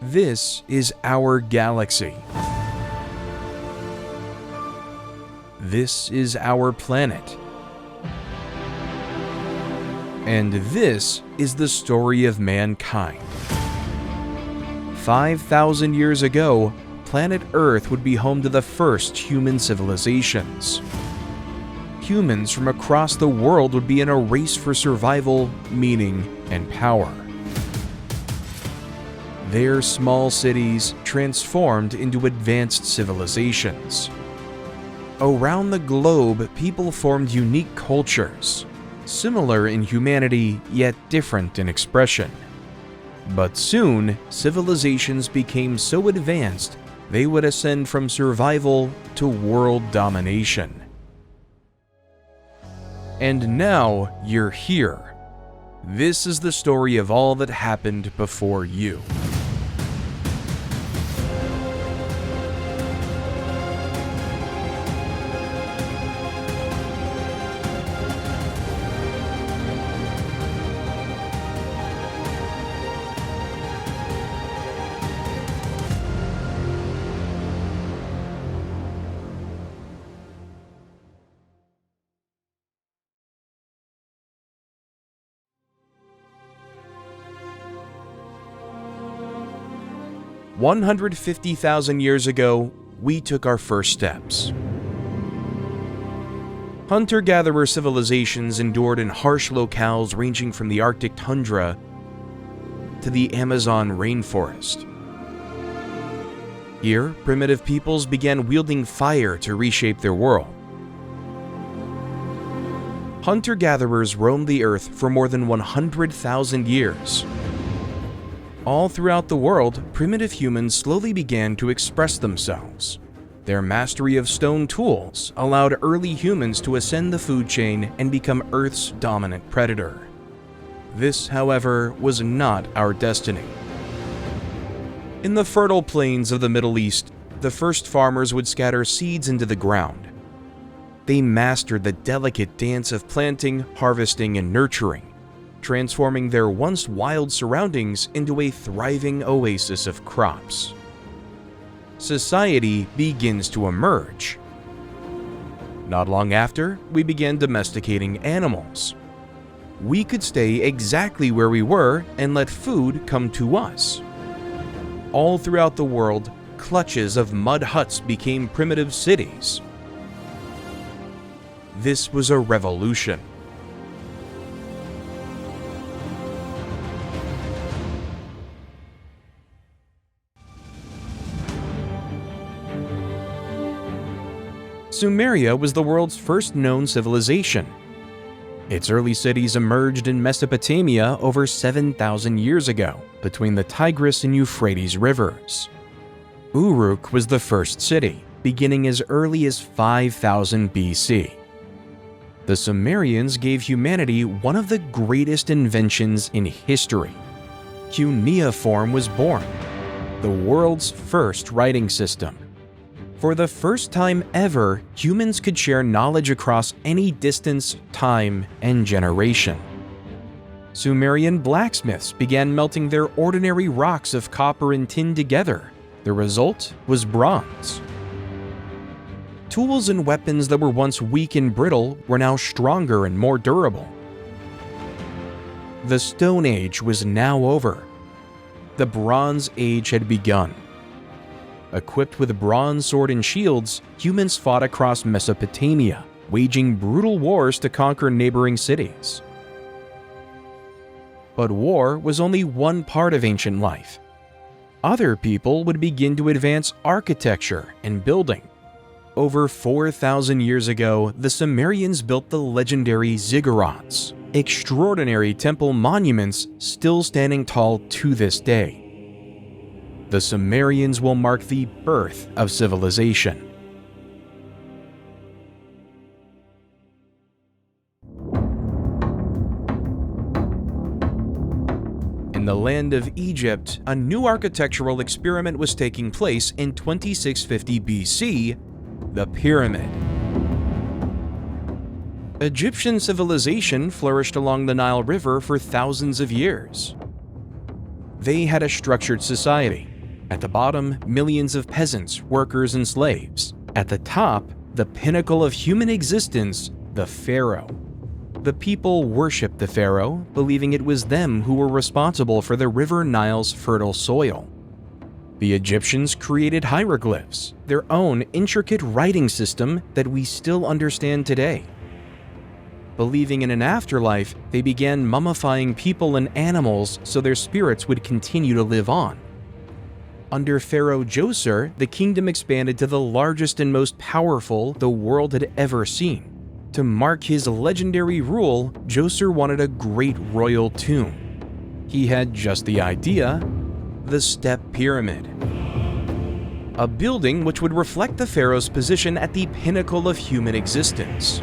This is our galaxy. This is our planet. And this is the story of mankind. 5,000 years ago, planet Earth would be home to the first human civilizations. Humans from across the world would be in a race for survival, meaning, and power. Their small cities transformed into advanced civilizations. Around the globe, people formed unique cultures, similar in humanity yet different in expression. But soon, civilizations became so advanced they would ascend from survival to world domination. And now you're here. This is the story of all that happened before you. $150,000 years ago, we took our first steps. Hunter-gatherer civilizations endured in harsh locales ranging from the Arctic tundra to the Amazon rainforest. Here, primitive peoples began wielding fire to reshape their world. Hunter-gatherers roamed the earth for more than 100,000 years. All throughout the world, primitive humans slowly began to express themselves. Their mastery of stone tools allowed early humans to ascend the food chain and become Earth's dominant predator. This, however, was not our destiny. In the fertile plains of the Middle East, the first farmers would scatter seeds into the ground. They mastered the delicate dance of planting, harvesting, and nurturing, transforming their once wild surroundings into a thriving oasis of crops. Society begins to emerge. Not long after, we began domesticating animals. We could stay exactly where we were and let food come to us. All throughout the world, clutches of mud huts became primitive cities. This was a revolution. Sumeria was the world's first known civilization. Its early cities emerged in Mesopotamia over 7,000 years ago, between the Tigris and Euphrates rivers. Uruk was the first city, beginning as early as 5000 BC. The Sumerians gave humanity one of the greatest inventions in history. Cuneiform was born, the world's first writing system. For the first time ever, humans could share knowledge across any distance, time, and generation. Sumerian blacksmiths began melting their ordinary rocks of copper and tin together. The result was bronze. Tools and weapons that were once weak and brittle were now stronger and more durable. The Stone Age was now over. The Bronze Age had begun. Equipped with a bronze sword and shields, humans fought across Mesopotamia, waging brutal wars to conquer neighboring cities. But war was only one part of ancient life. Other people would begin to advance architecture and building. Over 4,000 years ago, the Sumerians built the legendary ziggurats, extraordinary temple monuments still standing tall to this day. The Sumerians will mark the birth of civilization. In the land of Egypt, a new architectural experiment was taking place in 2650 BC, the pyramid. Egyptian civilization flourished along the Nile River for thousands of years. They had a structured society. At the bottom, millions of peasants, workers, and slaves. At the top, the pinnacle of human existence, the pharaoh. The people worshipped the pharaoh, believing it was them who were responsible for the River Nile's fertile soil. The Egyptians created hieroglyphs, their own intricate writing system that we still understand today. Believing in an afterlife, they began mummifying people and animals so their spirits would continue to live on. Under Pharaoh Djoser, the kingdom expanded to the largest and most powerful the world had ever seen. To mark his legendary rule, Djoser wanted a great royal tomb. He had just the idea: the Step Pyramid. A building which would reflect the pharaoh's position at the pinnacle of human existence.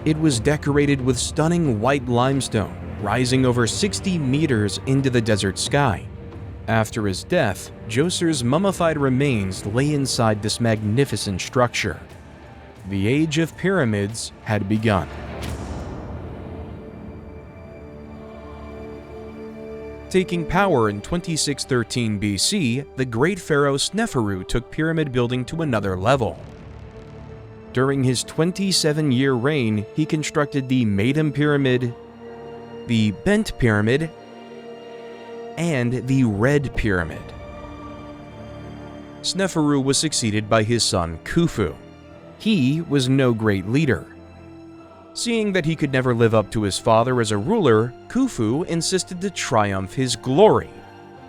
It was decorated with stunning white limestone, rising over 60 meters into the desert sky. After his death, Djoser's mummified remains lay inside this magnificent structure. The age of pyramids had begun. Taking power in 2613 BC, the great pharaoh Sneferu took pyramid building to another level. During his 27-year reign, he constructed the Maiden Pyramid, the Bent Pyramid, and the Red Pyramid. Sneferu was succeeded by his son Khufu. He was no great leader. Seeing that he could never live up to his father as a ruler, Khufu insisted to triumph his glory.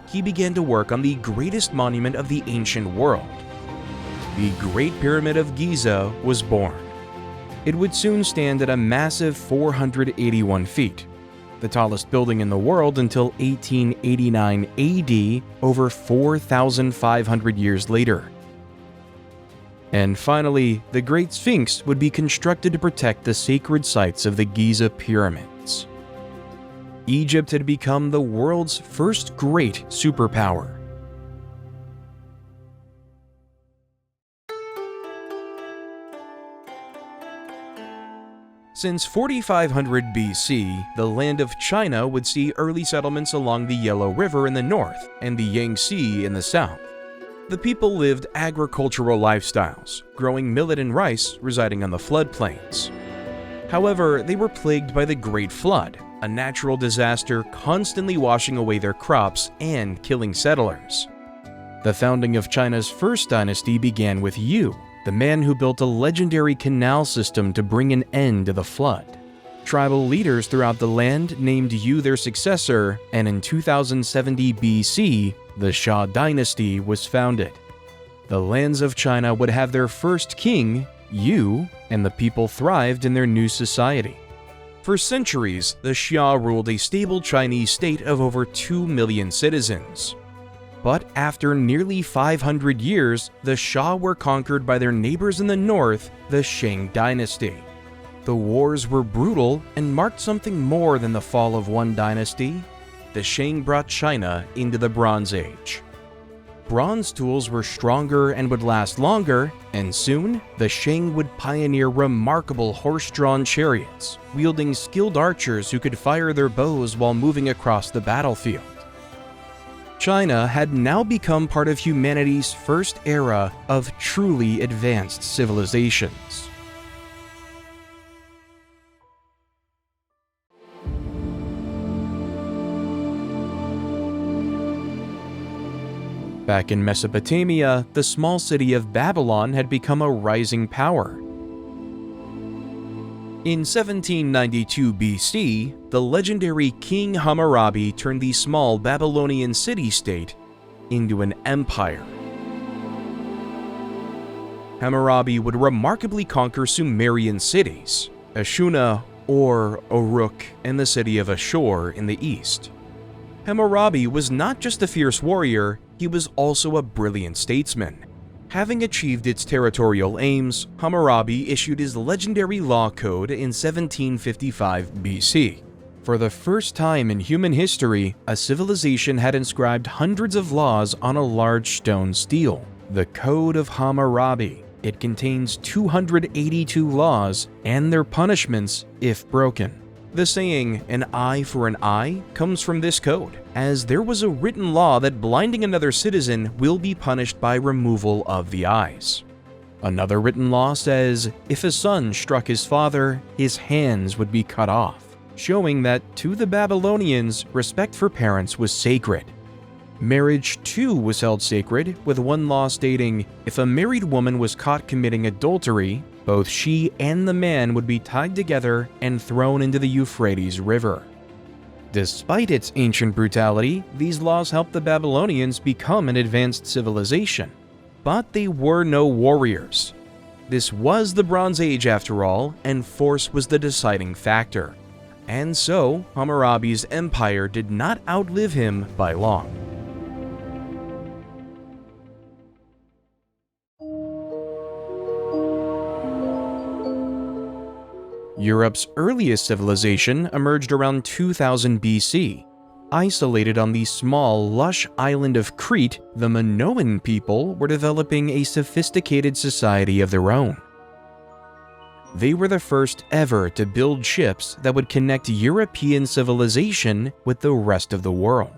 He began to work on the greatest monument of the ancient world. The Great Pyramid of Giza was born. It would soon stand at a massive 481 feet, the tallest building in the world until 1889 AD, over 4,500 years later. And finally, the Great Sphinx would be constructed to protect the sacred sites of the Giza pyramids. Egypt had become the world's first great superpower. Since 4500 BC, the land of China would see early settlements along the Yellow River in the north and the Yangtze in the south. The people lived agricultural lifestyles, growing millet and rice, residing on the floodplains. However, they were plagued by the Great Flood, a natural disaster constantly washing away their crops and killing settlers. The founding of China's first dynasty began with Yu, the man who built a legendary canal system to bring an end to the flood. Tribal leaders throughout the land named Yu their successor, and in 2070 BC, the Xia dynasty was founded. The lands of China would have their first king, Yu, and the people thrived in their new society. For centuries, the Xia ruled a stable Chinese state of over 2 million citizens. But after nearly 500 years, the Xia were conquered by their neighbors in the north, the Shang dynasty. The wars were brutal and marked something more than the fall of one dynasty. The Shang brought China into the Bronze Age. Bronze tools were stronger and would last longer, and soon, the Shang would pioneer remarkable horse-drawn chariots, wielding skilled archers who could fire their bows while moving across the battlefield. China had now become part of humanity's first era of truly advanced civilizations. Back in Mesopotamia, the small city of Babylon had become a rising power. In 1792 BC, the legendary King Hammurabi turned the small Babylonian city-state into an empire. Hammurabi would remarkably conquer Sumerian cities, Ashuna or Uruk, and the city of Ashur in the east. Hammurabi was not just a fierce warrior, he was also a brilliant statesman. Having achieved its territorial aims, Hammurabi issued his legendary law code in 1755 BC. For the first time in human history, a civilization had inscribed hundreds of laws on a large stone stele, the Code of Hammurabi. It contains 282 laws and their punishments if broken. The saying, "an eye for an eye," comes from this code, as there was a written law that blinding another citizen will be punished by removal of the eyes. Another written law says, if a son struck his father, his hands would be cut off, showing that to the Babylonians, respect for parents was sacred. Marriage, too, was held sacred, with one law stating, if a married woman was caught committing adultery, both she and the man would be tied together and thrown into the Euphrates River. Despite its ancient brutality, these laws helped the Babylonians become an advanced civilization. But they were no warriors. This was the Bronze Age after all, and force was the deciding factor. And so, Hammurabi's empire did not outlive him by long. Europe's earliest civilization emerged around 2000 BC. Isolated on the small, lush island of Crete, the Minoan people were developing a sophisticated society of their own. They were the first ever to build ships that would connect European civilization with the rest of the world.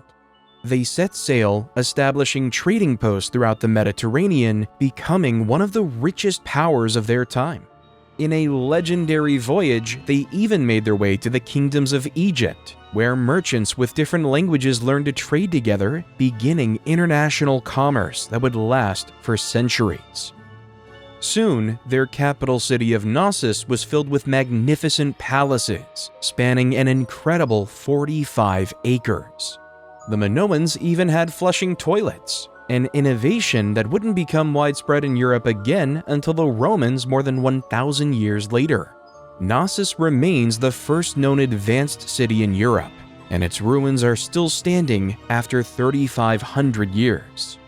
They set sail, establishing trading posts throughout the Mediterranean, becoming one of the richest powers of their time. In a legendary voyage, they even made their way to the kingdoms of Egypt, where merchants with different languages learned to trade together, beginning international commerce that would last for centuries. Soon, their capital city of Knossos was filled with magnificent palaces, spanning an incredible 45 acres. The Minoans even had flushing toilets, an innovation that wouldn't become widespread in Europe again until the Romans more than 1,000 years later. Knossos remains the first known advanced city in Europe, and its ruins are still standing after 3,500 years.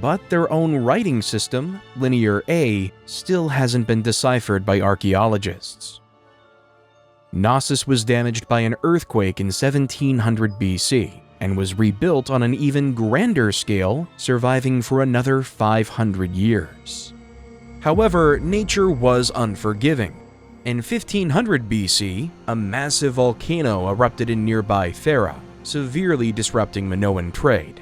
But their own writing system, Linear A, still hasn't been deciphered by archaeologists. Knossos was damaged by an earthquake in 1700 BC, and was rebuilt on an even grander scale, surviving for another 500 years. However, nature was unforgiving. In 1500 BC, a massive volcano erupted in nearby Thera, severely disrupting Minoan trade.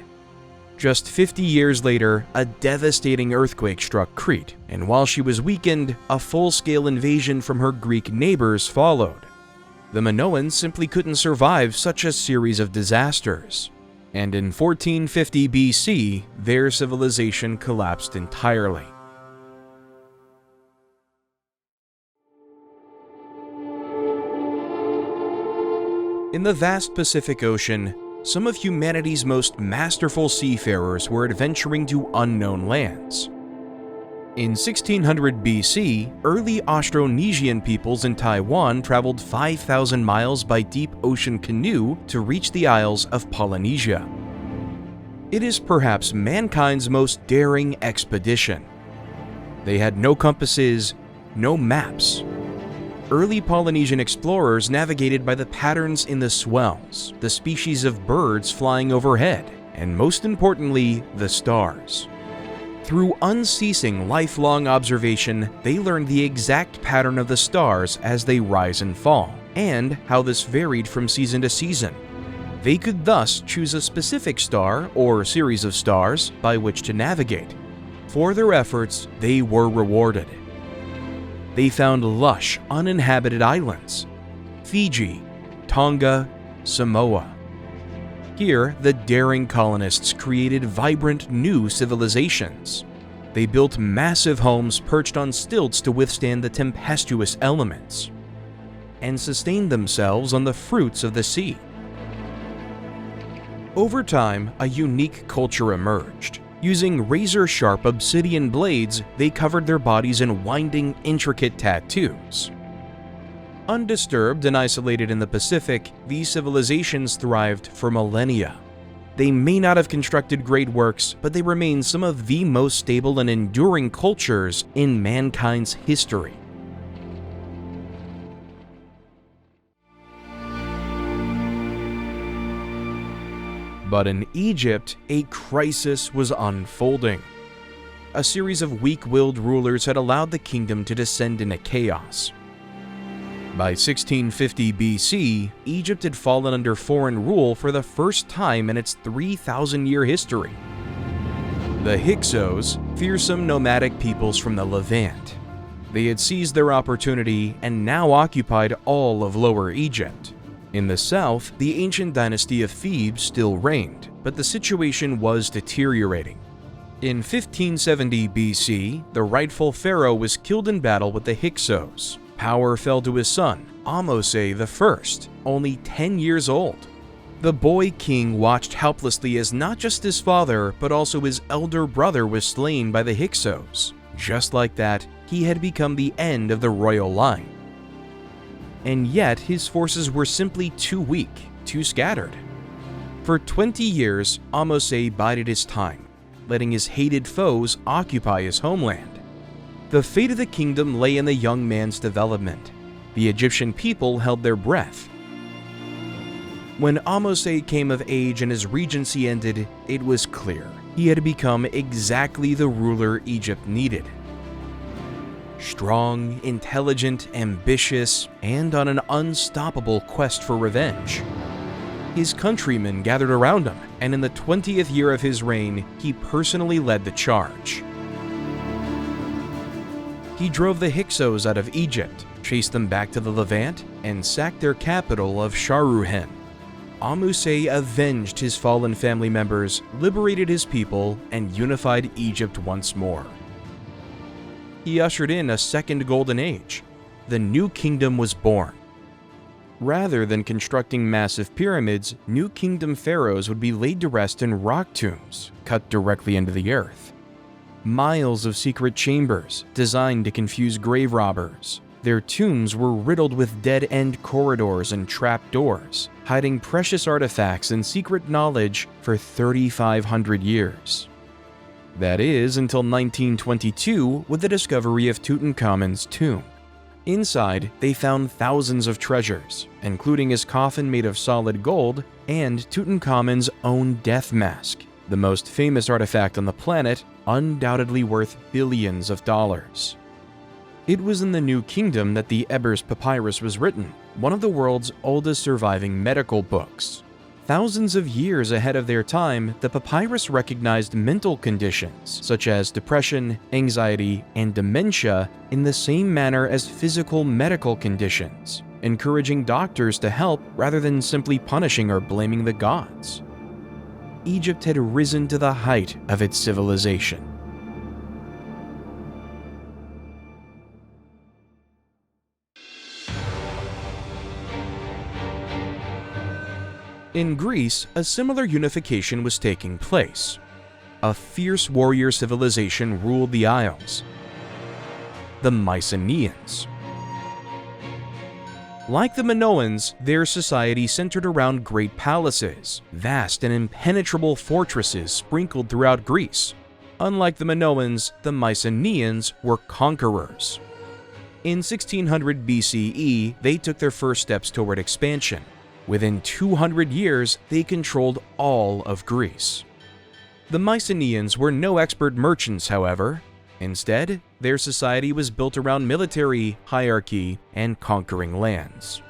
Just 50 years later, a devastating earthquake struck Crete, and while she was weakened, a full-scale invasion from her Greek neighbors followed. The Minoans simply couldn't survive such a series of disasters, and in 1450 BC, their civilization collapsed entirely. In the vast Pacific Ocean, some of humanity's most masterful seafarers were adventuring to unknown lands. In 1600 BC, early Austronesian peoples in Taiwan traveled 5,000 miles by deep ocean canoe to reach the Isles of Polynesia. It is perhaps mankind's most daring expedition. They had no compasses, no maps. Early Polynesian explorers navigated by the patterns in the swells, the species of birds flying overhead, and most importantly, the stars. Through unceasing lifelong observation, they learned the exact pattern of the stars as they rise and fall, and how this varied from season to season. They could thus choose a specific star or series of stars by which to navigate. For their efforts, they were rewarded. They found lush, uninhabited islands: Fiji, Tonga, Samoa. Here, the daring colonists created vibrant new civilizations. They built massive homes perched on stilts to withstand the tempestuous elements, and sustained themselves on the fruits of the sea. Over time, a unique culture emerged. Using razor-sharp obsidian blades, they covered their bodies in winding, intricate tattoos. Undisturbed and isolated in the Pacific, these civilizations thrived for millennia. They may not have constructed great works, but they remain some of the most stable and enduring cultures in mankind's history. But in Egypt, a crisis was unfolding. A series of weak-willed rulers had allowed the kingdom to descend into chaos. By 1650 BC, Egypt had fallen under foreign rule for the first time in its 3,000-year history. The Hyksos, fearsome nomadic peoples from the Levant. They had seized their opportunity and now occupied all of Lower Egypt. In the south, the ancient dynasty of Thebes still reigned, but the situation was deteriorating. In 1570 BC, the rightful pharaoh was killed in battle with the Hyksos. Power fell to his son, Ahmose I, only 10 years old. The boy king watched helplessly as not just his father, but also his elder brother was slain by the Hyksos. Just like that, he had become the end of the royal line. And yet, his forces were simply too weak, too scattered. For 20 years, Ahmose bided his time, letting his hated foes occupy his homeland. The fate of the kingdom lay in the young man's development. The Egyptian people held their breath. When Ahmose came of age and his regency ended, it was clear he had become exactly the ruler Egypt needed. Strong, intelligent, ambitious, and on an unstoppable quest for revenge. His countrymen gathered around him, and in the 20th year of his reign, he personally led the charge. He drove the Hyksos out of Egypt, chased them back to the Levant, and sacked their capital of Sharuhen. Ahmose avenged his fallen family members, liberated his people, and unified Egypt once more. He ushered in a second golden age. The new kingdom was born. Rather than constructing massive pyramids, new kingdom pharaohs would be laid to rest in rock tombs, cut directly into the earth. Miles of secret chambers, designed to confuse grave robbers. Their tombs were riddled with dead-end corridors and trapdoors, hiding precious artifacts and secret knowledge for 3,500 years. That is, until 1922 with the discovery of Tutankhamun's tomb. Inside, they found thousands of treasures, including his coffin made of solid gold and Tutankhamun's own death mask, the most famous artifact on the planet, undoubtedly worth billions of dollars. It was in the New Kingdom that the Ebers Papyrus was written, one of the world's oldest surviving medical books. Thousands of years ahead of their time, the papyrus recognized mental conditions such as depression, anxiety, and dementia in the same manner as physical medical conditions, encouraging doctors to help rather than simply punishing or blaming the gods. Egypt had risen to the height of its civilization. In Greece, a similar unification was taking place. A fierce warrior civilization ruled the Isles, the Mycenaeans. Like the Minoans, their society centered around great palaces, vast and impenetrable fortresses sprinkled throughout Greece. Unlike the Minoans, the Mycenaeans were conquerors. In 1600 BCE, they took their first steps toward expansion. Within 200 years, they controlled all of Greece. The Mycenaeans were no expert merchants, however. Instead, their society was built around military, hierarchy, and conquering lands.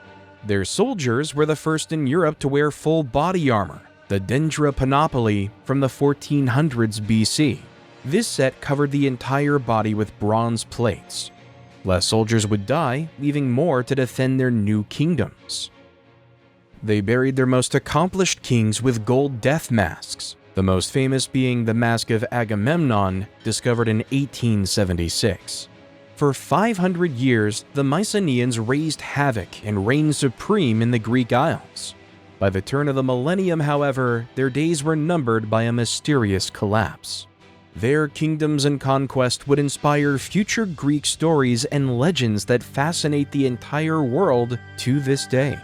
Their soldiers were the first in Europe to wear full body armor, the Dendra Panoply from the 1400s BC. This set covered the entire body with bronze plates. Less soldiers would die, leaving more to defend their new kingdoms. They buried their most accomplished kings with gold death masks, the most famous being the Mask of Agamemnon, discovered in 1876. For 500 years, the Mycenaeans raised havoc and reigned supreme in the Greek Isles. By the turn of the millennium, however, their days were numbered by a mysterious collapse. Their kingdoms and conquest would inspire future Greek stories and legends that fascinate the entire world to this day.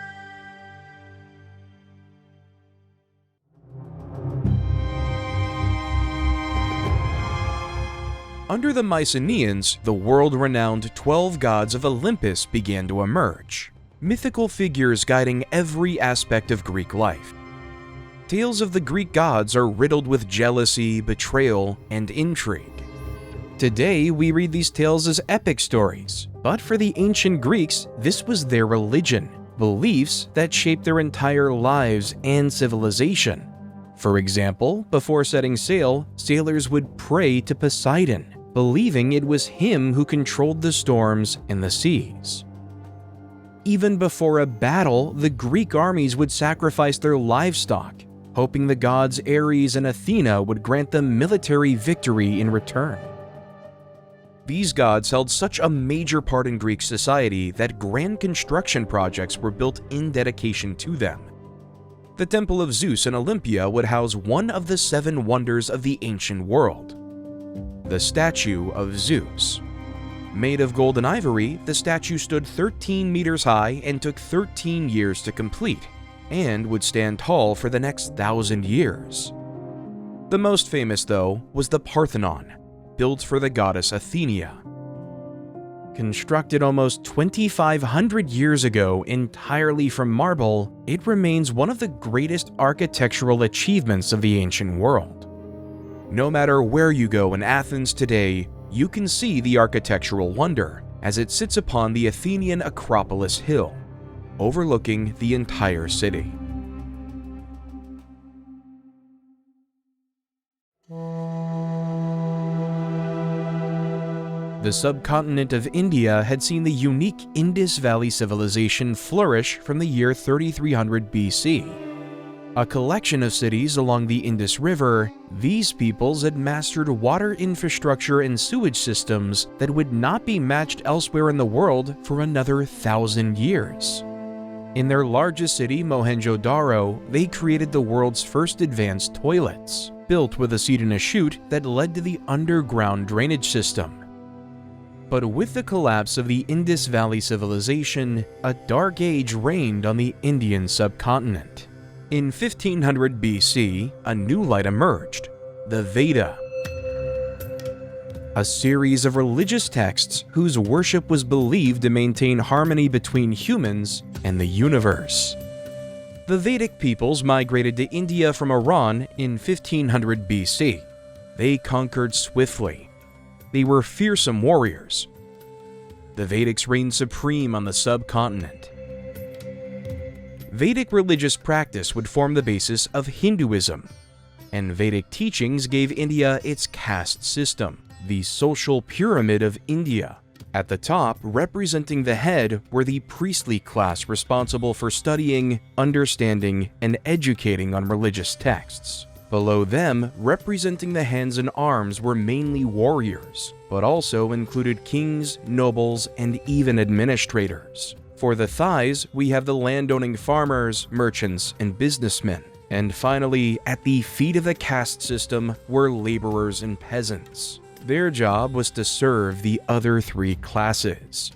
Under the Mycenaeans, the world-renowned 12 gods of Olympus began to emerge, mythical figures guiding every aspect of Greek life. Tales of the Greek gods are riddled with jealousy, betrayal, and intrigue. Today, we read these tales as epic stories, but for the ancient Greeks, this was their religion, beliefs that shaped their entire lives and civilization. For example, before setting sail, sailors would pray to Poseidon, believing it was him who controlled the storms and the seas. Even before a battle, the Greek armies would sacrifice their livestock, hoping the gods Ares and Athena would grant them military victory in return. These gods held such a major part in Greek society that grand construction projects were built in dedication to them. The Temple of Zeus in Olympia would house one of the 7 wonders of the ancient world, the statue of Zeus. Made of gold and ivory, the statue stood 13 meters high and took 13 years to complete, and would stand tall for the next 1,000 years. The most famous, though, was the Parthenon, built for the goddess Athena. Constructed almost 2,500 years ago entirely from marble, it remains one of the greatest architectural achievements of the ancient world. No matter where you go in Athens today, you can see the architectural wonder as it sits upon the Athenian Acropolis Hill, overlooking the entire city. The subcontinent of India had seen the unique Indus Valley civilization flourish from the year 3300 BC. A collection of cities along the Indus River, these peoples had mastered water infrastructure and sewage systems that would not be matched elsewhere in the world for another 1,000 years. In their largest city, Mohenjo-Daro, they created the world's first advanced toilets, built with a seat and a chute that led to the underground drainage system. But with the collapse of the Indus Valley civilization, a dark age reigned on the Indian subcontinent. In 1500 BC, a new light emerged, the Veda, a series of religious texts whose worship was believed to maintain harmony between humans and the universe. The Vedic peoples migrated to India from Iran in 1500 BC. They conquered swiftly. They were fearsome warriors. The Vedics reigned supreme on the subcontinent. Vedic religious practice would form the basis of Hinduism, and Vedic teachings gave India its caste system, the social pyramid of India. At the top, representing the head, were the priestly class responsible for studying, understanding, and educating on religious texts. Below them, representing the hands and arms, were mainly warriors, but also included kings, nobles, and even administrators. For the thighs, we have the landowning farmers, merchants, and businessmen. And finally, at the feet of the caste system were laborers and peasants. Their job was to serve the other 3 classes.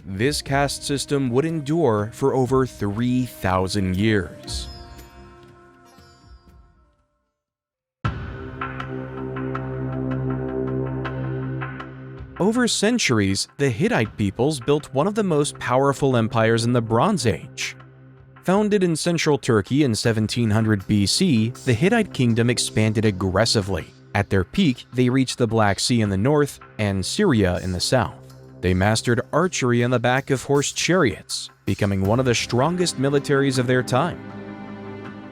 This caste system would endure for over 3,000 years. Over centuries, the Hittite peoples built one of the most powerful empires in the Bronze Age. Founded in central Turkey in 1700 BC, the Hittite kingdom expanded aggressively. At their peak, they reached the Black Sea in the north and Syria in the south. They mastered archery on the back of horse chariots, becoming one of the strongest militaries of their time.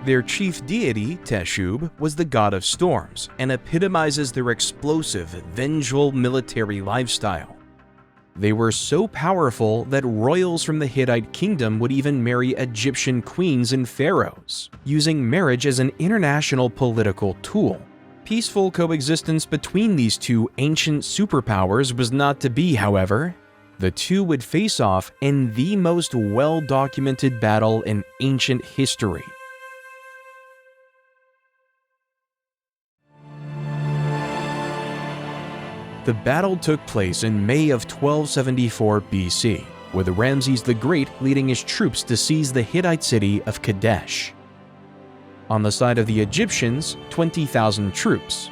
Their chief deity, Teshub, was the god of storms and epitomizes their explosive, vengeful military lifestyle. They were so powerful that royals from the Hittite kingdom would even marry Egyptian queens and pharaohs, using marriage as an international political tool. Peaceful coexistence between these 2 ancient superpowers was not to be, however. The 2 would face off in the most well-documented battle in ancient history. The battle took place in May of 1274 BC, with Ramses the Great leading his troops to seize the Hittite city of Kadesh. On the side of the Egyptians, 20,000 troops.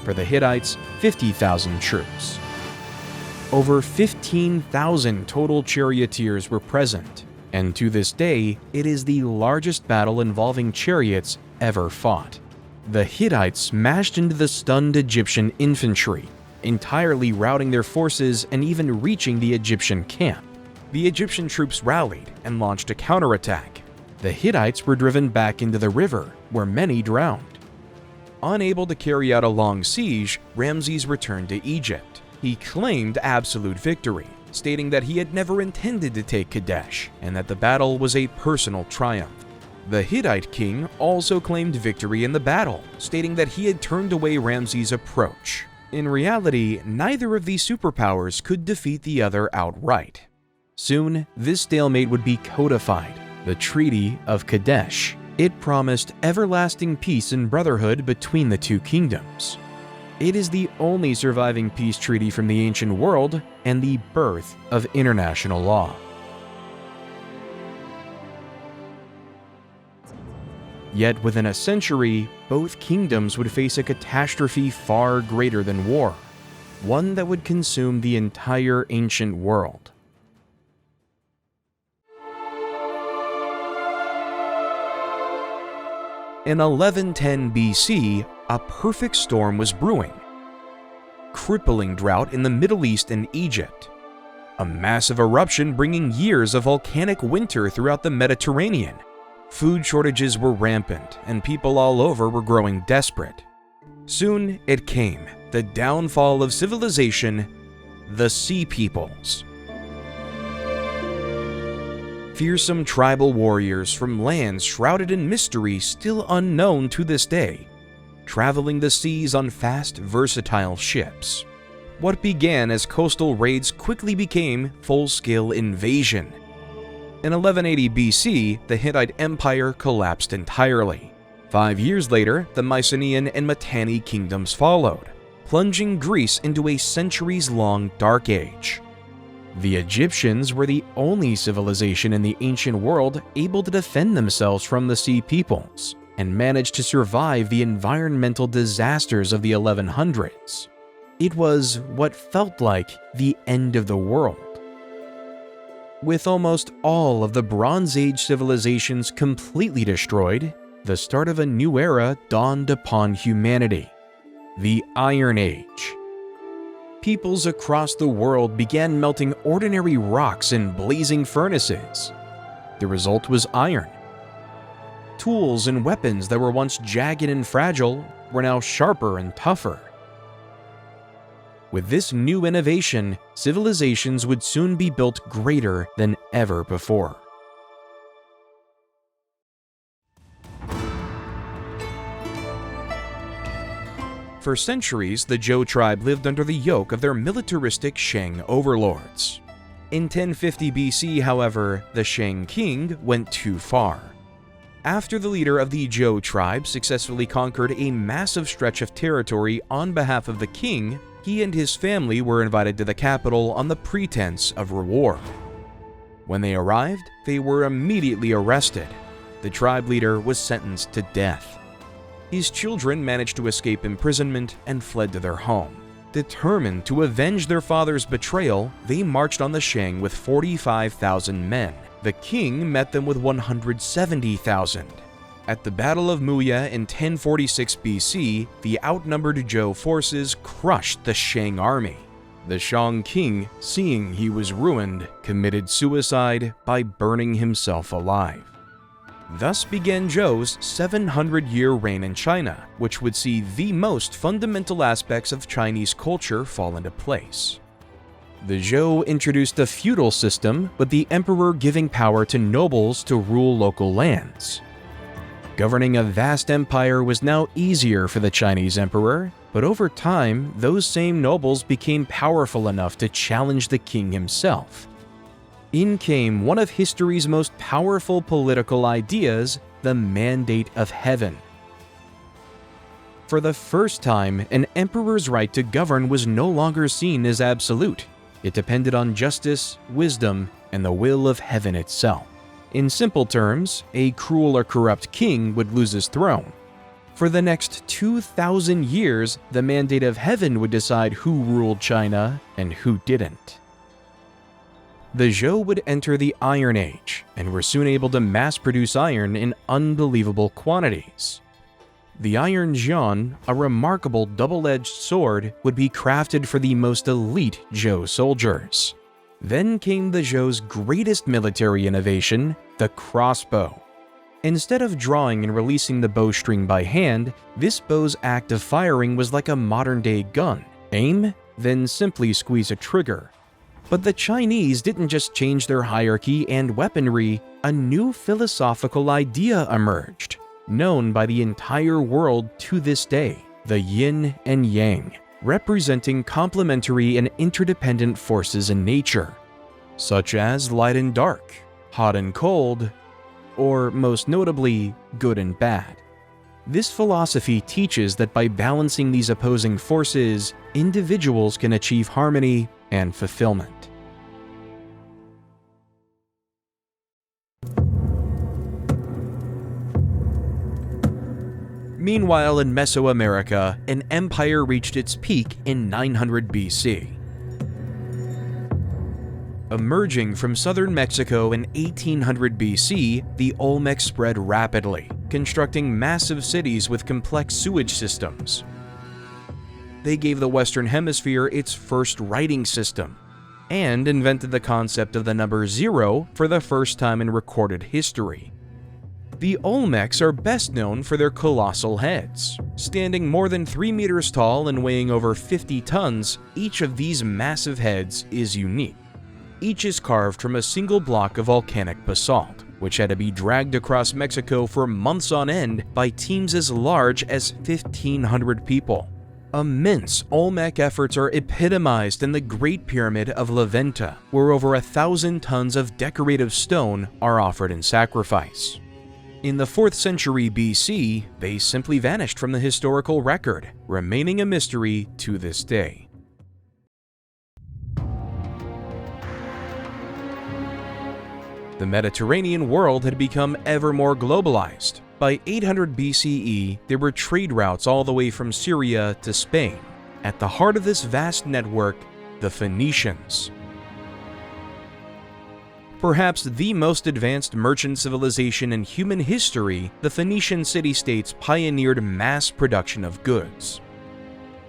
For the Hittites, 50,000 troops. Over 15,000 total charioteers were present, and to this day, it is the largest battle involving chariots ever fought. The Hittites smashed into the stunned Egyptian infantry, entirely routing their forces and even reaching the Egyptian camp. The Egyptian troops rallied and launched a counterattack. The Hittites were driven back into the river, where many drowned. Unable to carry out a long siege, Ramses returned to Egypt. He claimed absolute victory, stating that he had never intended to take Kadesh and that the battle was a personal triumph. The Hittite king also claimed victory in the battle, stating that he had turned away Ramses' approach. In reality, neither of these superpowers could defeat the other outright. Soon, this stalemate would be codified, the Treaty of Kadesh. It promised everlasting peace and brotherhood between the two kingdoms. It is the only surviving peace treaty from the ancient world and the birth of international law. Yet within a century, both kingdoms would face a catastrophe far greater than war, one that would consume the entire ancient world. In 1110 BC, a perfect storm was brewing. Crippling drought in the Middle East and Egypt. A massive eruption bringing years of volcanic winter throughout the Mediterranean. Food shortages were rampant, and people all over were growing desperate. Soon it came, the downfall of civilization, the Sea Peoples. Fearsome tribal warriors from lands shrouded in mystery still unknown to this day, traveling the seas on fast, versatile ships. What began as coastal raids quickly became full-scale invasion. In 1180 BC, the Hittite Empire collapsed entirely. 5 years later, the Mycenaean and Mitanni kingdoms followed, plunging Greece into a centuries-long dark age. The Egyptians were the only civilization in the ancient world able to defend themselves from the Sea Peoples, and managed to survive the environmental disasters of the 1100s. It was what felt like the end of the world. With almost all of the Bronze Age civilizations completely destroyed, the start of a new era dawned upon humanity, the Iron Age. Peoples across the world began melting ordinary rocks in blazing furnaces. The result was iron. Tools and weapons that were once jagged and fragile were now sharper and tougher. With this new innovation, civilizations would soon be built greater than ever before. For centuries, the Zhou tribe lived under the yoke of their militaristic Shang overlords. In 1050 BC, however, the Shang king went too far. After the leader of the Zhou tribe successfully conquered a massive stretch of territory on behalf of the king, he and his family were invited to the capital on the pretense of reward. When they arrived, they were immediately arrested. The tribe leader was sentenced to death. His children managed to escape imprisonment and fled to their home. Determined to avenge their father's betrayal, they marched on the Shang with 45,000 men. The king met them with 170,000. At the Battle of Muya in 1046 BC, the outnumbered Zhou forces crushed the Shang army. The Shang king, seeing he was ruined, committed suicide by burning himself alive. Thus began Zhou's 700-year reign in China, which would see the most fundamental aspects of Chinese culture fall into place. The Zhou introduced a feudal system, with the emperor giving power to nobles to rule local lands. Governing a vast empire was now easier for the Chinese emperor, but over time, those same nobles became powerful enough to challenge the king himself. In came one of history's most powerful political ideas, the Mandate of Heaven. For the first time, an emperor's right to govern was no longer seen as absolute. It depended on justice, wisdom, and the will of heaven itself. In simple terms, a cruel or corrupt king would lose his throne. For the next 2,000 years, the Mandate of Heaven would decide who ruled China and who didn't. The Zhou would enter the Iron Age, and were soon able to mass-produce iron in unbelievable quantities. The Iron Jian, a remarkable double-edged sword, would be crafted for the most elite Zhou soldiers. Then came the Zhou's greatest military innovation, the crossbow. Instead of drawing and releasing the bowstring by hand, this bow's act of firing was like a modern-day gun. Aim, then simply squeeze a trigger. But the Chinese didn't just change their hierarchy and weaponry, a new philosophical idea emerged, known by the entire world to this day, the yin and yang, representing complementary and interdependent forces in nature, such as light and dark, hot and cold, or most notably, good and bad. This philosophy teaches that by balancing these opposing forces, individuals can achieve harmony and fulfillment. Meanwhile, in Mesoamerica, an empire reached its peak in 900 BC. Emerging from southern Mexico in 1800 BC, the Olmecs spread rapidly, constructing massive cities with complex sewage systems. They gave the Western Hemisphere its first writing system, and invented the concept of the number 0 for the first time in recorded history. The Olmecs are best known for their colossal heads. Standing more than 3 meters tall and weighing over 50 tons, each of these massive heads is unique. Each is carved from a single block of volcanic basalt, which had to be dragged across Mexico for months on end by teams as large as 1,500 people. Immense Olmec efforts are epitomized in the Great Pyramid of La Venta, where over 1,000 tons of decorative stone are offered in sacrifice. In the 4th century BC, they simply vanished from the historical record, remaining a mystery to this day. The Mediterranean world had become ever more globalized. By 800 BCE, there were trade routes all the way from Syria to Spain. At the heart of this vast network, the Phoenicians. Perhaps the most advanced merchant civilization in human history, the Phoenician city-states pioneered mass production of goods.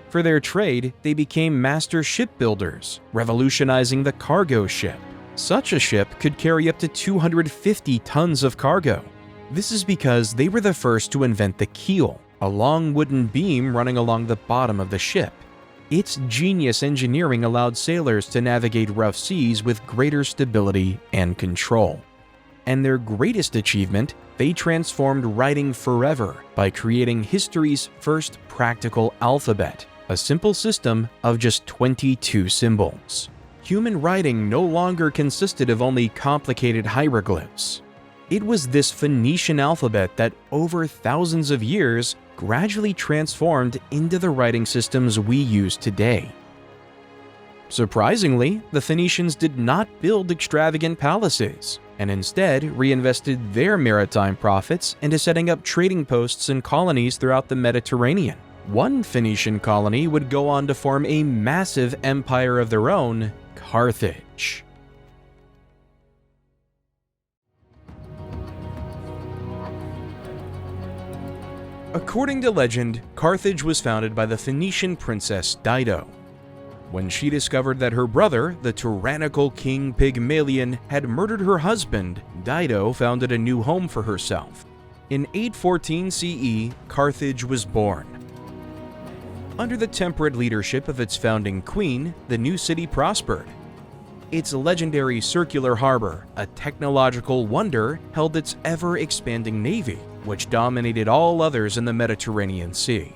For their trade, they became master shipbuilders, revolutionizing the cargo ship. Such a ship could carry up to 250 tons of cargo. This is because they were the first to invent the keel, a long wooden beam running along the bottom of the ship. Its genius engineering allowed sailors to navigate rough seas with greater stability and control. And their greatest achievement, they transformed writing forever by creating history's first practical alphabet, a simple system of just 22 symbols. Human writing no longer consisted of only complicated hieroglyphs. It was this Phoenician alphabet that, over thousands of years, gradually transformed into the writing systems we use today. Surprisingly, the Phoenicians did not build extravagant palaces, and instead reinvested their maritime profits into setting up trading posts and colonies throughout the Mediterranean. One Phoenician colony would go on to form a massive empire of their own, Carthage. According to legend, Carthage was founded by the Phoenician princess Dido. When she discovered that her brother, the tyrannical King Pygmalion, had murdered her husband, Dido founded a new home for herself. In 814 CE, Carthage was born. Under the temperate leadership of its founding queen, the new city prospered. Its legendary circular harbor, a technological wonder, held its ever-expanding navy, which dominated all others in the Mediterranean Sea.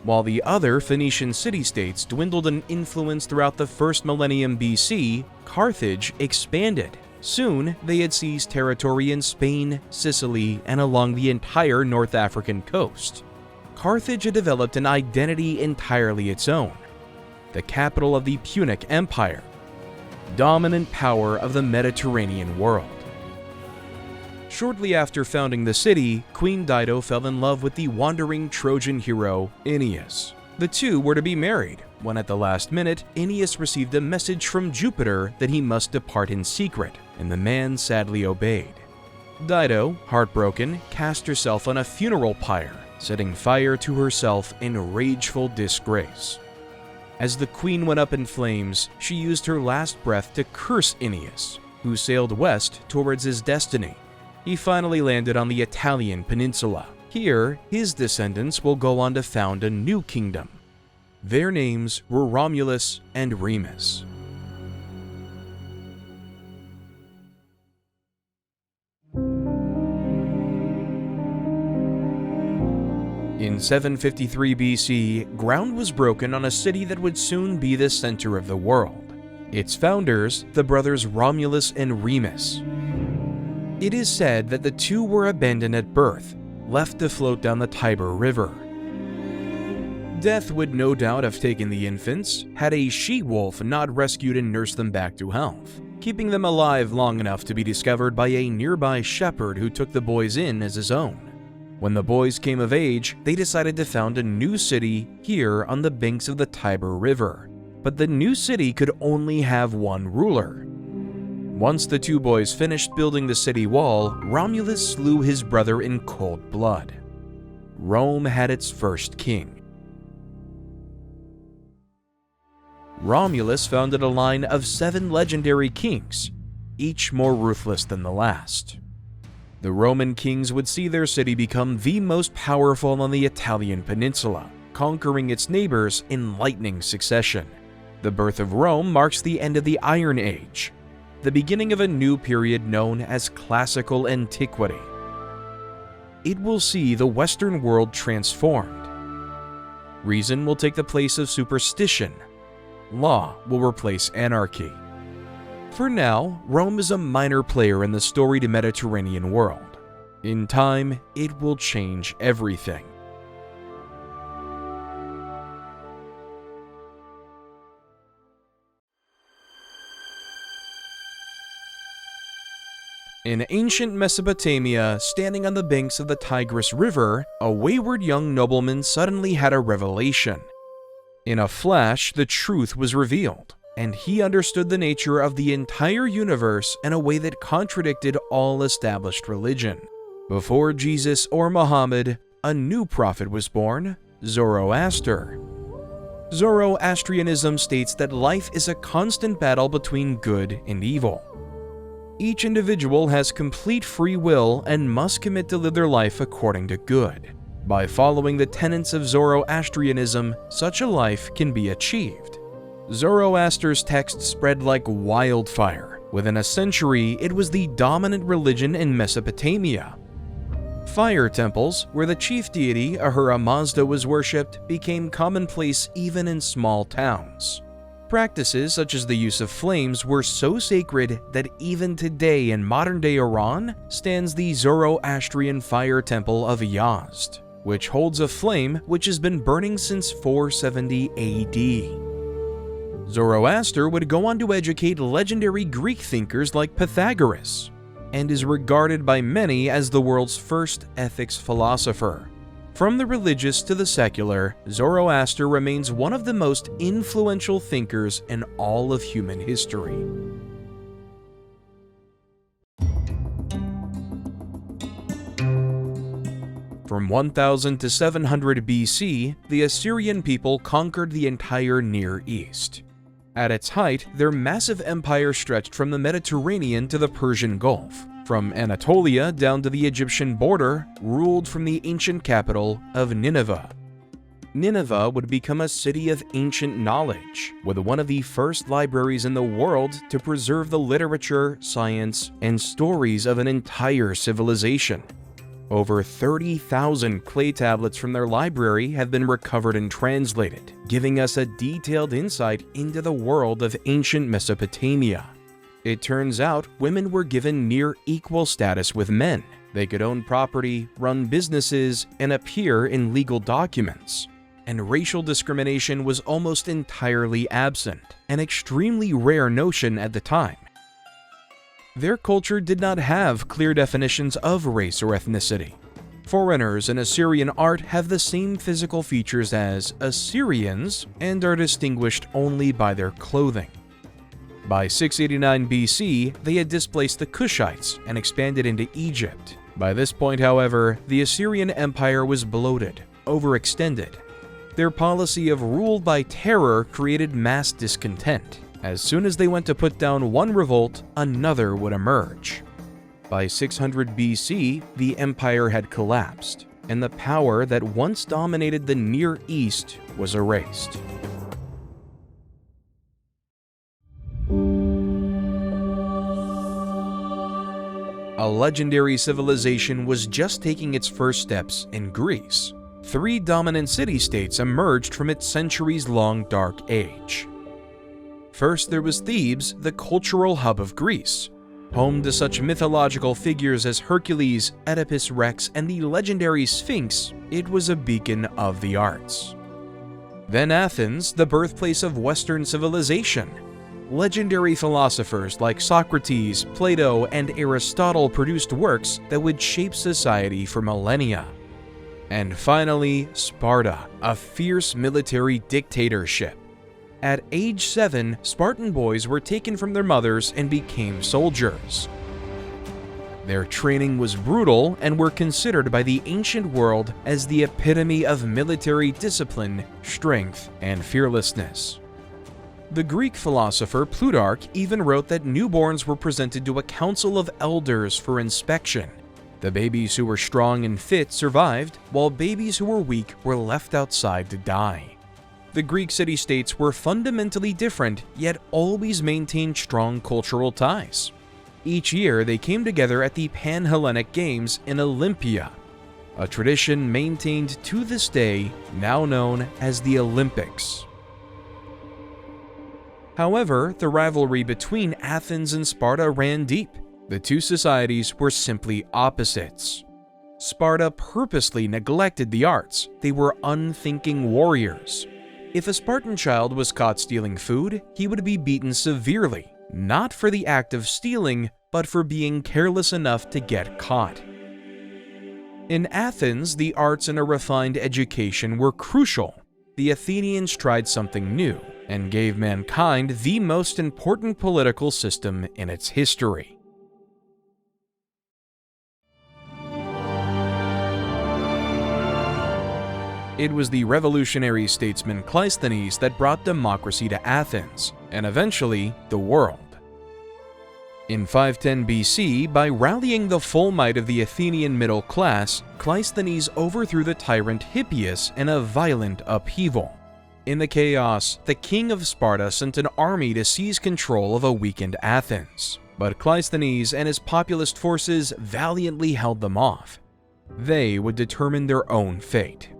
While the other Phoenician city-states dwindled in influence throughout the first millennium BC, Carthage expanded. Soon, they had seized territory in Spain, Sicily, and along the entire North African coast. Carthage had developed an identity entirely its own, the capital of the Punic Empire, dominant power of the Mediterranean world. Shortly after founding the city, Queen Dido fell in love with the wandering Trojan hero Aeneas. The two were to be married, when at the last minute, Aeneas received a message from Jupiter that he must depart in secret, and the man sadly obeyed. Dido, heartbroken, cast herself on a funeral pyre, setting fire to herself in rageful disgrace. As the queen went up in flames, she used her last breath to curse Aeneas, who sailed west towards his destiny. He finally landed on the Italian peninsula. Here, his descendants will go on to found a new kingdom. Their names were Romulus and Remus. In 753 BC, ground was broken on a city that would soon be the center of the world. Its founders, the brothers Romulus and Remus. It is said that the two were abandoned at birth, left to float down the Tiber River. Death would no doubt have taken the infants, had a she-wolf not rescued and nursed them back to health, keeping them alive long enough to be discovered by a nearby shepherd who took the boys in as his own. When the boys came of age, they decided to found a new city here on the banks of the Tiber River. But the new city could only have one ruler. Once the two boys finished building the city wall, Romulus slew his brother in cold blood. Rome had its first king. Romulus founded a line of 7 legendary kings, each more ruthless than the last. The Roman kings would see their city become the most powerful on the Italian peninsula, conquering its neighbors in lightning succession. The birth of Rome marks the end of the Iron Age, the beginning of a new period known as Classical Antiquity. It will see the Western world transformed. Reason will take the place of superstition. Law will replace anarchy. For now, Rome is a minor player in the storied Mediterranean world. In time, it will change everything. In ancient Mesopotamia, standing on the banks of the Tigris River, a wayward young nobleman suddenly had a revelation. In a flash, the truth was revealed, and he understood the nature of the entire universe in a way that contradicted all established religion. Before Jesus or Muhammad, a new prophet was born, Zoroaster. Zoroastrianism states that life is a constant battle between good and evil. Each individual has complete free will and must commit to live their life according to good. By following the tenets of Zoroastrianism, such a life can be achieved. Zoroaster's texts spread like wildfire. Within a century, it was the dominant religion in Mesopotamia. Fire temples, where the chief deity Ahura Mazda was worshipped, became commonplace even in small towns. Practices such as the use of flames were so sacred that even today in modern-day Iran stands the Zoroastrian fire temple of Yazd, which holds a flame which has been burning since 470 AD. Zoroaster would go on to educate legendary Greek thinkers like Pythagoras, and is regarded by many as the world's first ethics philosopher. From the religious to the secular, Zoroaster remains one of the most influential thinkers in all of human history. From 1000 to 700 BC, the Assyrian people conquered the entire Near East. At its height, their massive empire stretched from the Mediterranean to the Persian Gulf, from Anatolia down to the Egyptian border, ruled from the ancient capital of Nineveh. Nineveh would become a city of ancient knowledge, with one of the first libraries in the world to preserve the literature, science, and stories of an entire civilization. Over 30,000 clay tablets from their library have been recovered and translated, giving us a detailed insight into the world of ancient Mesopotamia. It turns out women were given near equal status with men. They could own property, run businesses, and appear in legal documents. And racial discrimination was almost entirely absent, an extremely rare notion at the time. Their culture did not have clear definitions of race or ethnicity. Foreigners in Assyrian art have the same physical features as Assyrians and are distinguished only by their clothing. By 689 BC, they had displaced the Kushites and expanded into Egypt. By this point, however, the Assyrian Empire was bloated, overextended. Their policy of rule by terror created mass discontent. As soon as they went to put down one revolt, another would emerge. By 600 BC, the empire had collapsed, and the power that once dominated the Near East was erased. A legendary civilization was just taking its first steps in Greece. 3 dominant city-states emerged from its centuries-long dark age. First, there was Thebes, the cultural hub of Greece. Home to such mythological figures as Hercules, Oedipus Rex, and the legendary Sphinx, it was a beacon of the arts. Then Athens, the birthplace of Western civilization. Legendary philosophers like Socrates, Plato, and Aristotle produced works that would shape society for millennia. And finally, Sparta, a fierce military dictatorship. At age 7, Spartan boys were taken from their mothers and became soldiers. Their training was brutal and were considered by the ancient world as the epitome of military discipline, strength, and fearlessness. The Greek philosopher Plutarch even wrote that newborns were presented to a council of elders for inspection. The babies who were strong and fit survived, while babies who were weak were left outside to die. The Greek city-states were fundamentally different, yet always maintained strong cultural ties. Each year, they came together at the Pan-Hellenic Games in Olympia, a tradition maintained to this day, now known as the Olympics. However, the rivalry between Athens and Sparta ran deep. The two societies were simply opposites. Sparta purposely neglected the arts. They were unthinking warriors. If a Spartan child was caught stealing food, he would be beaten severely, not for the act of stealing, but for being careless enough to get caught. In Athens, the arts and a refined education were crucial. The Athenians tried something new and gave mankind the most important political system in its history. It was the revolutionary statesman Cleisthenes that brought democracy to Athens, and eventually the world. In 510 BC, by rallying the full might of the Athenian middle class, Cleisthenes overthrew the tyrant Hippias in a violent upheaval. In the chaos, the king of Sparta sent an army to seize control of a weakened Athens, but Cleisthenes and his populist forces valiantly held them off. They would determine their own fate.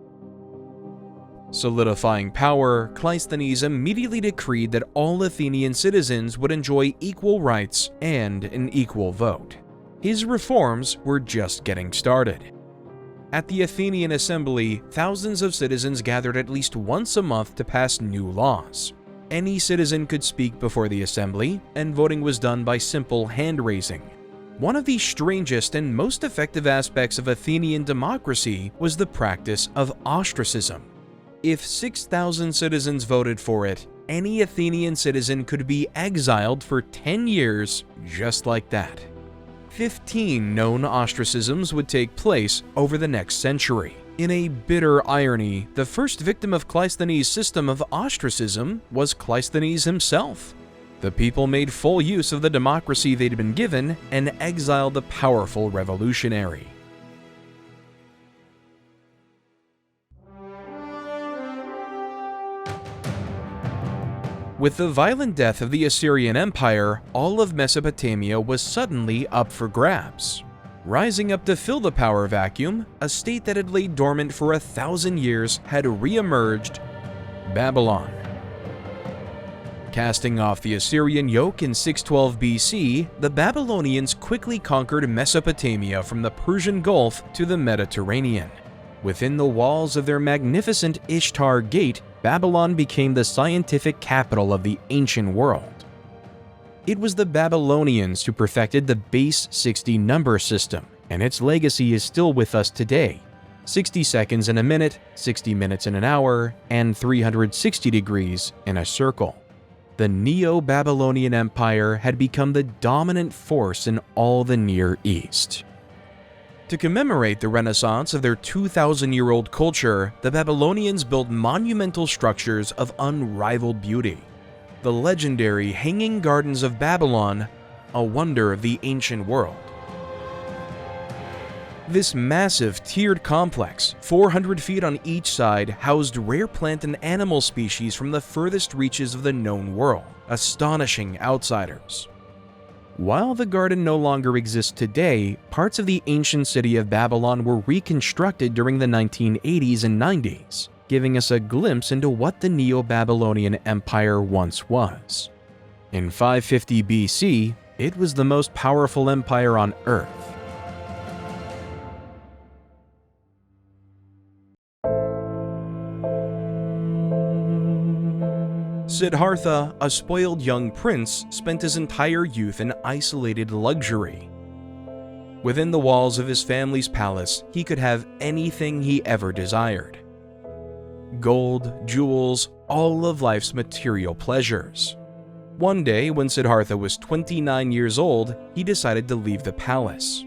Solidifying power, Cleisthenes immediately decreed that all Athenian citizens would enjoy equal rights and an equal vote. His reforms were just getting started. At the Athenian assembly, thousands of citizens gathered at least once a month to pass new laws. Any citizen could speak before the assembly, and voting was done by simple hand-raising. One of the strangest and most effective aspects of Athenian democracy was the practice of ostracism. If 6,000 citizens voted for it, any Athenian citizen could be exiled for 10 years just like that. 15 known ostracisms would take place over the next century. In a bitter irony, the first victim of Cleisthenes' system of ostracism was Cleisthenes himself. The people made full use of the democracy they'd been given and exiled the powerful revolutionary. With the violent death of the Assyrian Empire, all of Mesopotamia was suddenly up for grabs. Rising up to fill the power vacuum, a state that had laid dormant for 1,000 years had re-emerged: Babylon. Casting off the Assyrian yoke in 612 BC, the Babylonians quickly conquered Mesopotamia from the Persian Gulf to the Mediterranean. Within the walls of their magnificent Ishtar Gate, Babylon became the scientific capital of the ancient world. It was the Babylonians who perfected the base 60 number system, and its legacy is still with us today. 60 seconds in a minute, 60 minutes in an hour, and 360 degrees in a circle. The Neo-Babylonian Empire had become the dominant force in all the Near East. To commemorate the renaissance of their 2,000-year-old culture, the Babylonians built monumental structures of unrivaled beauty. The legendary Hanging Gardens of Babylon, a wonder of the ancient world. This massive tiered complex, 400 feet on each side, housed rare plant and animal species from the furthest reaches of the known world, astonishing outsiders. While the garden no longer exists today, parts of the ancient city of Babylon were reconstructed during the 1980s and 90s, giving us a glimpse into what the Neo-Babylonian Empire once was. In 550 BC, it was the most powerful empire on Earth. Siddhartha, a spoiled young prince, spent his entire youth in isolated luxury. Within the walls of his family's palace, he could have anything he ever desired. Gold, jewels, all of life's material pleasures. One day, when Siddhartha was 29 years old, he decided to leave the palace.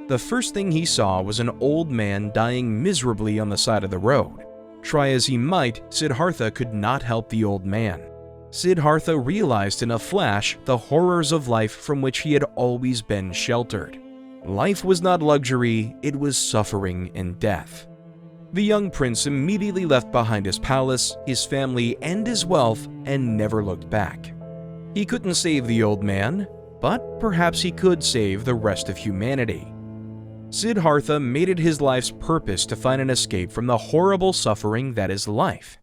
The first thing he saw was an old man dying miserably on the side of the road. Try as he might, Siddhartha could not help the old man. Siddhartha realized in a flash the horrors of life from which he had always been sheltered. Life was not luxury, it was suffering and death. The young prince immediately left behind his palace, his family, and his wealth, and never looked back. He couldn't save the old man, but perhaps he could save the rest of humanity. Siddhartha made it his life's purpose to find an escape from the horrible suffering that is life.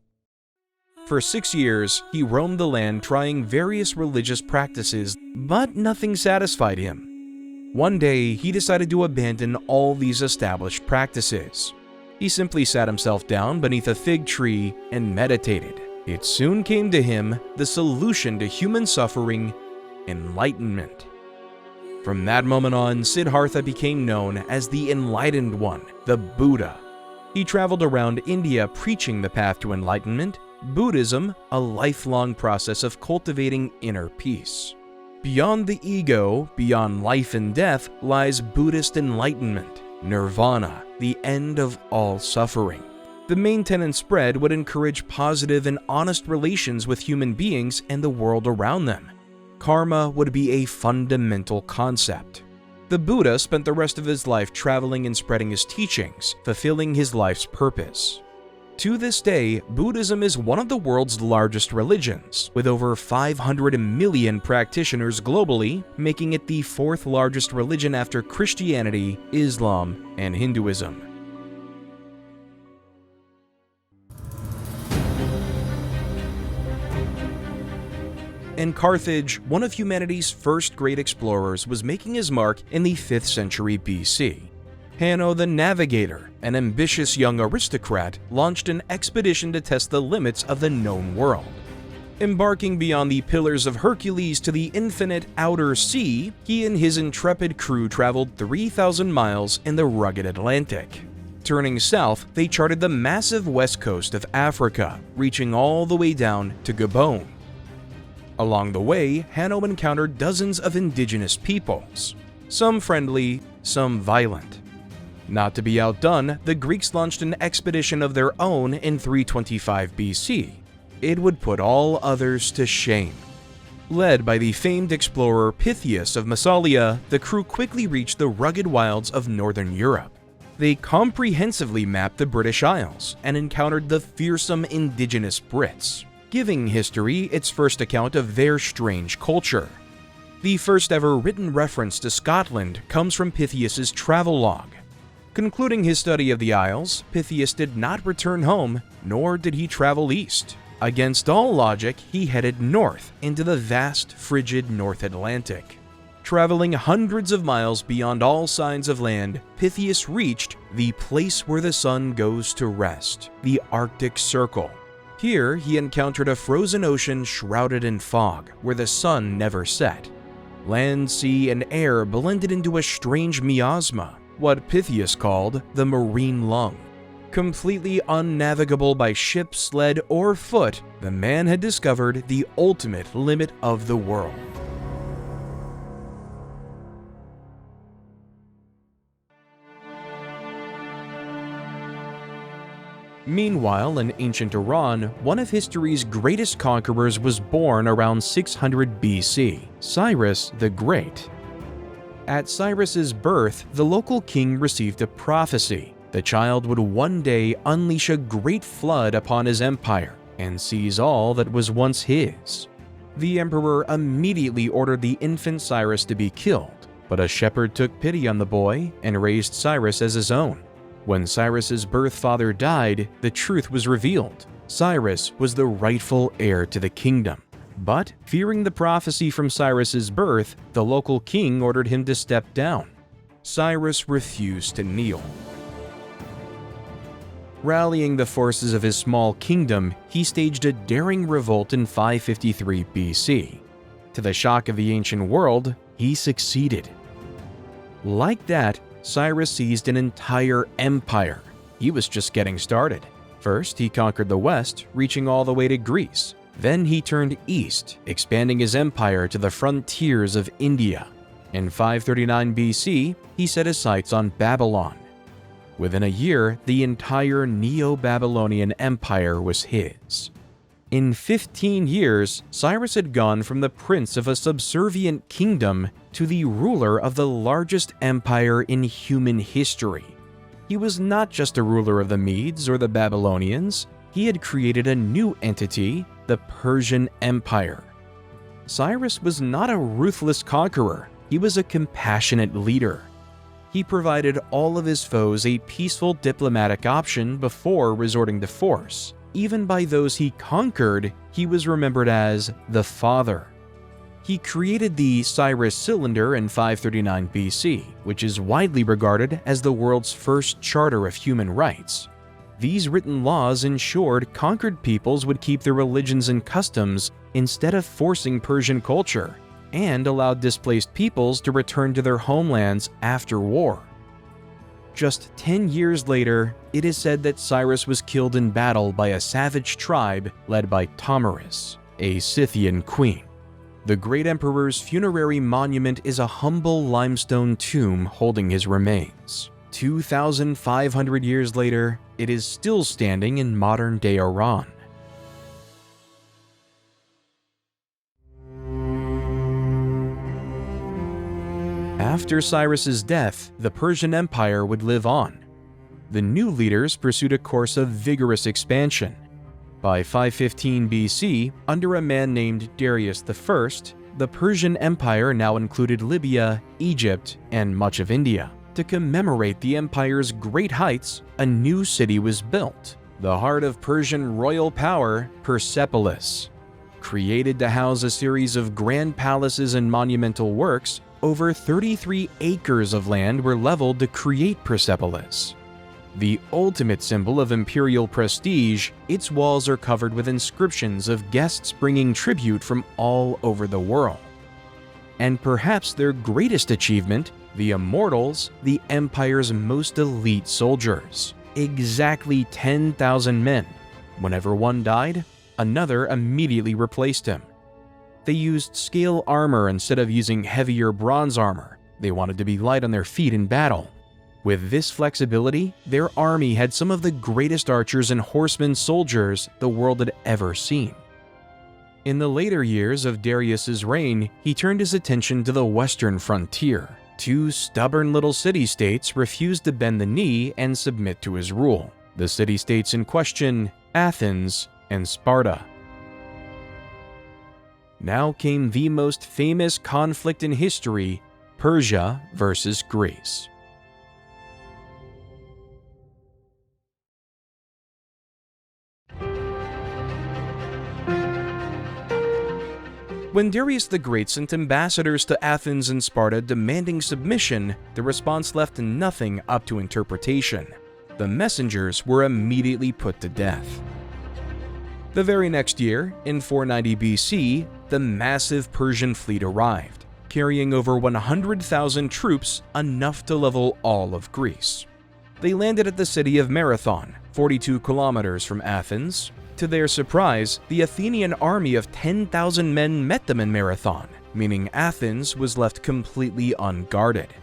For 6 years, he roamed the land trying various religious practices, but nothing satisfied him. One day, he decided to abandon all these established practices. He simply sat himself down beneath a fig tree and meditated. It soon came to him the solution to human suffering: enlightenment. From that moment on, Siddhartha became known as the Enlightened One, the Buddha. He traveled around India preaching the path to enlightenment, Buddhism, a lifelong process of cultivating inner peace. Beyond the ego, beyond life and death, lies Buddhist enlightenment, nirvana, the end of all suffering. The main tenet spread would encourage positive and honest relations with human beings and the world around them. Karma would be a fundamental concept. The Buddha spent the rest of his life traveling and spreading his teachings, fulfilling his life's purpose. To this day, Buddhism is one of the world's largest religions, with over 500 million practitioners globally, making it the fourth largest religion after Christianity, Islam, and Hinduism. In Carthage, one of humanity's first great explorers was making his mark in the 5th century BC. Hanno the Navigator, an ambitious young aristocrat, launched an expedition to test the limits of the known world. Embarking beyond the Pillars of Hercules to the infinite outer sea, he and his intrepid crew traveled 3,000 miles in the rugged Atlantic. Turning south, they charted the massive west coast of Africa, reaching all the way down to Gabon. Along the way, Hanno encountered dozens of indigenous peoples, some friendly, some violent. Not to be outdone, the Greeks launched an expedition of their own in 325 BC. It would put all others to shame. Led by the famed explorer Pytheas of Massalia, the crew quickly reached the rugged wilds of northern Europe. They comprehensively mapped the British Isles and encountered the fearsome indigenous Brits, giving history its first account of their strange culture. The first ever written reference to Scotland comes from Pytheas's travelogue. Concluding his study of the Isles, Pytheas did not return home, nor did he travel east. Against all logic, he headed north into the vast, frigid North Atlantic. Traveling hundreds of miles beyond all signs of land, Pytheas reached the place where the sun goes to rest, the Arctic Circle. Here, he encountered a frozen ocean shrouded in fog, where the sun never set. Land, sea, and air blended into a strange miasma, what Pytheas called the marine lung. Completely unnavigable by ship, sled, or foot, the man had discovered the ultimate limit of the world. Meanwhile, in ancient Iran, one of history's greatest conquerors was born around 600 BC, Cyrus the Great. At Cyrus's birth, the local king received a prophecy. The child would one day unleash a great flood upon his empire and seize all that was once his. The emperor immediately ordered the infant Cyrus to be killed, but a shepherd took pity on the boy and raised Cyrus as his own. When Cyrus's birth father died, the truth was revealed. Cyrus was the rightful heir to the kingdom. But, fearing the prophecy from Cyrus's birth, the local king ordered him to step down. Cyrus refused to kneel. Rallying the forces of his small kingdom, he staged a daring revolt in 553 BC. To the shock of the ancient world, he succeeded. Like that, Cyrus seized an entire empire. He was just getting started. First, he conquered the west, reaching all the way to Greece. Then he turned east, expanding his empire to the frontiers of India. In 539 BC, he set his sights on Babylon. Within a year, the entire Neo-Babylonian Empire was his. In 15 years, Cyrus had gone from the prince of a subservient kingdom to the ruler of the largest empire in human history. He was not just a ruler of the Medes or the Babylonians, he had created a new entity, the Persian Empire. Cyrus was not a ruthless conqueror, he was a compassionate leader. He provided all of his foes a peaceful diplomatic option before resorting to force. Even by those he conquered, he was remembered as the Father. He created the Cyrus Cylinder in 539 BC, which is widely regarded as the world's first charter of human rights. These written laws ensured conquered peoples would keep their religions and customs instead of forcing Persian culture, and allowed displaced peoples to return to their homelands after war. Just 10 years later, it is said that Cyrus was killed in battle by a savage tribe led by Tomiris, a Scythian queen. The great emperor's funerary monument is a humble limestone tomb holding his remains. 2,500 years later, it is still standing in modern-day Iran. After Cyrus's death, the Persian Empire would live on. The new leaders pursued a course of vigorous expansion. By 515 BC, under a man named Darius I, the Persian Empire now included Libya, Egypt, and much of India. To commemorate the empire's great heights, a new city was built, the heart of Persian royal power, Persepolis. Created to house a series of grand palaces and monumental works, over 33 acres of land were leveled to create Persepolis. The ultimate symbol of imperial prestige, its walls are covered with inscriptions of guests bringing tribute from all over the world. And perhaps their greatest achievement, the Immortals, the Empire's most elite soldiers. Exactly 10,000 men. Whenever one died, another immediately replaced him. They used scale armor instead of using heavier bronze armor. They wanted to be light on their feet in battle. With this flexibility, their army had some of the greatest archers and horsemen soldiers the world had ever seen. In the later years of Darius's reign, he turned his attention to the western frontier. Two stubborn little city-states refused to bend the knee and submit to his rule. The city-states in question, Athens and Sparta. Now came the most famous conflict in history, Persia versus Greece. When Darius the Great sent ambassadors to Athens and Sparta demanding submission, the response left nothing up to interpretation. The messengers were immediately put to death. The very next year, in 490 BC, the massive Persian fleet arrived, carrying over 100,000 troops, enough to level all of Greece. They landed at the city of Marathon, 42 kilometers from Athens. To their surprise, the Athenian army of 10,000 men met them in Marathon, meaning Athens was left completely unguarded.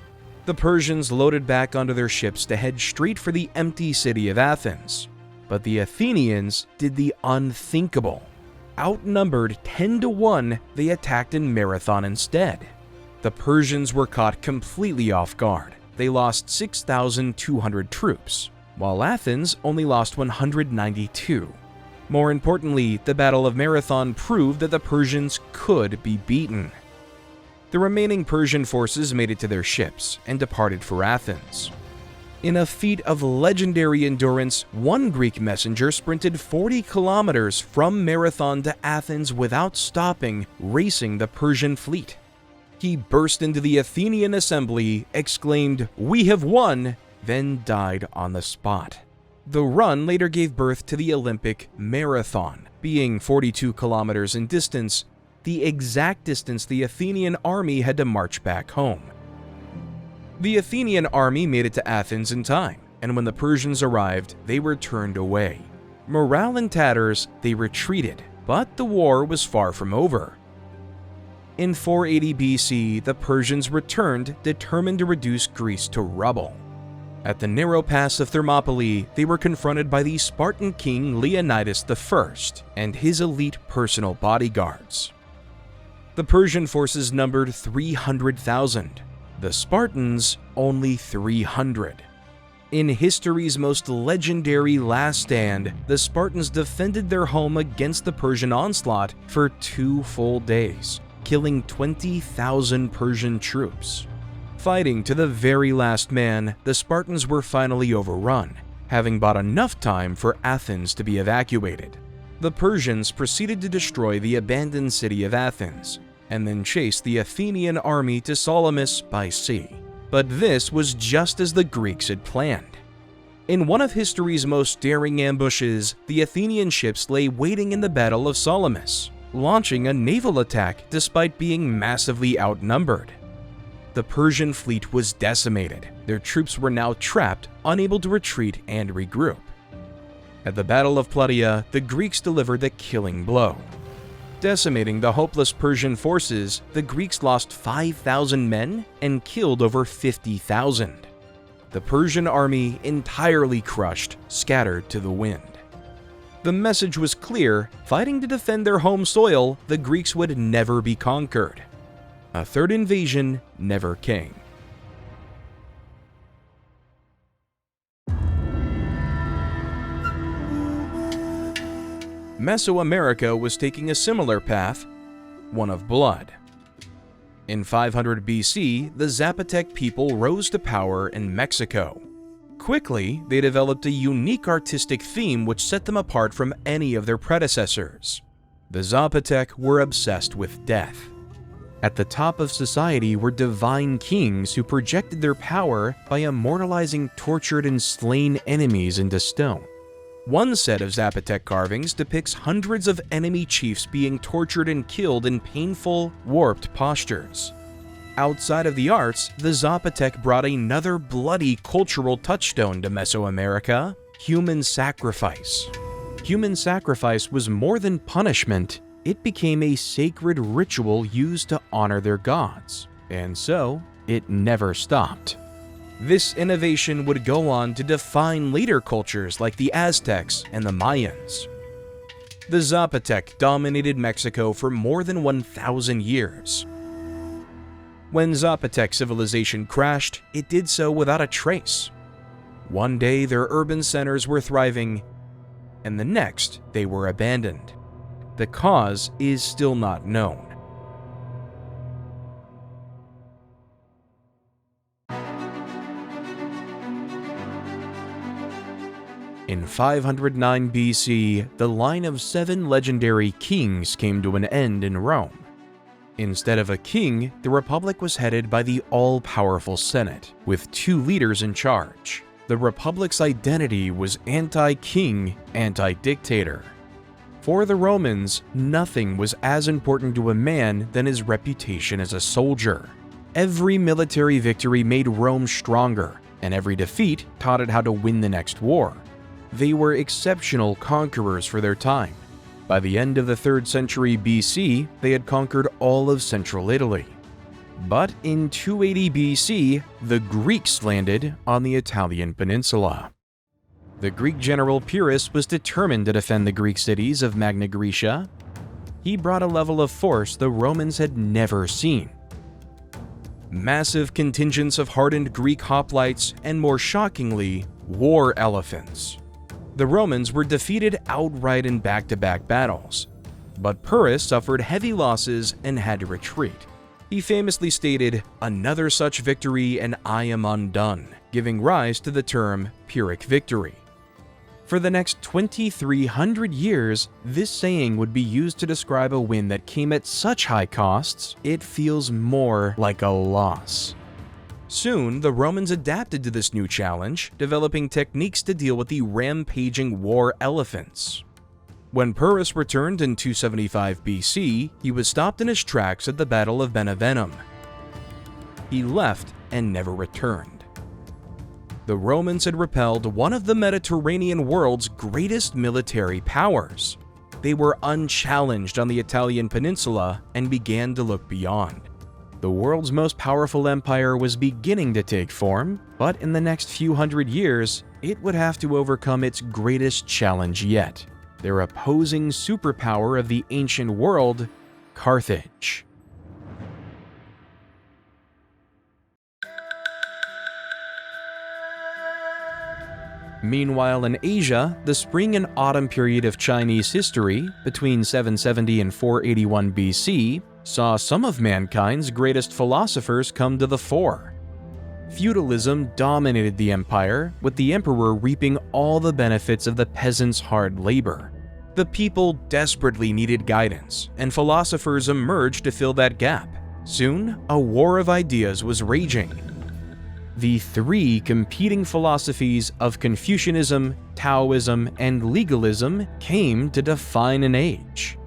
The Persians loaded back onto their ships to head straight for the empty city of Athens. But the Athenians did the unthinkable. Outnumbered 10-1, they attacked in Marathon instead. The Persians were caught completely off guard. They lost 6,200 troops, while Athens only lost 192. More importantly, the Battle of Marathon proved that the Persians could be beaten. The remaining Persian forces made it to their ships and departed for Athens. In a feat of legendary endurance, one Greek messenger sprinted 40 kilometers from Marathon to Athens without stopping, racing the Persian fleet. He burst into the Athenian assembly, exclaimed, "We have won!" then died on the spot. The run later gave birth to the Olympic Marathon, being 42 kilometers in distance, the exact distance the Athenian army had to march back home. The Athenian army made it to Athens in time, and when the Persians arrived, they were turned away. Morale in tatters, they retreated, but the war was far from over. In 480 BC, the Persians returned, determined to reduce Greece to rubble. At the narrow pass of Thermopylae, they were confronted by the Spartan king Leonidas I and his elite personal bodyguards. The Persian forces numbered 300,000. The Spartans only 300. In history's most legendary last stand, the Spartans defended their home against the Persian onslaught for 2 full days, killing 20,000 Persian troops. Fighting to the very last man, the Spartans were finally overrun, having bought enough time for Athens to be evacuated. The Persians proceeded to destroy the abandoned city of Athens, and then chased the Athenian army to Salamis by sea. But this was just as the Greeks had planned. In one of history's most daring ambushes, the Athenian ships lay waiting in the Battle of Salamis, launching a naval attack despite being massively outnumbered. The Persian fleet was decimated. Their troops were now trapped, unable to retreat and regroup. At the Battle of Plataea, the Greeks delivered the killing blow. Decimating the hopeless Persian forces, the Greeks lost 5,000 men and killed over 50,000. The Persian army, entirely crushed, scattered to the wind. The message was clear: fighting to defend their home soil, the Greeks would never be conquered. A third invasion never came. Mesoamerica was taking a similar path, one of blood. In 500 BC, the Zapotec people rose to power in Mexico. Quickly, they developed a unique artistic theme which set them apart from any of their predecessors. The Zapotec were obsessed with death. At the top of society were divine kings who projected their power by immortalizing tortured and slain enemies into stone. One set of Zapotec carvings depicts hundreds of enemy chiefs being tortured and killed in painful, warped postures. Outside of the arts, the Zapotec brought another bloody cultural touchstone to Mesoamerica: human sacrifice. Human sacrifice was more than punishment. It became a sacred ritual used to honor their gods, and so it never stopped. This innovation would go on to define later cultures like the Aztecs and the Mayans. The Zapotec dominated Mexico for more than 1,000 years. When Zapotec civilization crashed, it did so without a trace. One day their urban centers were thriving, and the next they were abandoned. The cause is still not known. In 509 BC, the line of 7 legendary kings came to an end in Rome. Instead of a king, the Republic was headed by the all-powerful Senate, with 2 leaders in charge. The Republic's identity was anti-king, anti-dictator. For the Romans, nothing was as important to a man than his reputation as a soldier. Every military victory made Rome stronger, and every defeat taught it how to win the next war. They were exceptional conquerors for their time. By the end of the 3rd century BC, they had conquered all of central Italy. But in 280 BC, the Greeks landed on the Italian peninsula. The Greek general Pyrrhus was determined to defend the Greek cities of Magna Graecia. He brought a level of force the Romans had never seen. Massive contingents of hardened Greek hoplites and, more shockingly, war elephants. The Romans were defeated outright in back-to-back battles, but Pyrrhus suffered heavy losses and had to retreat. He famously stated, "Another such victory and I am undone," giving rise to the term Pyrrhic victory. For the next 2,300 years, this saying would be used to describe a win that came at such high costs, it feels more like a loss. Soon, the Romans adapted to this new challenge, developing techniques to deal with the rampaging war elephants. When Pyrrhus returned in 275 BC, he was stopped in his tracks at the Battle of Beneventum. He left and never returned. The Romans had repelled one of the Mediterranean world's greatest military powers. They were unchallenged on the Italian peninsula and began to look beyond. The world's most powerful empire was beginning to take form, but in the next few hundred years, it would have to overcome its greatest challenge yet: their opposing superpower of the ancient world, Carthage. Meanwhile, in Asia, the spring and autumn period of Chinese history, between 770 and 481 BC, saw some of mankind's greatest philosophers come to the fore. Feudalism dominated the empire, with the emperor reaping all the benefits of the peasants' hard labor. The people desperately needed guidance, and philosophers emerged to fill that gap. Soon, a war of ideas was raging. The three competing philosophies of Confucianism, Taoism, and legalism came to define an age.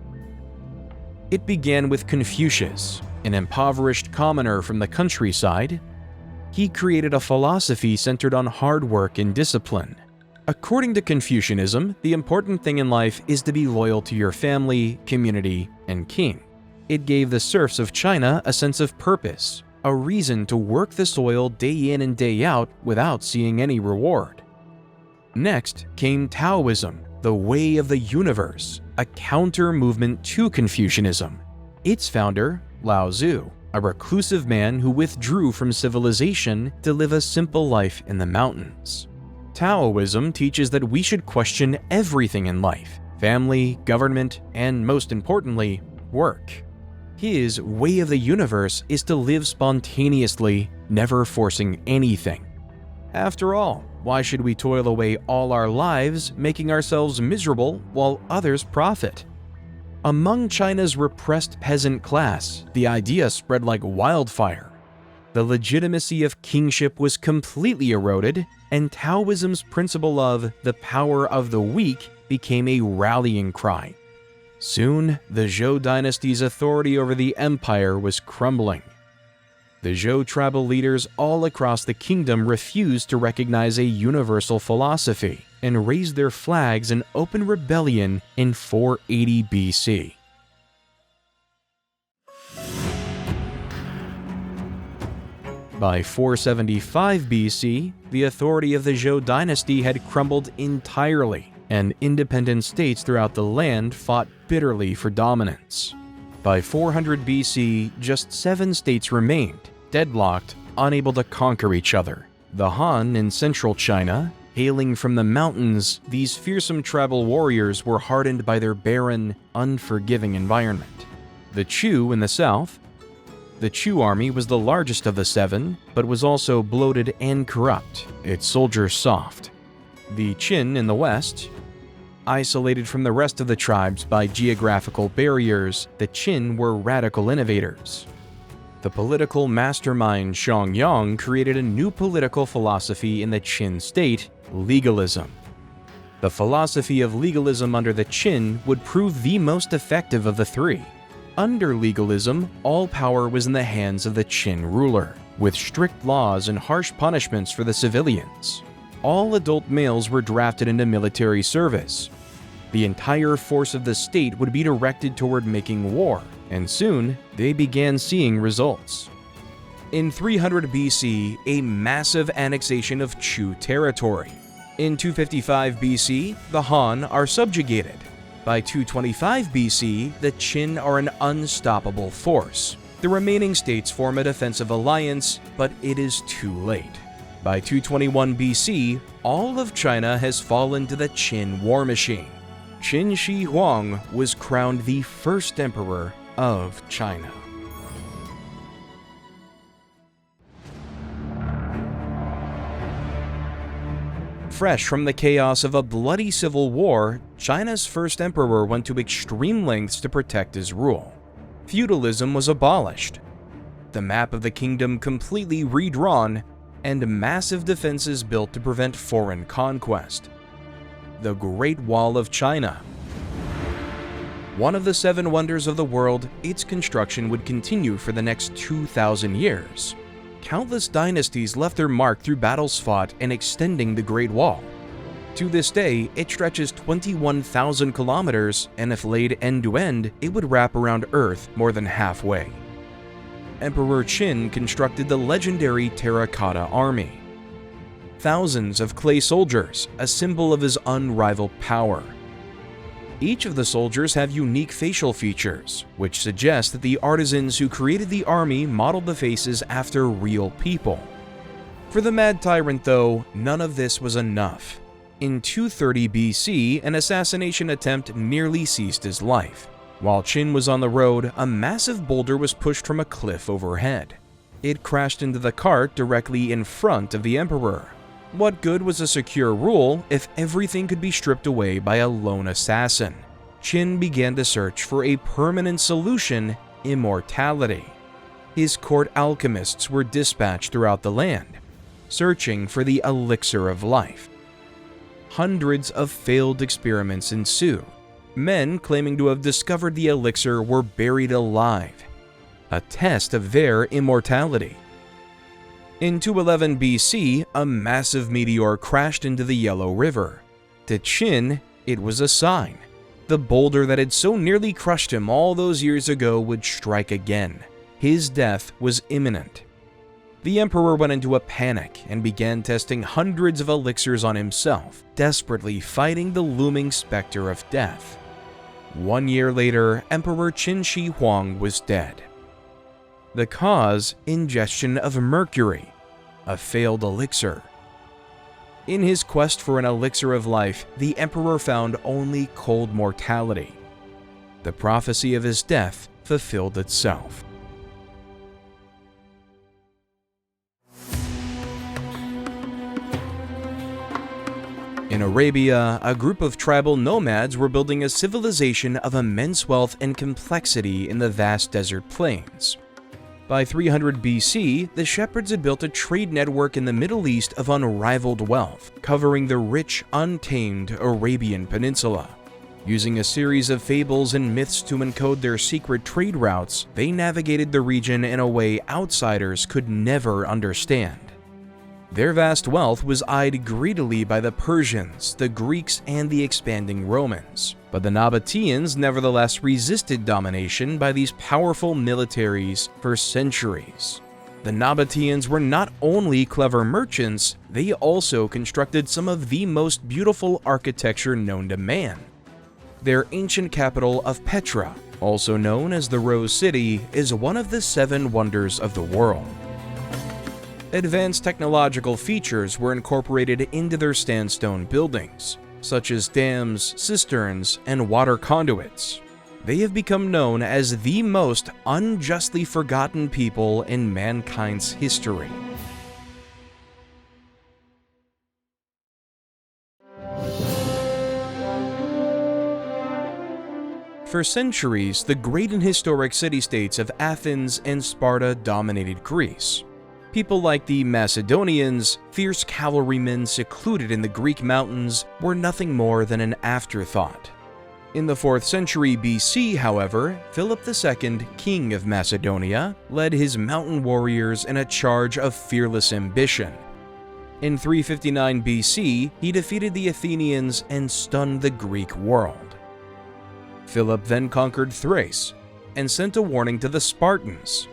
It began with Confucius, an impoverished commoner from the countryside. He created a philosophy centered on hard work and discipline. According to Confucianism, the important thing in life is to be loyal to your family, community, and king. It gave the serfs of China a sense of purpose, a reason to work the soil day in and day out without seeing any reward. Next came Taoism, the way of the universe, a counter-movement to Confucianism. Its founder, Lao Tzu, a reclusive man who withdrew from civilization to live a simple life in the mountains. Taoism teaches that we should question everything in life: family, government, and most importantly, work. His way of the universe is to live spontaneously, never forcing anything. After all, why should we toil away all our lives, making ourselves miserable while others profit? Among China's repressed peasant class, the idea spread like wildfire. The legitimacy of kingship was completely eroded, and Taoism's principle of the power of the weak became a rallying cry. Soon, the Zhou dynasty's authority over the empire was crumbling. The Zhou tribal leaders all across the kingdom refused to recognize a universal philosophy and raised their flags in open rebellion in 480 BC. By 475 BC, the authority of the Zhou dynasty had crumbled entirely, and independent states throughout the land fought bitterly for dominance. By 400 BC, just 7 states remained, deadlocked, unable to conquer each other. The Han in central China, hailing from the mountains, these fearsome tribal warriors were hardened by their barren, unforgiving environment. The Chu in the south. The Chu army was the largest of the 7, but was also bloated and corrupt, its soldiers soft. The Qin in the west. Isolated from the rest of the tribes by geographical barriers, the Qin were radical innovators. The political mastermind Xiangyang created a new political philosophy in the Qin state, legalism. The philosophy of legalism under the Qin would prove the most effective of the three. Under legalism, all power was in the hands of the Qin ruler, with strict laws and harsh punishments for the civilians. All adult males were drafted into military service. The entire force of the state would be directed toward making war, and soon they began seeing results. In 300 BC, a massive annexation of Chu territory. In 255 BC, the Han are subjugated. By 225 BC, the Qin are an unstoppable force. The remaining states form a defensive alliance, but it is too late. By 221 BC, all of China has fallen to the Qin war machine. Qin Shi Huang was crowned the first emperor of China. Fresh from the chaos of a bloody civil war, China's first emperor went to extreme lengths to protect his rule. Feudalism was abolished, the map of the kingdom completely redrawn, and massive defenses built to prevent foreign conquest. The Great Wall of China. One of the 7 wonders of the world, its construction would continue for the next 2,000 years. Countless dynasties left their mark through battles fought and extending the Great Wall. To this day, it stretches 21,000 kilometers, and if laid end-to-end, it would wrap around Earth more than halfway. Emperor Qin constructed the legendary Terracotta Army. Thousands of clay soldiers, a symbol of his unrivaled power. Each of the soldiers have unique facial features, which suggest that the artisans who created the army modeled the faces after real people. For the mad tyrant, though, none of this was enough. In 230 BC, an assassination attempt nearly seized his life. While Qin was on the road, a massive boulder was pushed from a cliff overhead. It crashed into the cart directly in front of the emperor. What good was a secure rule if everything could be stripped away by a lone assassin? Qin began to search for a permanent solution: immortality. His court alchemists were dispatched throughout the land, searching for the elixir of life. Hundreds of failed experiments ensued. Men claiming to have discovered the elixir were buried alive, a test of their immortality. In 211 BC, a massive meteor crashed into the Yellow River. To Qin, it was a sign. The boulder that had so nearly crushed him all those years ago would strike again. His death was imminent. The emperor went into a panic and began testing hundreds of elixirs on himself, desperately fighting the looming specter of death. 1 year later, Emperor Qin Shi Huang was dead. The cause: ingestion of mercury, a failed elixir. In his quest for an elixir of life, the emperor found only cold mortality. The prophecy of his death fulfilled itself. In Arabia, a group of tribal nomads were building a civilization of immense wealth and complexity in the vast desert plains. By 300 BC, the shepherds had built a trade network in the Middle East of unrivaled wealth, covering the rich, untamed Arabian Peninsula. Using a series of fables and myths to encode their secret trade routes, they navigated the region in a way outsiders could never understand. Their vast wealth was eyed greedily by the Persians, the Greeks, and the expanding Romans, but the Nabateans nevertheless resisted domination by these powerful militaries for centuries. The Nabateans were not only clever merchants, they also constructed some of the most beautiful architecture known to man. Their ancient capital of Petra, also known as the Rose City, is one of the 7 wonders of the world. Advanced technological features were incorporated into their sandstone buildings, such as dams, cisterns, and water conduits. They have become known as the most unjustly forgotten people in mankind's history. For centuries, the great and historic city-states of Athens and Sparta dominated Greece. People like the Macedonians, fierce cavalrymen secluded in the Greek mountains, were nothing more than an afterthought. In the 4th century BC, however, Philip II, king of Macedonia, led his mountain warriors in a charge of fearless ambition. In 359 BC, he defeated the Athenians and stunned the Greek world. Philip then conquered Thrace and sent a warning to the Spartans.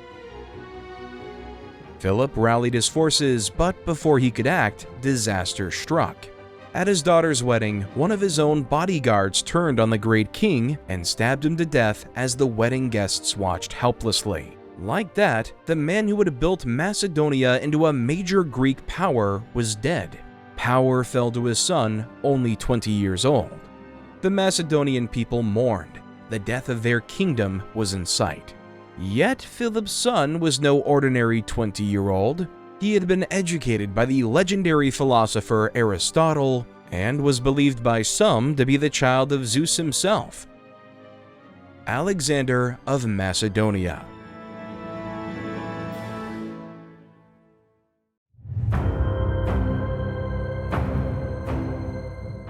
Philip rallied his forces, but before he could act, disaster struck. At his daughter's wedding, one of his own bodyguards turned on the great king and stabbed him to death as the wedding guests watched helplessly. Like that, the man who had built Macedonia into a major Greek power was dead. Power fell to his son, only 20 years old. The Macedonian people mourned. The death of their kingdom was in sight. Yet Philip's son was no ordinary 20-year-old. He had been educated by the legendary philosopher Aristotle and was believed by some to be the child of Zeus himself, Alexander of Macedonia.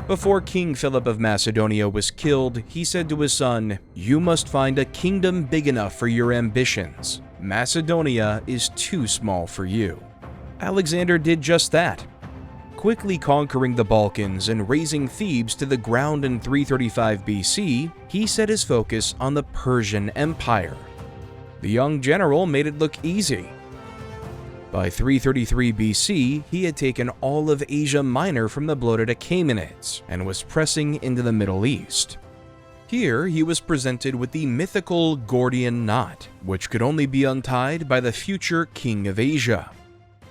Before King Philip of Macedonia was killed, he said to his son, "You must find a kingdom big enough for your ambitions. Macedonia is too small for you." Alexander did just that. Quickly conquering the Balkans and razing Thebes to the ground in 335 BC, he set his focus on the Persian Empire. The young general made it look easy. By 333 BC, he had taken all of Asia Minor from the bloated Achaemenids and was pressing into the Middle East. Here, he was presented with the mythical Gordian knot, which could only be untied by the future king of Asia.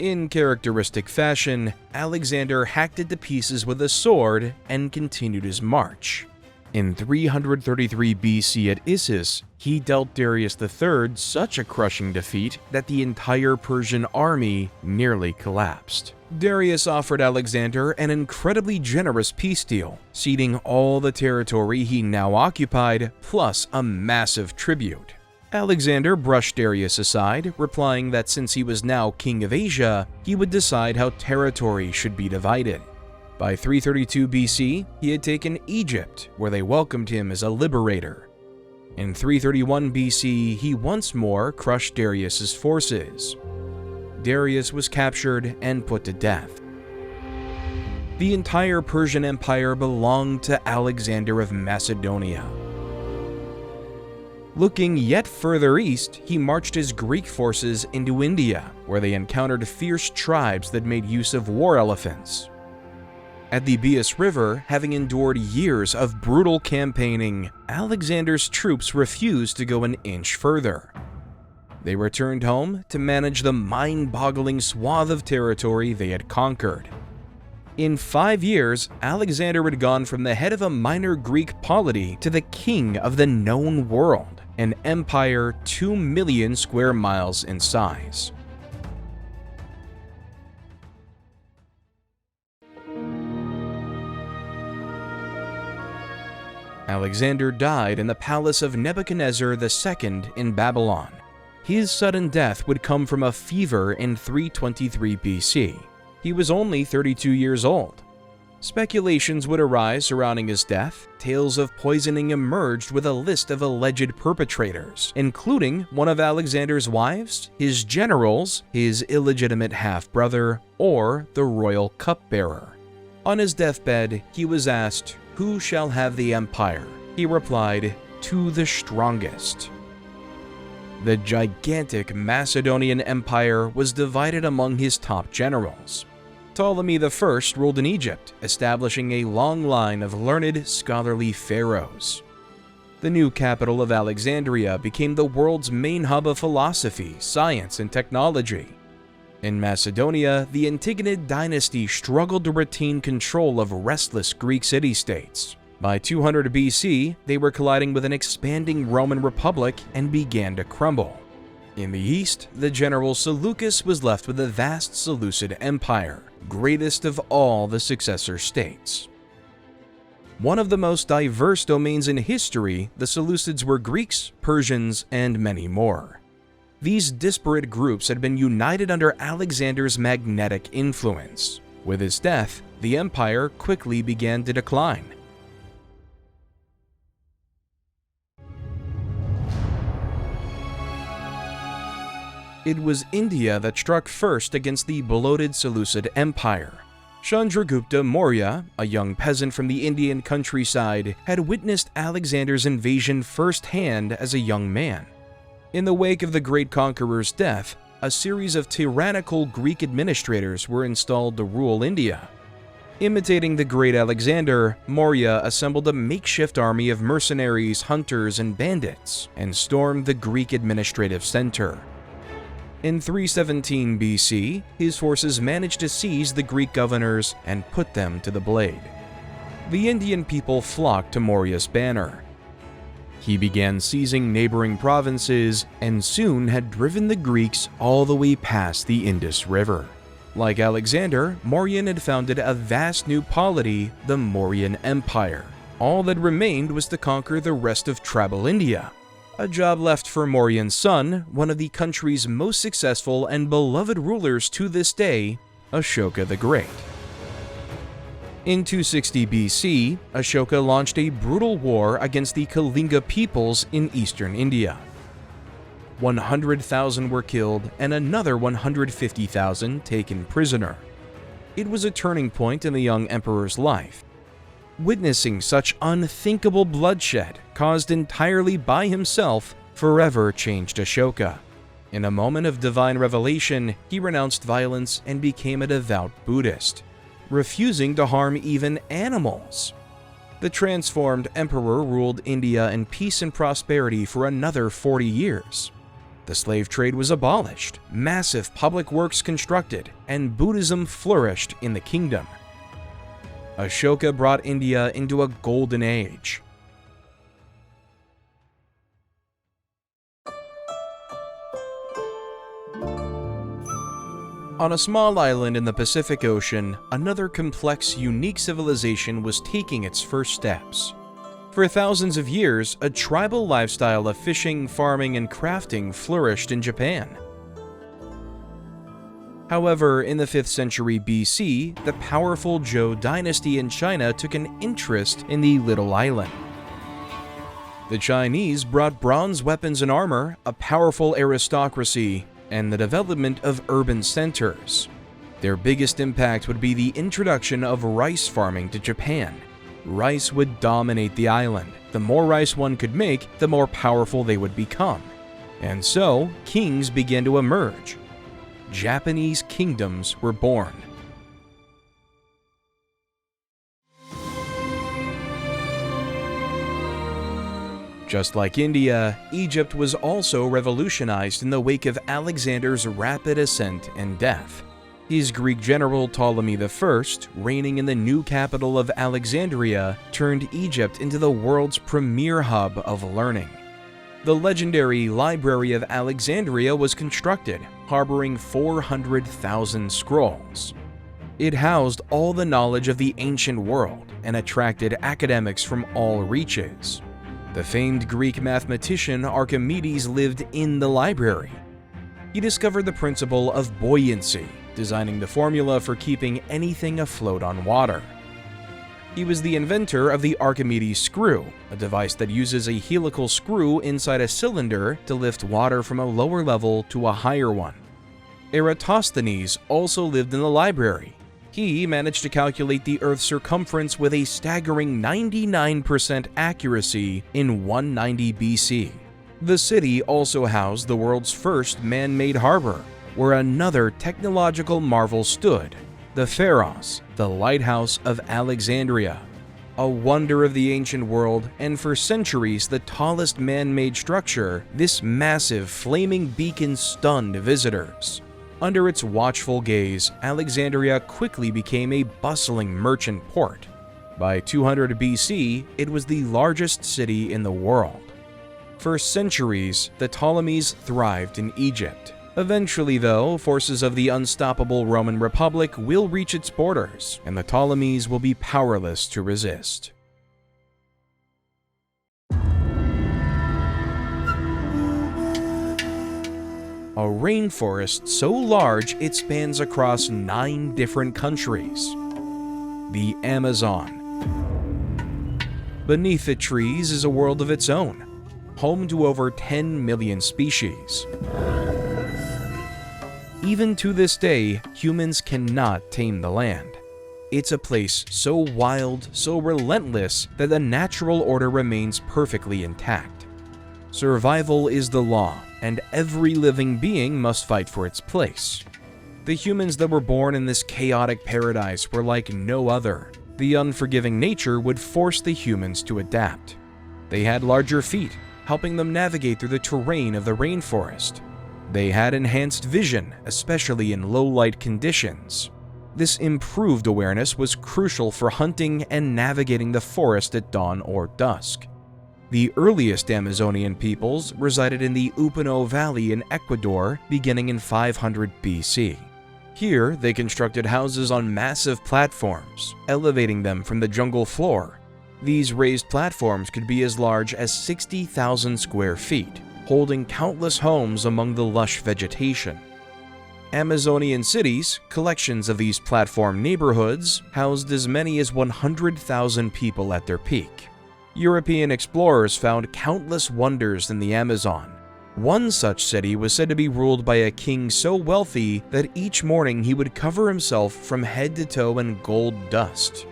In characteristic fashion, Alexander hacked it to pieces with a sword and continued his march. In 333 BC at Issus, he dealt Darius III such a crushing defeat that the entire Persian army nearly collapsed. Darius offered Alexander an incredibly generous peace deal, ceding all the territory he now occupied, plus a massive tribute. Alexander brushed Darius aside, replying that since he was now king of Asia, he would decide how territory should be divided. By 332 BC, he had taken Egypt, where they welcomed him as a liberator. In 331 BC, he once more crushed Darius's forces. Darius was captured and put to death. The entire Persian Empire belonged to Alexander of Macedonia. Looking yet further east, he marched his Greek forces into India, where they encountered fierce tribes that made use of war elephants. At the Bias River, having endured years of brutal campaigning, Alexander's troops refused to go an inch further. They returned home to manage the mind-boggling swath of territory they had conquered. In 5 years, Alexander had gone from the head of a minor Greek polity to the king of the known world, an empire 2 million square miles in size. Alexander died in the palace of Nebuchadnezzar II in Babylon. His sudden death would come from a fever in 323 BC. He was only 32 years old. Speculations would arise surrounding his death. Tales of poisoning emerged with a list of alleged perpetrators, including one of Alexander's wives, his generals, his illegitimate half-brother, or the royal cupbearer. On his deathbed, he was asked, "Who shall have the empire?" He replied, "To the strongest." The gigantic Macedonian Empire was divided among his top generals. Ptolemy I ruled in Egypt, establishing a long line of learned, scholarly pharaohs. The new capital of Alexandria became the world's main hub of philosophy, science, and technology. In Macedonia, the Antigonid dynasty struggled to retain control of restless Greek city-states. By 200 BC, they were colliding with an expanding Roman Republic and began to crumble. In the east, the general Seleucus was left with a vast Seleucid Empire, greatest of all the successor states. One of the most diverse domains in history, the Seleucids were Greeks, Persians, and many more. These disparate groups had been united under Alexander's magnetic influence. With his death, the empire quickly began to decline. It was India that struck first against the bloated Seleucid Empire. Chandragupta Maurya, a young peasant from the Indian countryside, had witnessed Alexander's invasion firsthand as a young man. In the wake of the great conqueror's death, a series of tyrannical Greek administrators were installed to rule India. Imitating the great Alexander, Maurya assembled a makeshift army of mercenaries, hunters, and bandits, and stormed the Greek administrative center. In 317 BC, his forces managed to seize the Greek governors and put them to the blade. The Indian people flocked to Maurya's banner. He began seizing neighboring provinces and soon had driven the Greeks all the way past the Indus River. Like Alexander, Mauryan had founded a vast new polity, the Mauryan Empire. All that remained was to conquer the rest of tribal India, a job left for Mauryan's son, one of the country's most successful and beloved rulers to this day, Ashoka the Great. In 260 BC, Ashoka launched a brutal war against the Kalinga peoples in eastern India. 100,000 were killed and another 150,000 taken prisoner. It was a turning point in the young emperor's life. Witnessing such unthinkable bloodshed, caused entirely by himself, forever changed Ashoka. In a moment of divine revelation, he renounced violence and became a devout Buddhist, refusing to harm even animals. The transformed emperor ruled India in peace and prosperity for another 40 years. The slave trade was abolished, massive public works constructed, and Buddhism flourished in the kingdom. Ashoka brought India into a golden age. On a small island in the Pacific Ocean, another complex, unique civilization was taking its first steps. For thousands of years, a tribal lifestyle of fishing, farming, and crafting flourished in Japan. However, in the 5th century BC, the powerful Zhou dynasty in China took an interest in the little island. The Chinese brought bronze weapons and armor, a powerful aristocracy, and the development of urban centers. Their biggest impact would be the introduction of rice farming to Japan. Rice would dominate the island. The more rice one could make, the more powerful they would become. And so, kings began to emerge. Japanese kingdoms were born. Just like India, Egypt was also revolutionized in the wake of Alexander's rapid ascent and death. His Greek general Ptolemy I, reigning in the new capital of Alexandria, turned Egypt into the world's premier hub of learning. The legendary Library of Alexandria was constructed, harboring 400,000 scrolls. It housed all the knowledge of the ancient world and attracted academics from all reaches. The famed Greek mathematician Archimedes lived in the library. He discovered the principle of buoyancy, designing the formula for keeping anything afloat on water. He was the inventor of the Archimedes screw, a device that uses a helical screw inside a cylinder to lift water from a lower level to a higher one. Eratosthenes also lived in the library. He managed to calculate the Earth's circumference with a staggering 99% accuracy in 190 BC. The city also housed the world's first man-made harbor, where another technological marvel stood, the Pharos, the Lighthouse of Alexandria. A wonder of the ancient world, and for centuries the tallest man-made structure, this massive flaming beacon stunned visitors. Under its watchful gaze, Alexandria quickly became a bustling merchant port. By 200 BC, it was the largest city in the world. For centuries, the Ptolemies thrived in Egypt. Eventually, though, forces of the unstoppable Roman Republic will reach its borders, and the Ptolemies will be powerless to resist. A rainforest so large it spans across 9 different countries. The Amazon. Beneath the trees is a world of its own, home to over 10 million species. Even to this day, humans cannot tame the land. It's a place so wild, so relentless, that the natural order remains perfectly intact. Survival is the law, and every living being must fight for its place. The humans that were born in this chaotic paradise were like no other. The unforgiving nature would force the humans to adapt. They had larger feet, helping them navigate through the terrain of the rainforest. They had enhanced vision, especially in low-light conditions. This improved awareness was crucial for hunting and navigating the forest at dawn or dusk. The earliest Amazonian peoples resided in the Upano Valley in Ecuador beginning in 500 BC. Here, they constructed houses on massive platforms, elevating them from the jungle floor. These raised platforms could be as large as 60,000 square feet, holding countless homes among the lush vegetation. Amazonian cities, collections of these platform neighborhoods, housed as many as 100,000 people at their peak. European explorers found countless wonders in the Amazon. One such city was said to be ruled by a king so wealthy that each morning he would cover himself from head to toe in gold dust.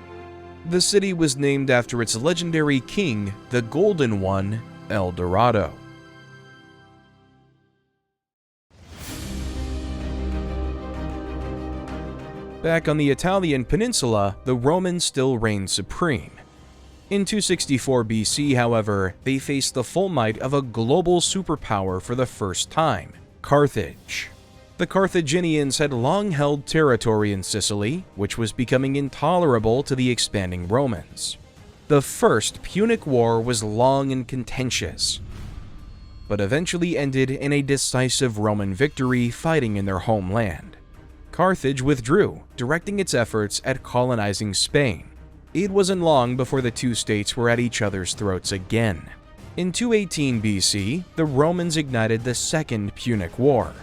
The city was named after its legendary king, the Golden One, El Dorado. Back on the Italian peninsula, the Romans still reigned supreme. In 264 BC, however, they faced the full might of a global superpower for the first time, Carthage. The Carthaginians had long held territory in Sicily, which was becoming intolerable to the expanding Romans. The First Punic War was long and contentious, but eventually ended in a decisive Roman victory fighting in their homeland. Carthage withdrew, directing its efforts at colonizing Spain. It wasn't long before the two states were at each other's throats again. In 218 BC, the Romans ignited the Second Punic War.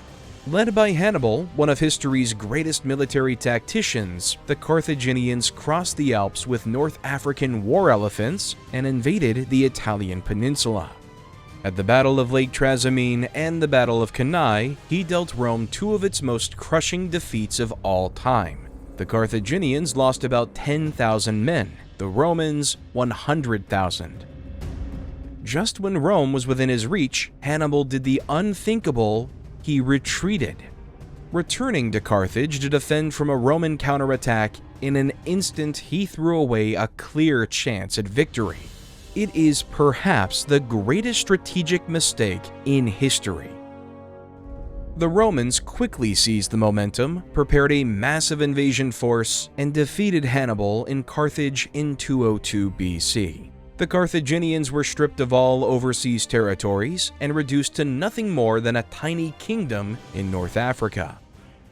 Led by Hannibal, one of history's greatest military tacticians, the Carthaginians crossed the Alps with North African war elephants and invaded the Italian peninsula. At the Battle of Lake Trasimene and the Battle of Cannae, he dealt Rome two of its most crushing defeats of all time. The Carthaginians lost about 10,000 men, the Romans 100,000. Just when Rome was within his reach, Hannibal did the unthinkable: he retreated. Returning to Carthage to defend from a Roman counterattack, in an instant he threw away a clear chance at victory. It is perhaps the greatest strategic mistake in history. The Romans quickly seized the momentum, prepared a massive invasion force, and defeated Hannibal in Carthage in 202 BC. The Carthaginians were stripped of all overseas territories and reduced to nothing more than a tiny kingdom in North Africa.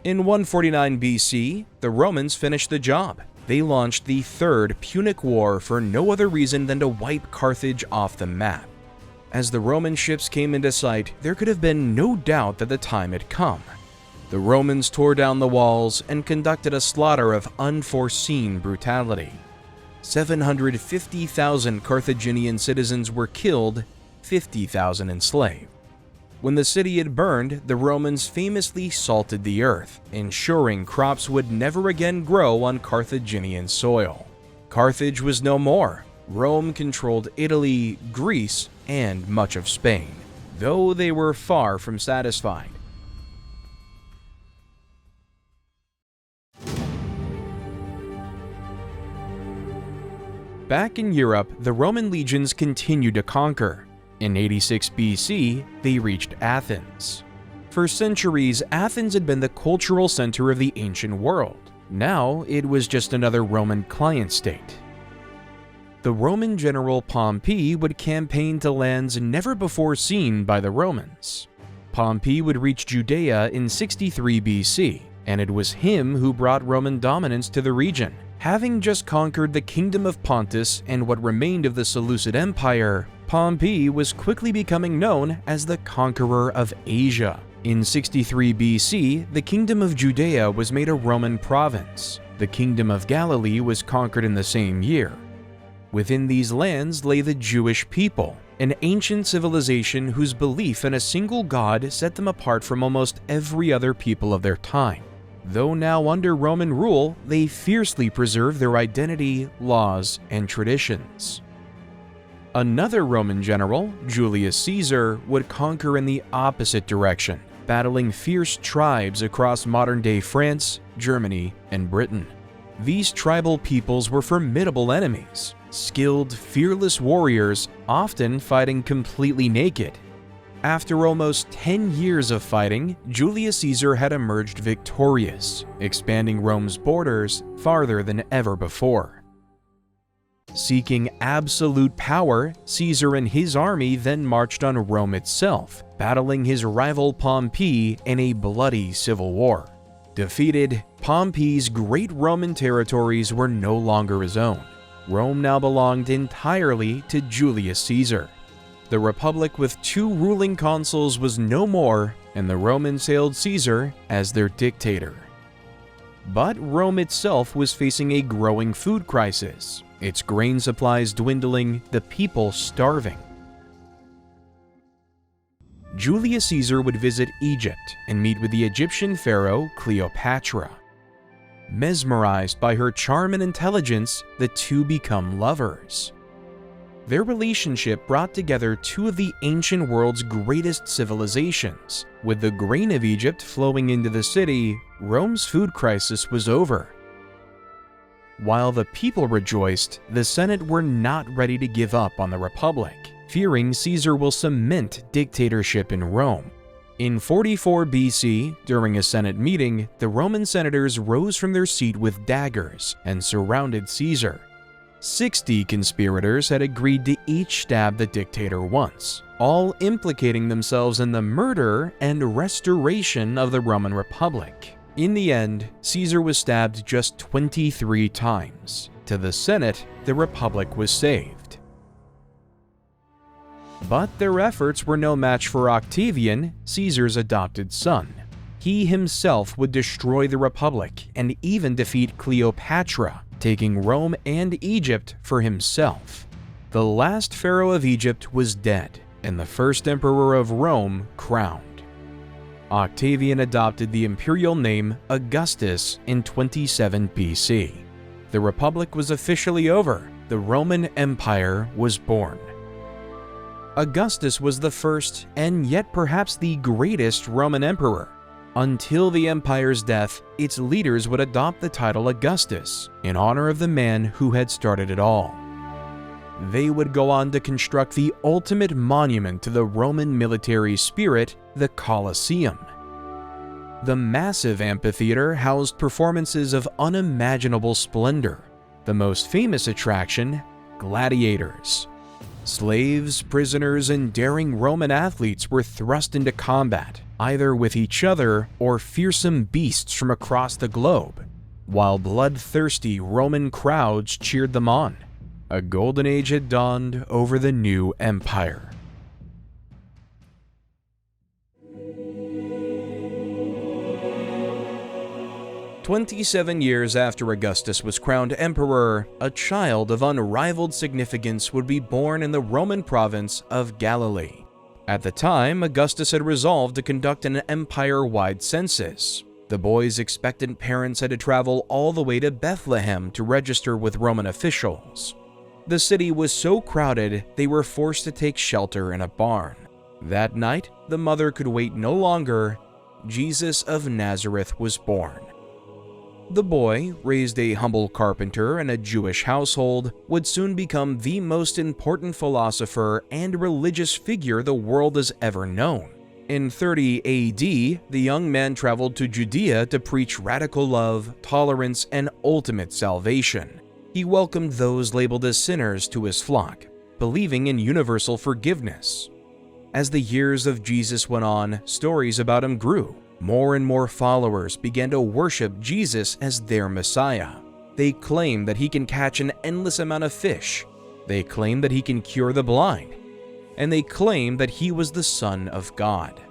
In 149 BC, the Romans finished the job. They launched the Third Punic War for no other reason than to wipe Carthage off the map. As the Roman ships came into sight, there could have been no doubt that the time had come. The Romans tore down the walls and conducted a slaughter of unforeseen brutality. 750,000 Carthaginian citizens were killed, 50,000 enslaved. When the city had burned, the Romans famously salted the earth, ensuring crops would never again grow on Carthaginian soil. Carthage was no more. Rome controlled Italy, Greece, and much of Spain, though they were far from satisfied. Back in Europe, the Roman legions continued to conquer. In 86 BC, they reached Athens. For centuries, Athens had been the cultural center of the ancient world. Now, it was just another Roman client state. The Roman general Pompey would campaign to lands never before seen by the Romans. Pompey would reach Judea in 63 BC, and it was him who brought Roman dominance to the region. Having just conquered the kingdom of Pontus and what remained of the Seleucid Empire, Pompey was quickly becoming known as the conqueror of Asia. In 63 BC, the kingdom of Judea was made a Roman province. The kingdom of Galilee was conquered in the same year. Within these lands lay the Jewish people, an ancient civilization whose belief in a single God set them apart from almost every other people of their time. Though now under Roman rule, they fiercely preserved their identity, laws, and traditions. Another Roman general, Julius Caesar, would conquer in the opposite direction. battling fierce tribes across modern-day France, Germany, and Britain. These tribal peoples were formidable enemies, skilled, fearless warriors, often fighting completely naked. After almost 10 years of fighting, Julius Caesar had emerged victorious, expanding Rome's borders farther than ever before. Seeking absolute power, Caesar and his army then marched on Rome itself, battling his rival Pompey in a bloody civil war. Defeated, Pompey's great Roman territories were no longer his own. Rome now belonged entirely to Julius Caesar. The Republic with 2 ruling consuls was no more, and the Romans hailed Caesar as their dictator. But Rome itself was facing a growing food crisis, its grain supplies dwindling, the people starving. Julius Caesar would visit Egypt and meet with the Egyptian pharaoh Cleopatra. Mesmerized by her charm and intelligence, the two become lovers. Their relationship brought together 2 of the ancient world's greatest civilizations. With the grain of Egypt flowing into the city, Rome's food crisis was over. While the people rejoiced, the Senate were not ready to give up on the Republic, fearing Caesar will cement dictatorship in Rome. In 44 BC, during a Senate meeting, the Roman senators rose from their seat with daggers and surrounded Caesar. 60 conspirators had agreed to each stab the dictator once, all implicating themselves in the murder and restoration of the Roman Republic. In the end, Caesar was stabbed just 23 times. To the Senate, the Republic was saved. But their efforts were no match for Octavian, Caesar's adopted son. He himself would destroy the Republic and even defeat Cleopatra, taking Rome and Egypt for himself. The last pharaoh of Egypt was dead, and the first emperor of Rome crowned. Octavian adopted the imperial name Augustus in 27 BC. The Republic was officially over. The Roman Empire was born. Augustus was the first, and yet perhaps the greatest, Roman emperor. Until the empire's death, its leaders would adopt the title Augustus in honor of the man who had started it all. They would go on to construct the ultimate monument to the Roman military spirit, the Colosseum. The massive amphitheater housed performances of unimaginable splendor. The most famous attraction, gladiators. Slaves, prisoners, and daring Roman athletes were thrust into combat, either with each other or fearsome beasts from across the globe, while bloodthirsty Roman crowds cheered them on. A golden age had dawned over the new empire. "27 years after Augustus was crowned emperor, a child of unrivaled significance would be born in the Roman province of Galilee. At the time, Augustus had resolved to conduct an empire-wide census. The boy's expectant parents had to travel all the way to Bethlehem to register with Roman officials. The city was so crowded, they were forced to take shelter in a barn. That night, the mother could wait no longer. Jesus of Nazareth was born. The boy, raised a humble carpenter in a Jewish household, would soon become the most important philosopher and religious figure the world has ever known. In 30 AD, the young man traveled to Judea to preach radical love, tolerance, and ultimate salvation. He welcomed those labeled as sinners to his flock, believing in universal forgiveness. As the years of Jesus went on, stories about him grew. More and more followers began to worship Jesus as their Messiah. They claim that he can catch an endless amount of fish. They claim that he can cure the blind. And they claim that he was the Son of God.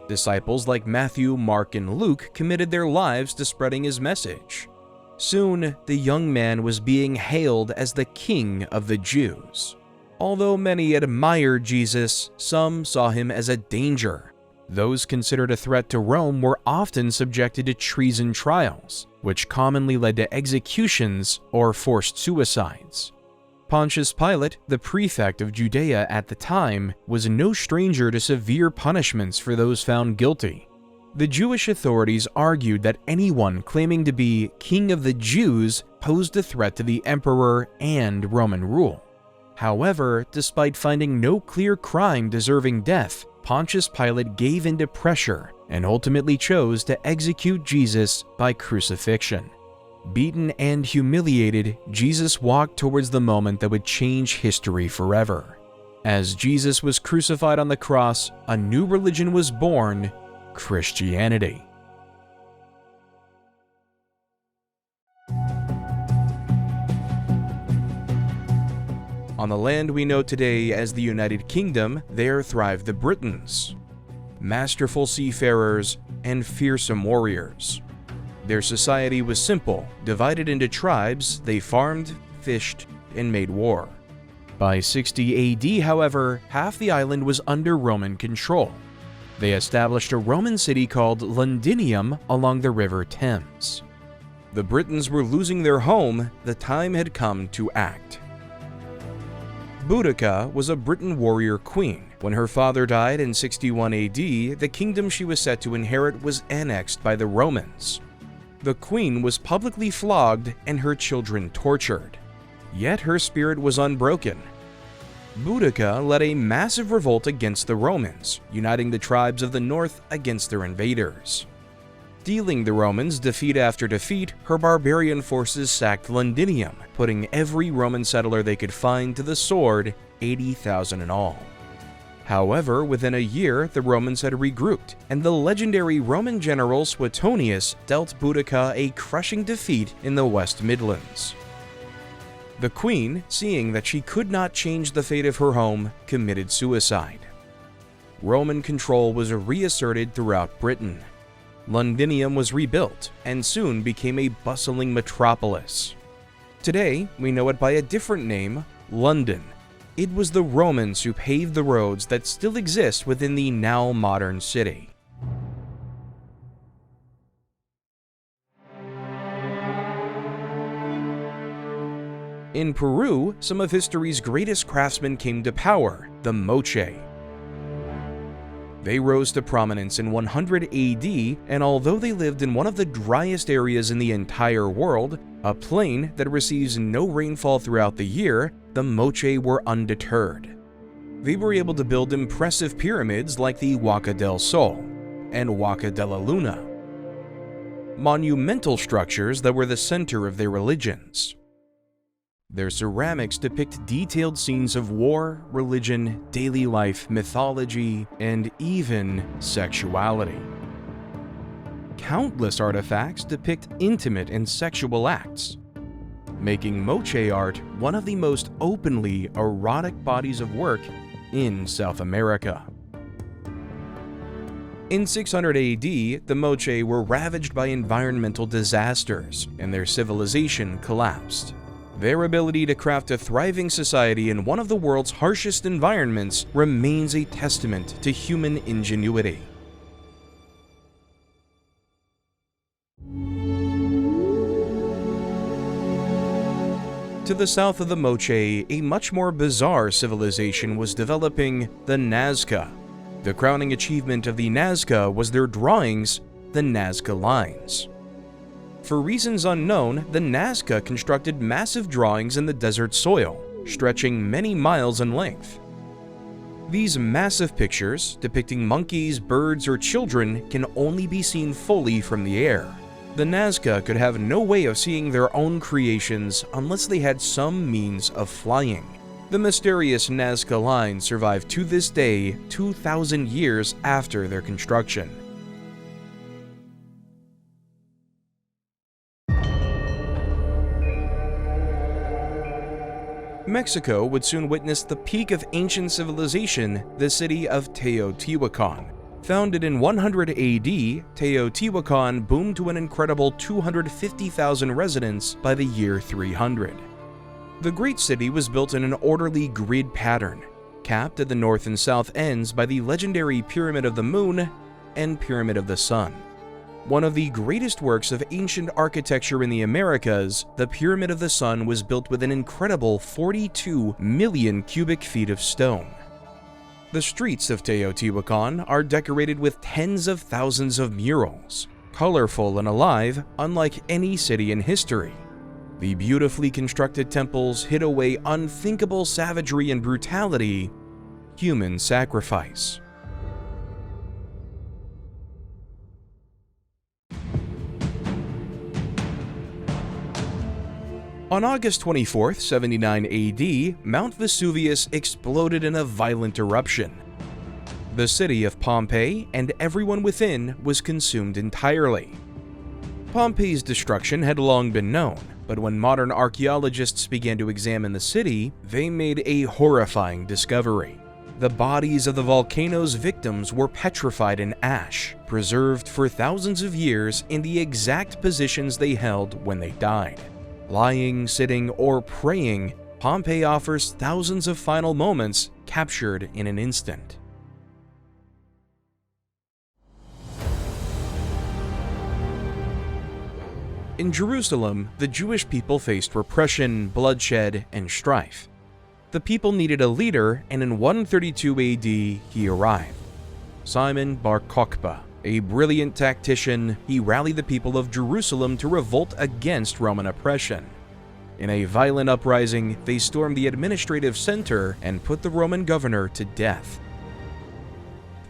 Disciples like Matthew, Mark, and Luke committed their lives to spreading his message. Soon, the young man was being hailed as the King of the Jews. Although many admired Jesus, some saw him as a danger. Those considered a threat to Rome were often subjected to treason trials, which commonly led to executions or forced suicides. Pontius Pilate, the prefect of Judea at the time, was no stranger to severe punishments for those found guilty. The Jewish authorities argued that anyone claiming to be King of the Jews posed a threat to the emperor and Roman rule. However, despite finding no clear crime deserving death, Pontius Pilate gave in to pressure and ultimately chose to execute Jesus by crucifixion. Beaten and humiliated, Jesus walked towards the moment that would change history forever. As Jesus was crucified on the cross, a new religion was born: Christianity. On the land we know today as the United Kingdom, there thrived the Britons, masterful seafarers and fearsome warriors. Their society was simple. Divided into tribes, they farmed, fished, and made war. By 60 AD, however, half the island was under Roman control. They established a Roman city called Londinium along the River Thames. The Britons were losing their home. The time had come to act. Boudica was a Briton warrior queen. When her father died in 61 AD, the kingdom she was set to inherit was annexed by the Romans. The queen was publicly flogged and her children tortured. Yet her spirit was unbroken. Boudica led a massive revolt against the Romans, uniting the tribes of the north against their invaders. Dealing the Romans defeat after defeat, her barbarian forces sacked Londinium, putting every Roman settler they could find to the sword, 80,000 in all. However, within a year, the Romans had regrouped, and the legendary Roman general Suetonius dealt Boudica a crushing defeat in the West Midlands. The queen, seeing that she could not change the fate of her home, committed suicide. Roman control was reasserted throughout Britain. Londinium was rebuilt and soon became a bustling metropolis. Today, we know it by a different name, London. It was the Romans who paved the roads that still exist within the now modern city. In Peru, some of history's greatest craftsmen came to power, the Moche. They rose to prominence in 100 AD, and although they lived in one of the driest areas in the entire world, a plain that receives no rainfall throughout the year, the Moche were undeterred. They were able to build impressive pyramids like the Huaca del Sol and Huaca de la Luna, monumental structures that were the center of their religions. Their ceramics depict detailed scenes of war, religion, daily life, mythology, and even sexuality. Countless artifacts depict intimate and sexual acts, making Moche art one of the most openly erotic bodies of work in South America. In 600 AD, the Moche were ravaged by environmental disasters, and their civilization collapsed. Their ability to craft a thriving society in one of the world's harshest environments remains a testament to human ingenuity. To the south of the Moche, a much more bizarre civilization was developing, the Nazca. The crowning achievement of the Nazca was their drawings, the Nazca Lines. For reasons unknown, the Nazca constructed massive drawings in the desert soil, stretching many miles in length. These massive pictures, depicting monkeys, birds, or children, can only be seen fully from the air. The Nazca could have no way of seeing their own creations unless they had some means of flying. The mysterious Nazca Lines survive to this day, 2,000 years after their construction. Mexico would soon witness the peak of ancient civilization, the city of Teotihuacan. Founded in 100 AD, Teotihuacan boomed to an incredible 250,000 residents by the year 300. The great city was built in an orderly grid pattern, capped at the north and south ends by the legendary Pyramid of the Moon and Pyramid of the Sun. One of the greatest works of ancient architecture in the Americas, the Pyramid of the Sun was built with an incredible 42 million cubic feet of stone. The streets of Teotihuacan are decorated with tens of thousands of murals, colorful and alive unlike any city in history. The beautifully constructed temples hid away unthinkable savagery and brutality, human sacrifice. On August 24, 79 AD, Mount Vesuvius exploded in a violent eruption. The city of Pompeii and everyone within was consumed entirely. Pompeii's destruction had long been known, but when modern archaeologists began to examine the city, they made a horrifying discovery. The bodies of the volcano's victims were petrified in ash, preserved for thousands of years in the exact positions they held when they died. Lying, sitting, or praying, Pompeii offers thousands of final moments captured in an instant. In Jerusalem, the Jewish people faced repression, bloodshed, and strife. The people needed a leader, and in 132 AD, he arrived. Simon Bar Kokhba, a brilliant tactician, he rallied the people of Jerusalem to revolt against Roman oppression. In a violent uprising, they stormed the administrative center and put the Roman governor to death.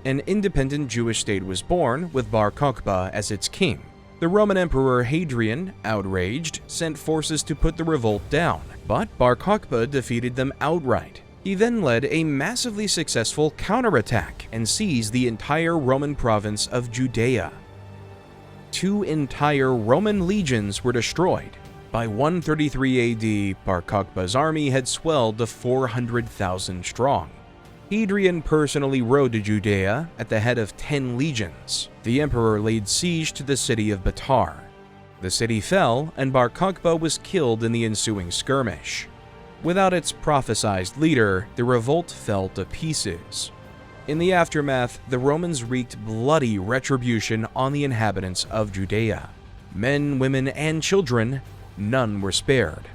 An independent Jewish state was born, with Bar Kokhba as its king. The Roman Emperor Hadrian, outraged, sent forces to put the revolt down, but Bar Kokhba defeated them outright. He then led a massively successful counterattack and seized the entire Roman province of Judea. 2 entire Roman legions were destroyed. By 133 AD, Bar Kokhba's army had swelled to 400,000 strong. Hadrian personally rode to Judea at the head of 10 legions. The emperor laid siege to the city of Batar. The city fell, and Bar Kokhba was killed in the ensuing skirmish. Without its prophesized leader, the revolt fell to pieces. In the aftermath, the Romans wreaked bloody retribution on the inhabitants of Judea. Men, women, and children, none were spared.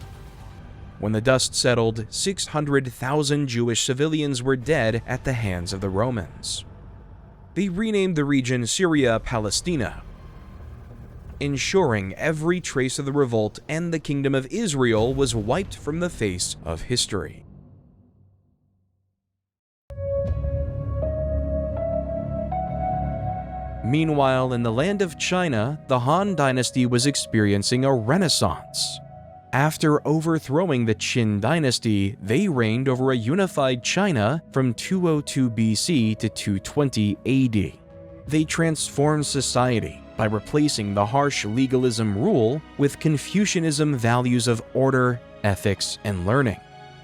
When the dust settled, 600,000 Jewish civilians were dead at the hands of the Romans. They renamed the region Syria Palestina, ensuring every trace of the revolt and the Kingdom of Israel was wiped from the face of history. Meanwhile, in the land of China, the Han Dynasty was experiencing a renaissance. After overthrowing the Qin dynasty, they reigned over a unified China from 202 BC to 220 AD. They transformed society by replacing the harsh legalism rule with Confucianism values of order, ethics, and learning.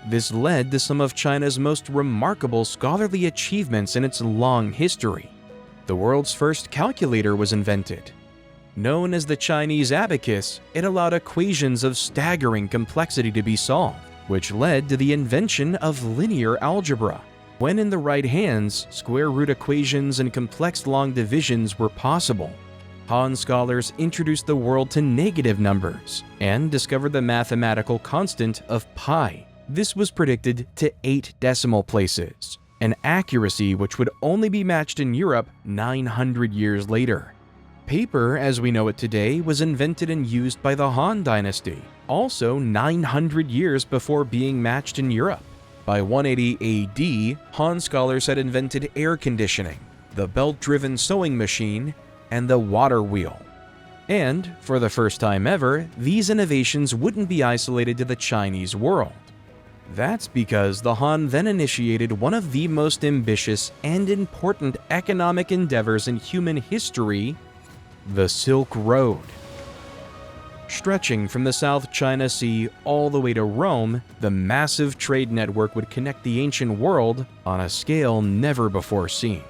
This led to some of China's most remarkable scholarly achievements in its long history. The world's first calculator was invented. Known as the Chinese abacus, it allowed equations of staggering complexity to be solved, which led to the invention of linear algebra. When in the right hands, square root equations and complex long divisions were possible. Han scholars introduced the world to negative numbers and discovered the mathematical constant of pi. This was predicted to 8 decimal places, an accuracy which would only be matched in Europe 900 years later. Paper, as we know it today, was invented and used by the Han Dynasty, also 900 years before being matched in Europe. By 180 AD, Han scholars had invented air conditioning, the belt-driven sewing machine, and the water wheel. And, for the first time ever, these innovations wouldn't be isolated to the Chinese world. That's because the Han then initiated one of the most ambitious and important economic endeavors in human history, the Silk Road. Stretching from the South China Sea all the way to Rome, the massive trade network would connect the ancient world on a scale never before seen.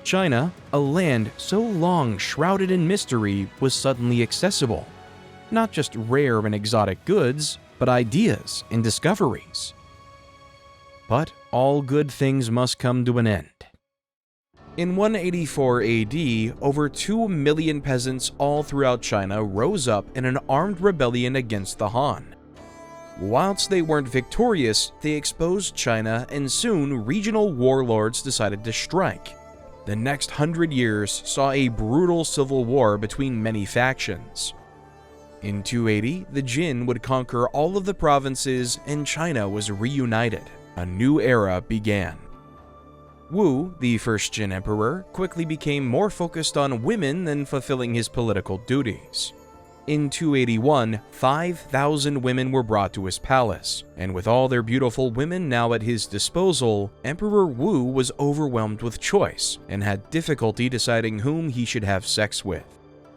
China, a land so long shrouded in mystery, was suddenly accessible. Not just rare and exotic goods, but ideas and discoveries. But all good things must come to an end. In 184 AD, over 2 million peasants all throughout China rose up in an armed rebellion against the Han. Whilst they weren't victorious, they exposed China, and soon regional warlords decided to strike. The next 100 years saw a brutal civil war between many factions. In 280, the Jin would conquer all of the provinces and China was reunited. A new era began. Wu, the first Jin emperor, quickly became more focused on women than fulfilling his political duties. In 281, 5,000 women were brought to his palace, and with all their beautiful women now at his disposal, Emperor Wu was overwhelmed with choice and had difficulty deciding whom he should have sex with.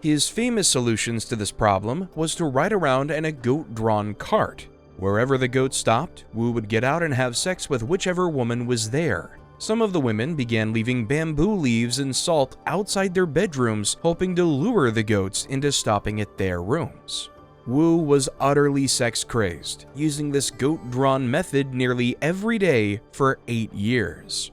His famous solutions to this problem was to ride around in a goat-drawn cart. Wherever the goat stopped, Wu would get out and have sex with whichever woman was there. Some of the women began leaving bamboo leaves and salt outside their bedrooms, hoping to lure the goats into stopping at their rooms. Wu was utterly sex-crazed, using this goat-drawn method nearly every day for 8 years.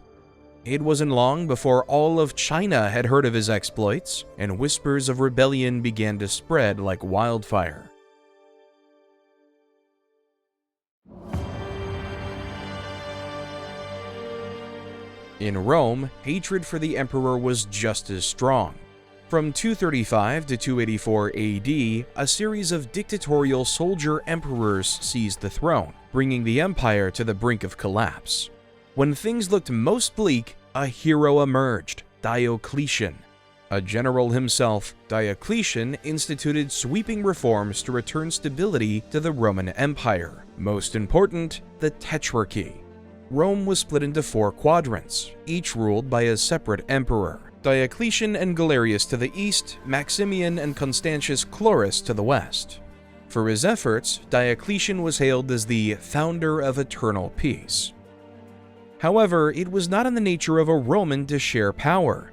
It wasn't long before all of China had heard of his exploits, and whispers of rebellion began to spread like wildfire. In Rome, hatred for the emperor was just as strong. From 235 to 284 AD, a series of dictatorial soldier emperors seized the throne, bringing the empire to the brink of collapse. When things looked most bleak, a hero emerged, Diocletian. A general himself, Diocletian instituted sweeping reforms to return stability to the Roman Empire. Most important, the Tetrarchy. Rome was split into 4 quadrants, each ruled by a separate emperor. Diocletian and Galerius to the east, Maximian and Constantius Chlorus to the west. For his efforts, Diocletian was hailed as the founder of eternal peace. However, it was not in the nature of a Roman to share power.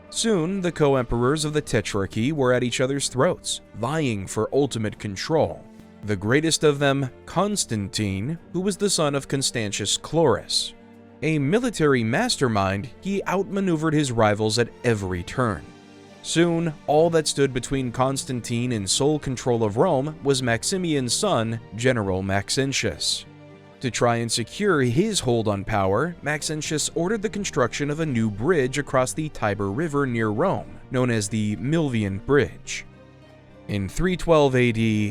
Soon, the co-emperors of the Tetrarchy were at each other's throats, vying for ultimate control. The greatest of them, Constantine, who was the son of Constantius Chlorus. A military mastermind, he outmaneuvered his rivals at every turn. Soon, all that stood between Constantine and sole control of Rome was Maximian's son, General Maxentius. To try and secure his hold on power, Maxentius ordered the construction of a new bridge across the Tiber River near Rome, known as the Milvian Bridge. In 312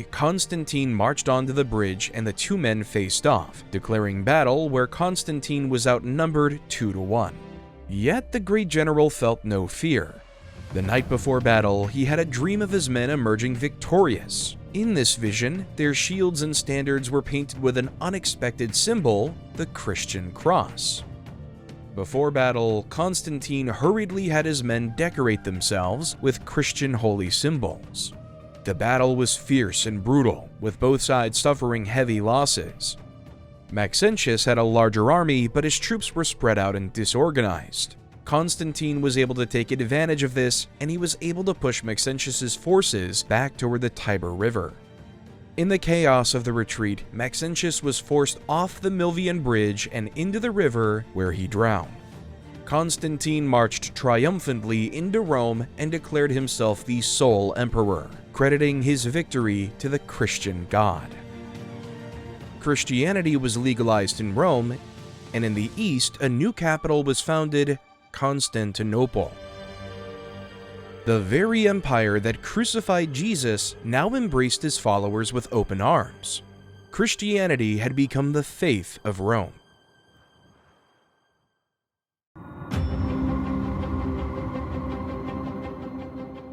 AD, Constantine marched onto the bridge and the two men faced off, declaring battle where Constantine was outnumbered 2-1. Yet the great general felt no fear. The night before battle, he had a dream of his men emerging victorious. In this vision, their shields and standards were painted with an unexpected symbol, the Christian cross. Before battle, Constantine hurriedly had his men decorate themselves with Christian holy symbols. The battle was fierce and brutal, with both sides suffering heavy losses. Maxentius had a larger army, but his troops were spread out and disorganized. Constantine was able to take advantage of this, and he was able to push Maxentius's forces back toward the Tiber River. In the chaos of the retreat, Maxentius was forced off the Milvian Bridge and into the river, where he drowned. Constantine marched triumphantly into Rome and declared himself the sole emperor, crediting his victory to the Christian God. Christianity was legalized in Rome, and in the east, a new capital was founded, Constantinople. The very empire that crucified Jesus now embraced his followers with open arms. Christianity had become the faith of Rome.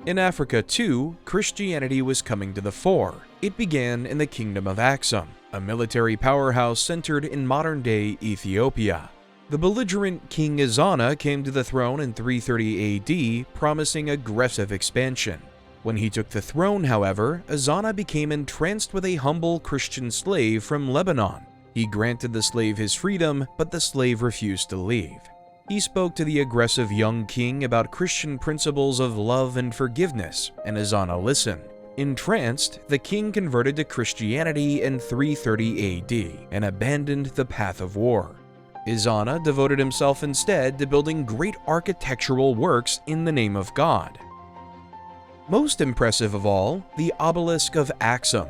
In Africa too, Christianity was coming to the fore. It began in the Kingdom of Axum, a military powerhouse centered in modern-day Ethiopia. The belligerent King Ezana came to the throne in 330 AD, promising aggressive expansion. When he took the throne, however, Ezana became entranced with a humble Christian slave from Lebanon. He granted the slave his freedom, but the slave refused to leave. He spoke to the aggressive young king about Christian principles of love and forgiveness, and Ezana listened. Entranced, the king converted to Christianity in 330 AD and abandoned the path of war. Ezana devoted himself instead to building great architectural works in the name of God. Most impressive of all, the obelisk of Axum.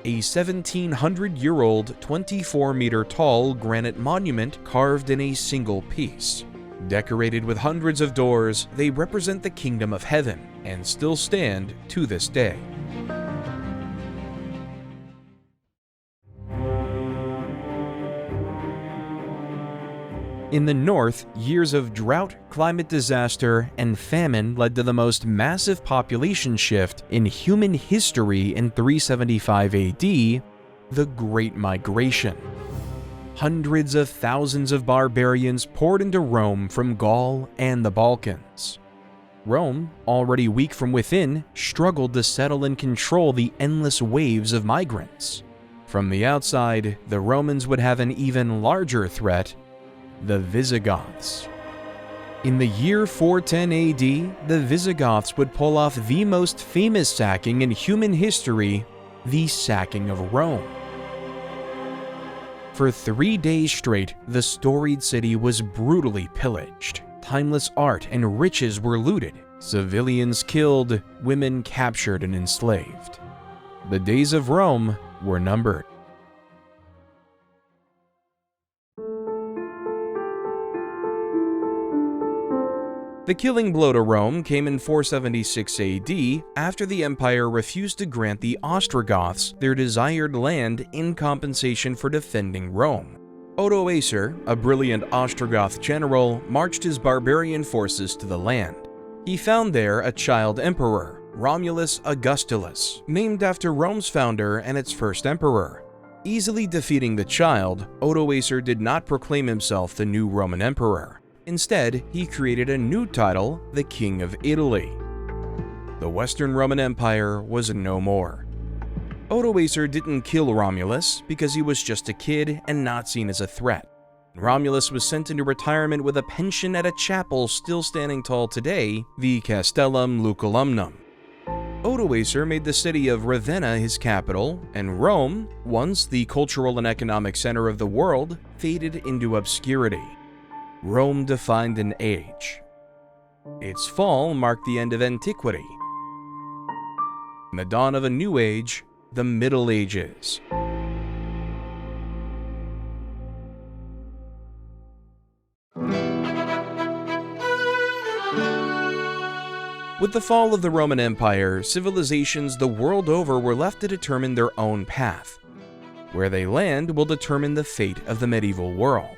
a 1,700-year-old 24-meter-tall granite monument carved in a single piece. Decorated with hundreds of doors, they represent the kingdom of heaven and still stand to this day. In the north, years of drought, climate disaster, and famine led to the most massive population shift in human history in 375 AD, the Great Migration. Hundreds of thousands of barbarians poured into Rome from Gaul and the Balkans. Rome, already weak from within, struggled to settle and control the endless waves of migrants. From the outside, the Romans would have an even larger threat: the Visigoths. In the year 410 AD, the Visigoths would pull off the most famous sacking in human history, the sacking of Rome. For 3 days straight, the storied city was brutally pillaged. Timeless art and riches were looted, civilians killed, women captured and enslaved. The days of Rome were numbered. The killing blow to Rome came in 476 AD after the empire refused to grant the Ostrogoths their desired land in compensation for defending Rome. Odoacer, a brilliant Ostrogoth general, marched his barbarian forces to the land. He found there a child emperor, Romulus Augustulus, named after Rome's founder and its first emperor. Easily defeating the child, Odoacer did not proclaim himself the new Roman emperor. Instead, he created a new title, the King of Italy. The Western Roman Empire was no more. Odoacer didn't kill Romulus because he was just a kid and not seen as a threat. Romulus was sent into retirement with a pension at a chapel still standing tall today, the Castellum Luculumnum. Odoacer made the city of Ravenna his capital, and Rome, once the cultural and economic center of the world, faded into obscurity. Rome defined an age. Its fall marked the end of antiquity, and the dawn of a new age, the Middle Ages. With the fall of the Roman Empire, civilizations the world over were left to determine their own path. Where they land will determine the fate of the medieval world.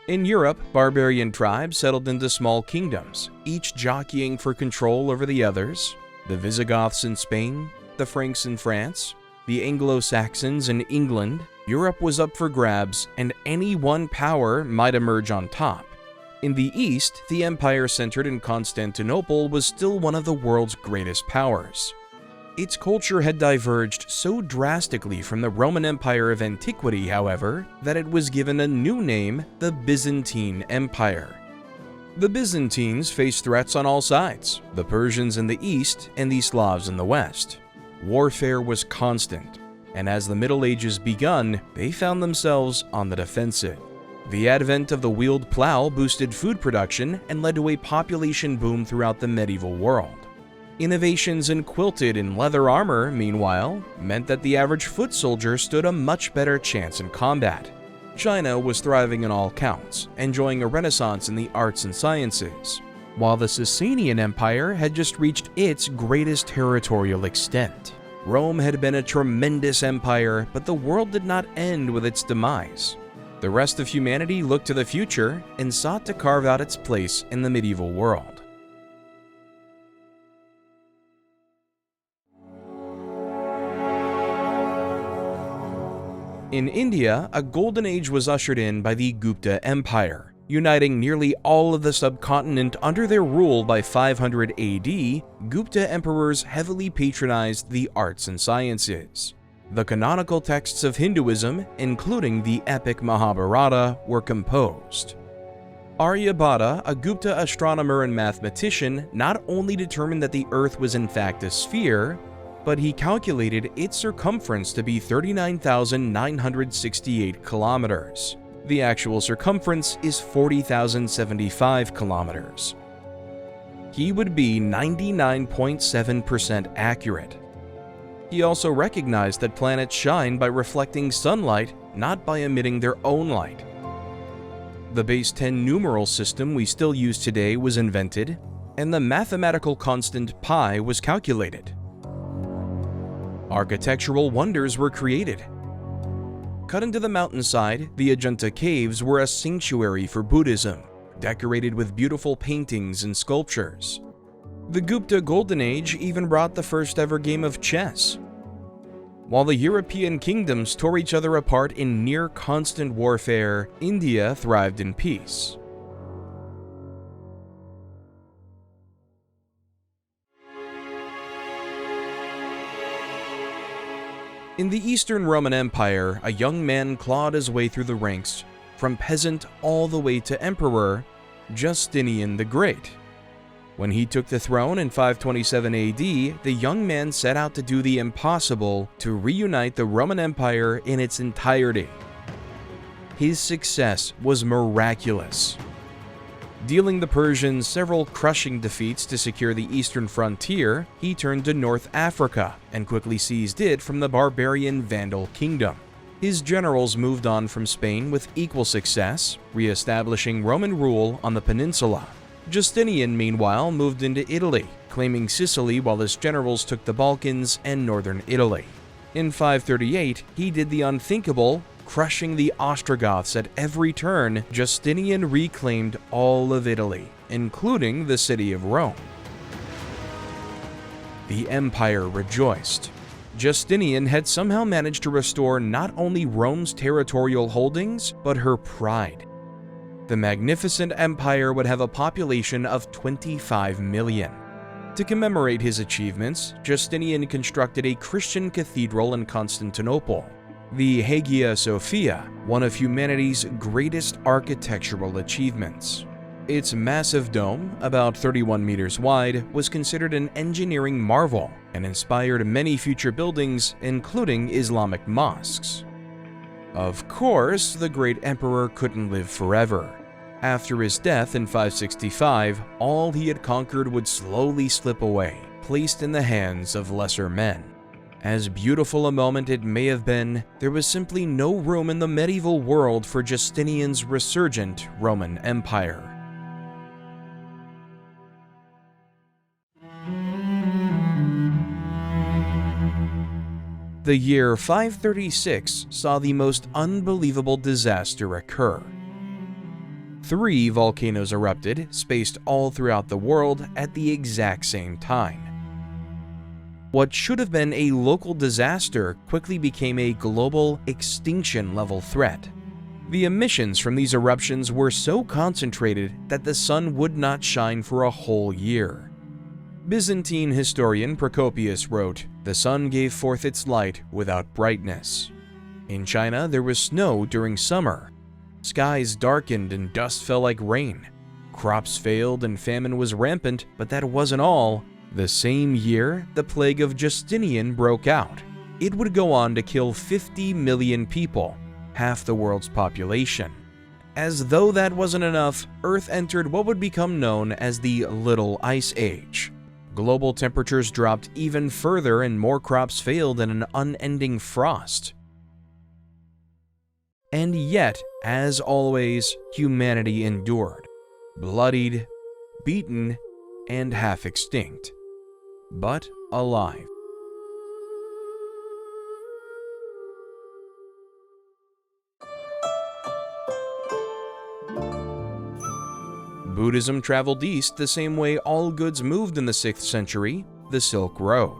In Europe, barbarian tribes settled into small kingdoms, each jockeying for control over the others: the Visigoths in Spain, the Franks in France, the Anglo-Saxons in England. Europe was up for grabs, and any one power might emerge on top. In the East, the empire centered in Constantinople was still one of the world's greatest powers. Its culture had diverged so drastically from the Roman Empire of antiquity, however, that it was given a new name, the Byzantine Empire. The Byzantines faced threats on all sides: the Persians in the east and the Slavs in the west. Warfare was constant, and as the Middle Ages begun, they found themselves on the defensive. The advent of the wheeled plow boosted food production and led to a population boom throughout the medieval world. Innovations in quilted and leather armor, meanwhile, meant that the average foot soldier stood a much better chance in combat. China was thriving on all counts, enjoying a renaissance in the arts and sciences, while the Sasanian Empire had just reached its greatest territorial extent. Rome had been a tremendous empire, but the world did not end with its demise. The rest of humanity looked to the future and sought to carve out its place in the medieval world. In India, a golden age was ushered in by the Gupta Empire. Uniting nearly all of the subcontinent under their rule by 500 AD, Gupta emperors heavily patronized the arts and sciences. The canonical texts of Hinduism, including the epic Mahabharata, were composed. Aryabhata, a Gupta astronomer and mathematician, not only determined that the Earth was in fact a sphere, but he calculated its circumference to be 39,968 kilometers. The actual circumference is 40,075 kilometers. He would be 99.7% accurate. He also recognized that planets shine by reflecting sunlight, not by emitting their own light. The base 10 numeral system we still use today was invented, and the mathematical constant pi was calculated. Architectural wonders were created. Cut into the mountainside, the Ajanta caves were a sanctuary for Buddhism, decorated with beautiful paintings and sculptures. The Gupta Golden Age even brought the first ever game of chess. While the European kingdoms tore each other apart in near constant warfare, India thrived in peace. In the Eastern Roman Empire, a young man clawed his way through the ranks, from peasant all the way to emperor, Justinian the Great. When he took the throne in 527 AD, the young man set out to do the impossible to reunite the Roman Empire in its entirety. His success was miraculous. Dealing the Persians several crushing defeats to secure the eastern frontier, he turned to North Africa and quickly seized it from the barbarian Vandal kingdom. His generals moved on from Spain with equal success, re-establishing Roman rule on the peninsula. Justinian, meanwhile, moved into Italy, claiming Sicily while his generals took the Balkans and northern Italy. In 538, he did the unthinkable, crushing the Ostrogoths at every turn. Justinian reclaimed all of Italy, including the city of Rome. The empire rejoiced. Justinian had somehow managed to restore not only Rome's territorial holdings, but her pride. The magnificent empire would have a population of 25 million. To commemorate his achievements, Justinian constructed a Christian cathedral in Constantinople, the Hagia Sophia, one of humanity's greatest architectural achievements. Its massive dome, about 31 meters wide, was considered an engineering marvel and inspired many future buildings, including Islamic mosques. Of course, the great emperor couldn't live forever. After his death in 565, all he had conquered would slowly slip away, placed in the hands of lesser men. As beautiful a moment it may have been, there was simply no room in the medieval world for Justinian's resurgent Roman Empire. The year 536 saw the most unbelievable disaster occur. 3 volcanoes erupted, spaced all throughout the world at the exact same time. What should have been a local disaster quickly became a global extinction-level threat. The emissions from these eruptions were so concentrated that the sun would not shine for a whole year. Byzantine historian Procopius wrote, "The sun gave forth its light without brightness." In China, there was snow during summer. Skies darkened and dust fell like rain. Crops failed and famine was rampant, but that wasn't all. The same year, the plague of Justinian broke out. It would go on to kill 50 million people, half the world's population. As though that wasn't enough, Earth entered what would become known as the Little Ice Age. Global temperatures dropped even further and more crops failed in an unending frost. And yet, as always, humanity endured, bloodied, beaten, and half extinct, but alive. Buddhism traveled east the same way all goods moved in the 6th century, the Silk Road.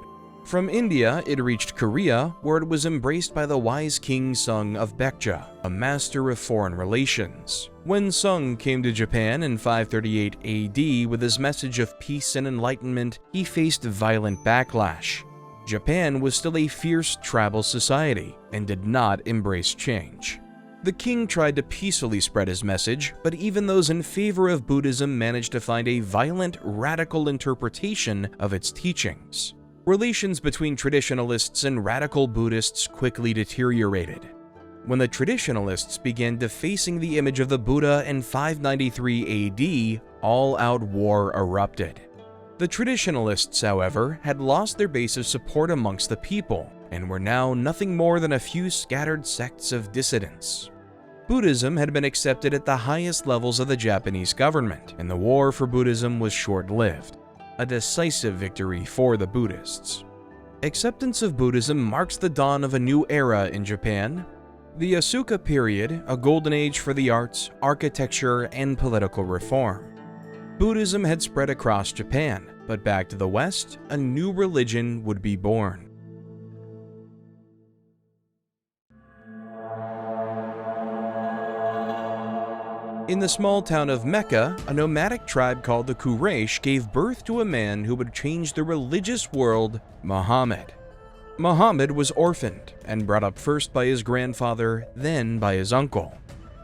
From India, it reached Korea, where it was embraced by the wise King Sung of Baekje, a master of foreign relations. When Sung came to Japan in 538 AD with his message of peace and enlightenment, he faced violent backlash. Japan was still a fierce tribal society and did not embrace change. The king tried to peacefully spread his message, but even those in favor of Buddhism managed to find a violent, radical interpretation of its teachings. Relations between traditionalists and radical Buddhists quickly deteriorated. When the traditionalists began defacing the image of the Buddha in 593 AD, all-out war erupted. The traditionalists, however, had lost their base of support amongst the people, and were now nothing more than a few scattered sects of dissidents. Buddhism had been accepted at the highest levels of the Japanese government, and the war for Buddhism was short-lived, a decisive victory for the Buddhists. Acceptance of Buddhism marks the dawn of a new era in Japan, the Asuka period, a golden age for the arts, architecture, and political reform. Buddhism had spread across Japan, but back to the West, a new religion would be born. In the small town of Mecca, a nomadic tribe called the Quraysh gave birth to a man who would change the religious world, Muhammad. Muhammad was orphaned and brought up first by his grandfather, then by his uncle.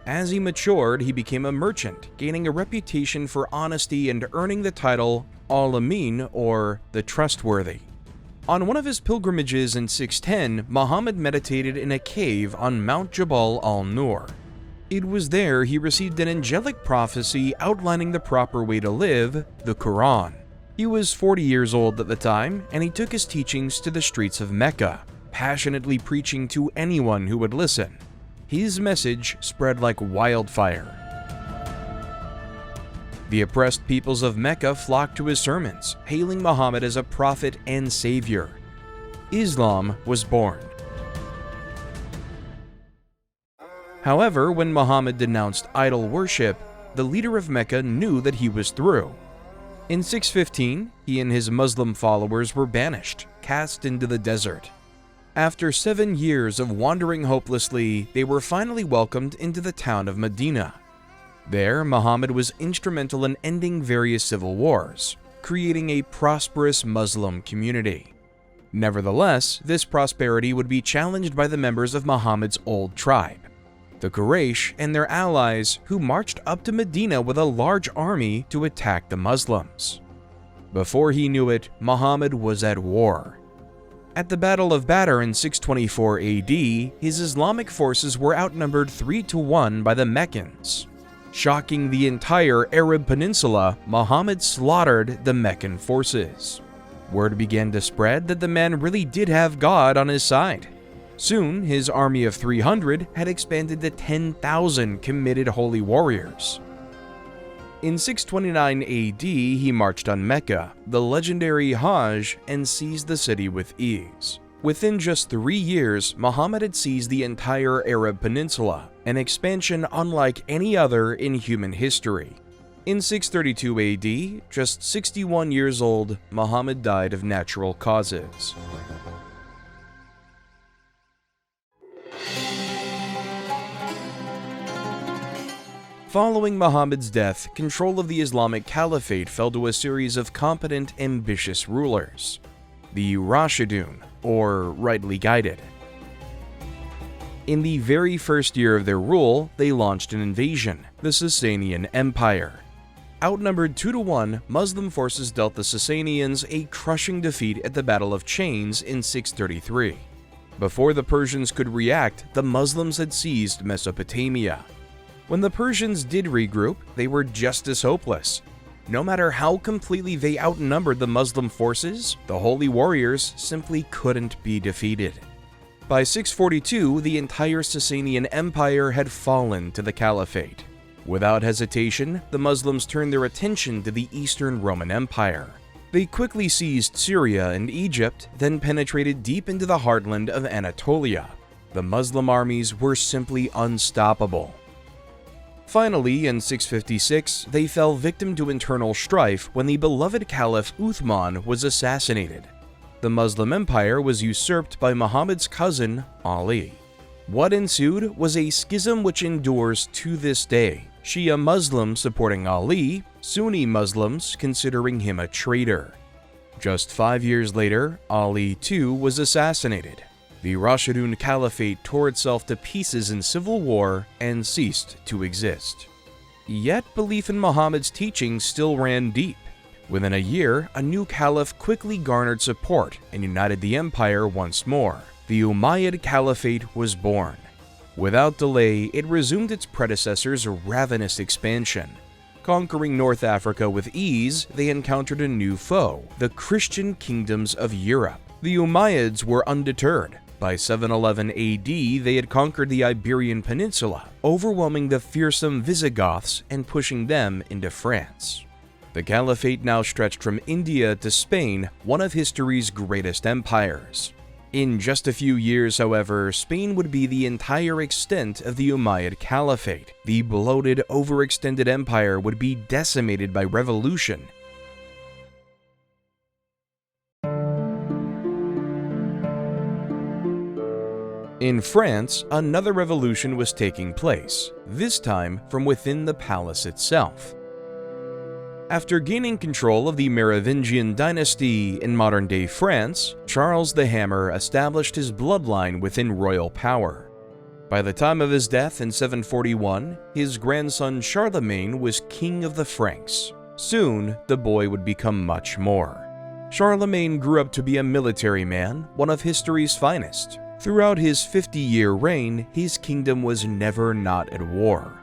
As he matured, he became a merchant, gaining a reputation for honesty and earning the title Al-Amin, or the Trustworthy. On one of his pilgrimages in 610, Muhammad meditated in a cave on Mount Jabal al-Nur. It was there he received an angelic prophecy outlining the proper way to live, the Quran. He was 40 years old at the time, and he took his teachings to the streets of Mecca, passionately preaching to anyone who would listen. His message spread like wildfire. The oppressed peoples of Mecca flocked to his sermons, hailing Muhammad as a prophet and savior. Islam was born. However, when Muhammad denounced idol worship, the leader of Mecca knew that he was through. In 615, he and his Muslim followers were banished, cast into the desert. After 7 years of wandering hopelessly, they were finally welcomed into the town of Medina. There, Muhammad was instrumental in ending various civil wars, creating a prosperous Muslim community. Nevertheless, this prosperity would be challenged by the members of Muhammad's old tribe, the Quraysh, and their allies, who marched up to Medina with a large army to attack the Muslims. Before he knew it, Muhammad was at war. At the Battle of Badr in 624 AD, his Islamic forces were outnumbered 3-1 by the Meccans. Shocking the entire Arab peninsula, Muhammad slaughtered the Meccan forces. Word began to spread that the man really did have God on his side. Soon, his army of 300 had expanded to 10,000 committed holy warriors. In 629 AD, he marched on Mecca, the legendary Hajj, and seized the city with ease. Within just 3 years, Muhammad had seized the entire Arab peninsula, an expansion unlike any other in human history. In 632 AD, just 61 years old, Muhammad died of natural causes. Following Muhammad's death, control of the Islamic Caliphate fell to a series of competent, ambitious rulers, the Rashidun, or rightly guided. In the very first year of their rule, they launched an invasion, the Sasanian Empire. Outnumbered 2-1, Muslim forces dealt the Sasanians a crushing defeat at the Battle of Chains in 633. Before the Persians could react, the Muslims had seized Mesopotamia. When the Persians did regroup, they were just as hopeless. No matter how completely they outnumbered the Muslim forces, the holy warriors simply couldn't be defeated. By 642, the entire Sasanian Empire had fallen to the Caliphate. Without hesitation, the Muslims turned their attention to the Eastern Roman Empire. They quickly seized Syria and Egypt, then penetrated deep into the heartland of Anatolia. The Muslim armies were simply unstoppable. Finally, in 656, they fell victim to internal strife when the beloved Caliph Uthman was assassinated. The Muslim Empire was usurped by Muhammad's cousin, Ali. What ensued was a schism which endures to this day, Shia Muslims supporting Ali, Sunni Muslims considering him a traitor. Just 5 years later, Ali too was assassinated. The Rashidun Caliphate tore itself to pieces in civil war and ceased to exist. Yet belief in Muhammad's teachings still ran deep. Within a year, a new caliph quickly garnered support and united the empire once more. The Umayyad Caliphate was born. Without delay, it resumed its predecessor's ravenous expansion. Conquering North Africa with ease, they encountered a new foe, the Christian kingdoms of Europe. The Umayyads were undeterred. By 711 AD, they had conquered the Iberian Peninsula, overwhelming the fearsome Visigoths and pushing them into France. The Caliphate now stretched from India to Spain, one of history's greatest empires. In just a few years, however, Spain would be the entire extent of the Umayyad Caliphate. The bloated, overextended empire would be decimated by revolution. In France, another revolution was taking place, this time from within the palace itself. After gaining control of the Merovingian dynasty in modern-day France, Charles the Hammer established his bloodline within royal power. By the time of his death in 741, his grandson Charlemagne was king of the Franks. Soon, the boy would become much more. Charlemagne grew up to be a military man, one of history's finest. Throughout his 50-year reign, his kingdom was never not at war.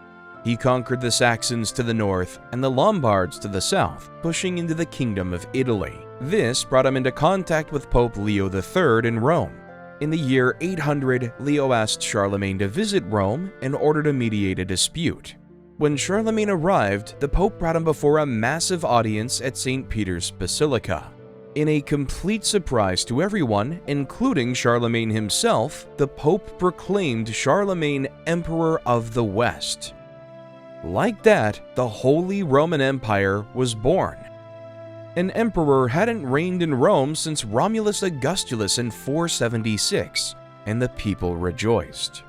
He conquered the Saxons to the north and the Lombards to the south, pushing into the Kingdom of Italy. This brought him into contact with Pope Leo III in Rome. In the year 800, Leo asked Charlemagne to visit Rome in order to mediate a dispute. When Charlemagne arrived, the Pope brought him before a massive audience at St. Peter's Basilica. In a complete surprise to everyone, including Charlemagne himself, the Pope proclaimed Charlemagne Emperor of the West. Like that, the Holy Roman Empire was born. An emperor hadn't reigned in Rome since Romulus Augustulus in 476, and the people rejoiced.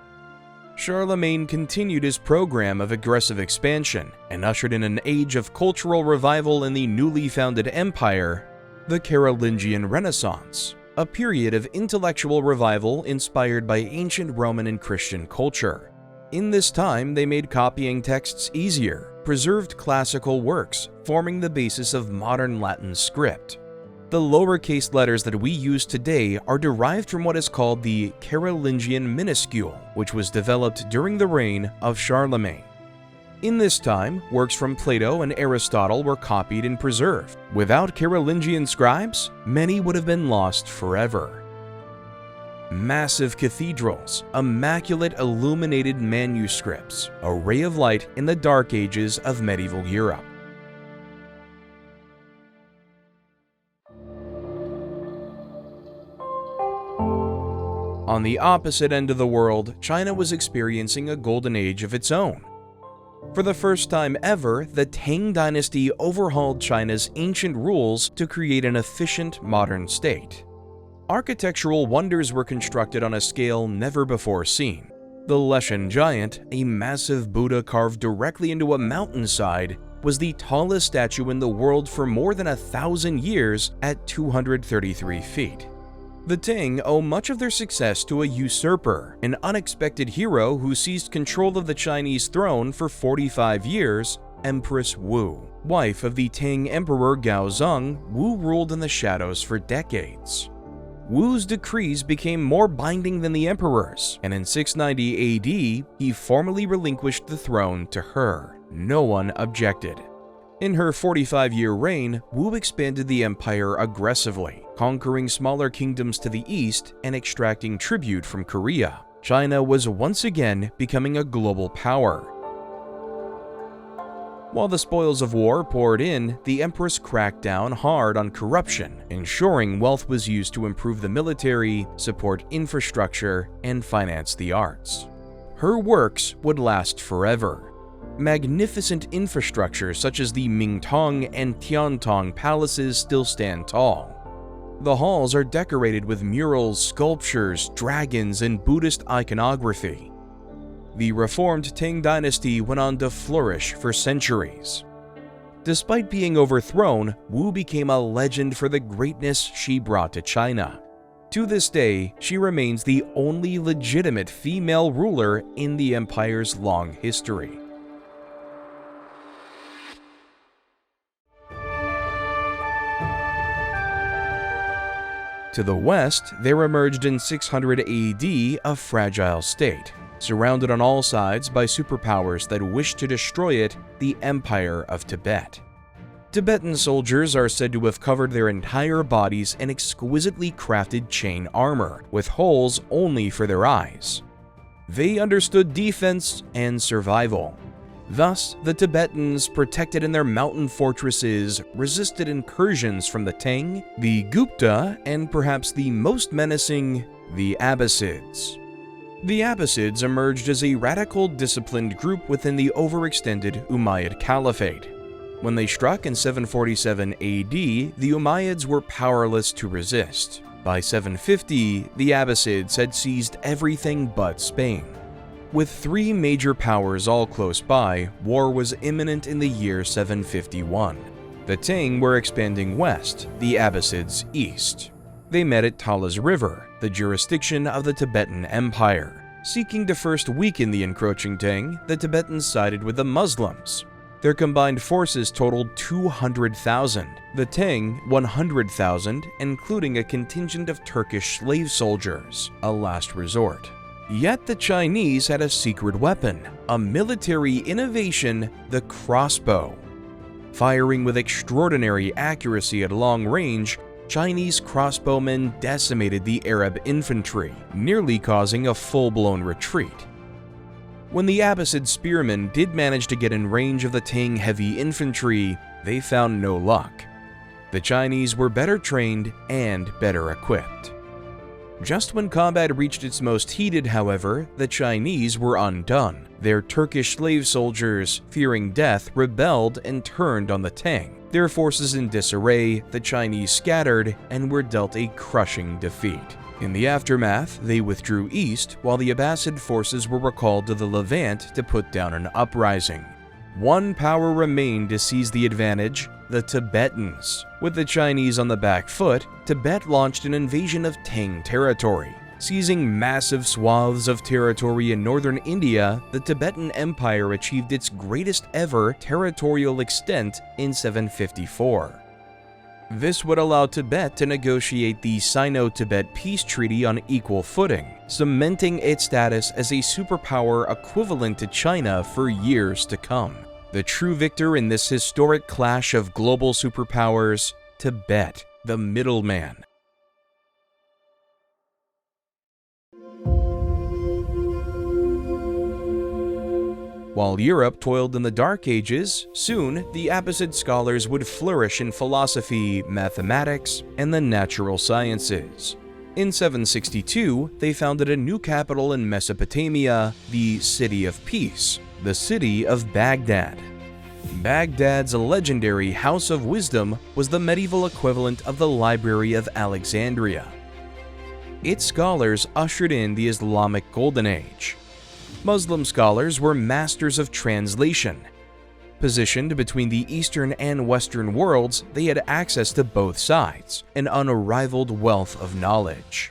Charlemagne continued his program of aggressive expansion and ushered in an age of cultural revival in the newly founded empire, the Carolingian Renaissance, a period of intellectual revival inspired by ancient Roman and Christian culture. In this time, they made copying texts easier, preserved classical works, forming the basis of modern Latin script. The lowercase letters that we use today are derived from what is called the Carolingian minuscule, which was developed during the reign of Charlemagne. In this time, works from Plato and Aristotle were copied and preserved. Without Carolingian scribes, many would have been lost forever. Massive cathedrals, immaculate illuminated manuscripts, a ray of light in the dark ages of medieval Europe. On the opposite end of the world, China was experiencing a golden age of its own. For the first time ever, the Tang dynasty overhauled China's ancient rules to create an efficient modern state. Architectural wonders were constructed on a scale never before seen. The Leshan Giant, a massive Buddha carved directly into a mountainside, was the tallest statue in the world for more than 1,000 years at 233 feet. The Tang owe much of their success to a usurper, an unexpected hero who seized control of the Chinese throne for 45 years, Empress Wu. Wife of the Tang Emperor Gaozong, Wu ruled in the shadows for decades. Wu's decrees became more binding than the emperor's, and in 690 AD, he formally relinquished the throne to her. No one objected. In her 45-year reign, Wu expanded the empire aggressively, conquering smaller kingdoms to the east and extracting tribute from Korea. China was once again becoming a global power. While the spoils of war poured in, the empress cracked down hard on corruption, ensuring wealth was used to improve the military, support infrastructure, and finance the arts. Her works would last forever. Magnificent infrastructure such as the Mingtong and Tiantong palaces still stand tall. The halls are decorated with murals, sculptures, dragons, and Buddhist iconography. The reformed Tang dynasty went on to flourish for centuries. Despite being overthrown, Wu became a legend for the greatness she brought to China. To this day, she remains the only legitimate female ruler in the empire's long history. To the west, there emerged in 600 AD a fragile state. surrounded on all sides by superpowers that wished to destroy it, the Empire of Tibet. Tibetan soldiers are said to have covered their entire bodies in exquisitely crafted chain armor, with holes only for their eyes. They understood defense and survival. Thus, the Tibetans, protected in their mountain fortresses, resisted incursions from the Tang, the Gupta, and perhaps the most menacing, the Abbasids. The Abbasids emerged as a radical, disciplined group within the overextended Umayyad Caliphate. When they struck in 747 AD, the Umayyads were powerless to resist. By 750, the Abbasids had seized everything but Spain. With three major powers all close by, war was imminent in the year 751. The Tang were expanding west, the Abbasids east. They met at Talas River, the jurisdiction of the Tibetan Empire. Seeking to first weaken the encroaching Tang, the Tibetans sided with the Muslims. Their combined forces totaled 200,000, the Tang 100,000, including a contingent of Turkish slave soldiers, a last resort. Yet the Chinese had a secret weapon, a military innovation, the crossbow. Firing with extraordinary accuracy at long range, Chinese crossbowmen decimated the Arab infantry, nearly causing a full-blown retreat. When the Abbasid spearmen did manage to get in range of the Tang heavy infantry, they found no luck. The Chinese were better trained and better equipped. Just when combat reached its most heated, however, the Chinese were undone. Their Turkish slave soldiers, fearing death, rebelled and turned on the Tang. Their forces in disarray, the Chinese scattered and were dealt a crushing defeat. In the aftermath, they withdrew east, while the Abbasid forces were recalled to the Levant to put down an uprising. One power remained to seize the advantage: the Tibetans. With the Chinese on the back foot, Tibet launched an invasion of Tang territory. Seizing massive swaths of territory in northern India, the Tibetan Empire achieved its greatest ever territorial extent in 754. This would allow Tibet to negotiate the Sino-Tibet Peace Treaty on equal footing, cementing its status as a superpower equivalent to China for years to come. The true victor in this historic clash of global superpowers, Tibet, the middleman. While Europe toiled in the Dark Ages, soon the Abbasid scholars would flourish in philosophy, mathematics, and the natural sciences. In 762, they founded a new capital in Mesopotamia, the City of Peace, the city of Baghdad. Baghdad's legendary House of Wisdom was the medieval equivalent of the Library of Alexandria. Its scholars ushered in the Islamic Golden Age. Muslim scholars were masters of translation. Positioned between the Eastern and Western worlds, they had access to both sides, an unrivaled wealth of knowledge.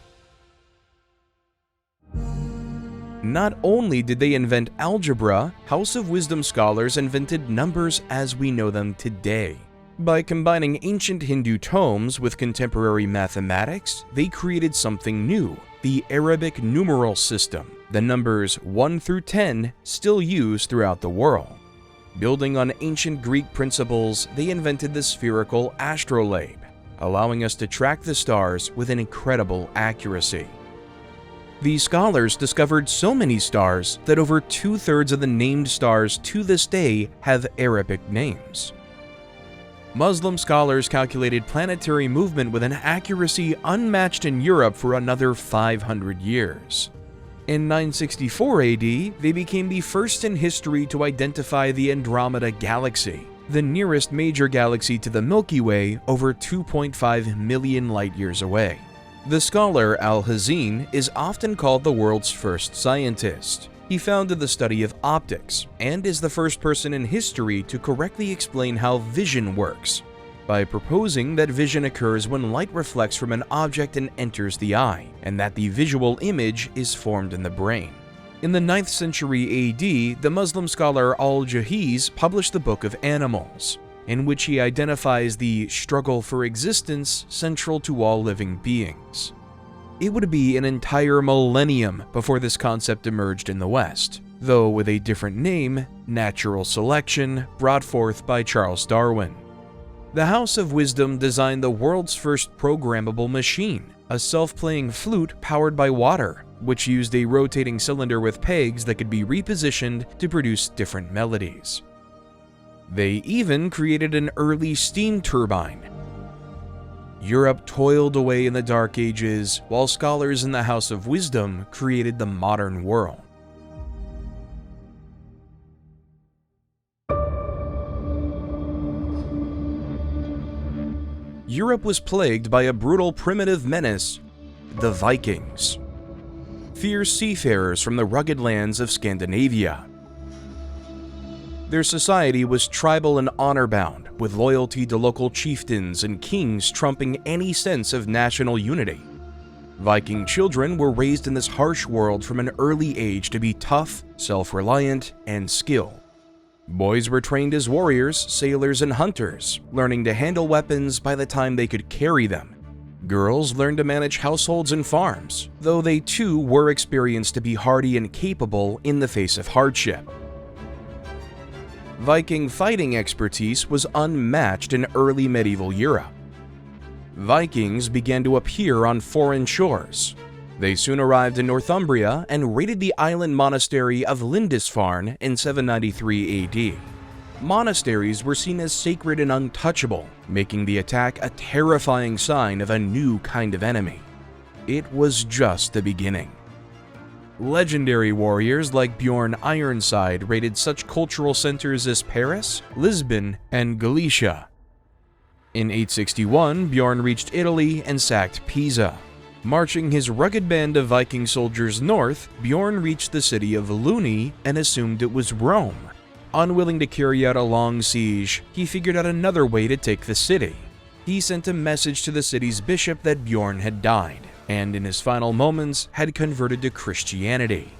Not only did they invent algebra, House of Wisdom scholars invented numbers as we know them today. By combining ancient Hindu tomes with contemporary mathematics, they created something new: the Arabic numeral system, the numbers 1 through 10 still used throughout the world. Building on ancient Greek principles, they invented the spherical astrolabe, allowing us to track the stars with an incredible accuracy. These scholars discovered so many stars that over 2/3 of the named stars to this day have Arabic names. Muslim scholars calculated planetary movement with an accuracy unmatched in Europe for another 500 years. In 964 AD, they became the first in history to identify the Andromeda Galaxy, the nearest major galaxy to the Milky Way, over 2.5 million light-years away. The scholar Al-Hazin is often called the world's first scientist. He founded the study of optics and is the first person in history to correctly explain how vision works, by proposing that vision occurs when light reflects from an object and enters the eye, and that the visual image is formed in the brain. In the 9th century AD, the Muslim scholar Al-Jahiz published the Book of Animals, in which he identifies the struggle for existence central to all living beings. It would be an entire millennium before this concept emerged in the West, though with a different name, natural selection, brought forth by Charles Darwin. The House of Wisdom designed the world's first programmable machine, a self-playing flute powered by water, which used a rotating cylinder with pegs that could be repositioned to produce different melodies. They even created an early steam turbine. Europe toiled away in the Dark Ages, while scholars in the House of Wisdom created the modern world. Europe was plagued by a brutal primitive menace, the Vikings. Fierce seafarers from the rugged lands of Scandinavia. Their society was tribal and honor-bound, with loyalty to local chieftains and kings trumping any sense of national unity. Viking children were raised in this harsh world from an early age to be tough, self-reliant, and skilled. Boys were trained as warriors, sailors, and hunters, learning to handle weapons by the time they could carry them. Girls learned to manage households and farms, though they too were experienced to be hardy and capable in the face of hardship. Viking fighting expertise was unmatched in early medieval Europe. Vikings began to appear on foreign shores. They soon arrived in Northumbria and raided the island monastery of Lindisfarne in 793 AD. Monasteries were seen as sacred and untouchable, making the attack a terrifying sign of a new kind of enemy. It was just the beginning. Legendary warriors like Bjorn Ironside raided such cultural centers as Paris, Lisbon, and Galicia. In 861, Bjorn reached Italy and sacked Pisa. Marching his rugged band of Viking soldiers north, Bjorn reached the city of Luni and assumed it was Rome. Unwilling to carry out a long siege, he figured out another way to take the city. He sent a message to the city's bishop that Bjorn had died, and in his final moments had converted to Christianity.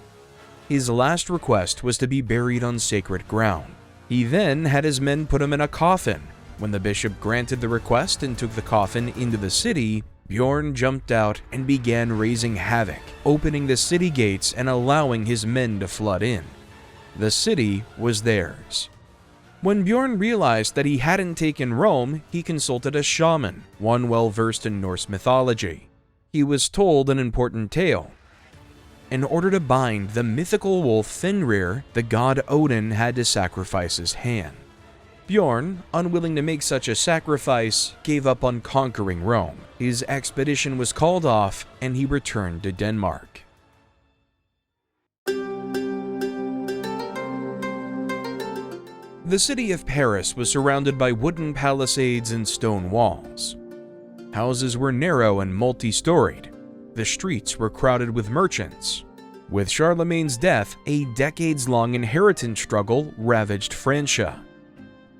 His last request was to be buried on sacred ground. He then had his men put him in a coffin. When the bishop granted the request and took the coffin into the city, Bjorn jumped out and began raising havoc, opening the city gates and allowing his men to flood in. The city was theirs. When Bjorn realized that he hadn't taken Rome, he consulted a shaman, one well-versed in Norse mythology. He was told an important tale. In order to bind the mythical wolf Fenrir, the god Odin had to sacrifice his hand. Bjorn, unwilling to make such a sacrifice, gave up on conquering Rome. His expedition was called off, and he returned to Denmark. The city of Paris was surrounded by wooden palisades and stone walls. Houses were narrow and multi-storied. The streets were crowded with merchants. With Charlemagne's death, a decades-long inheritance struggle ravaged Francia.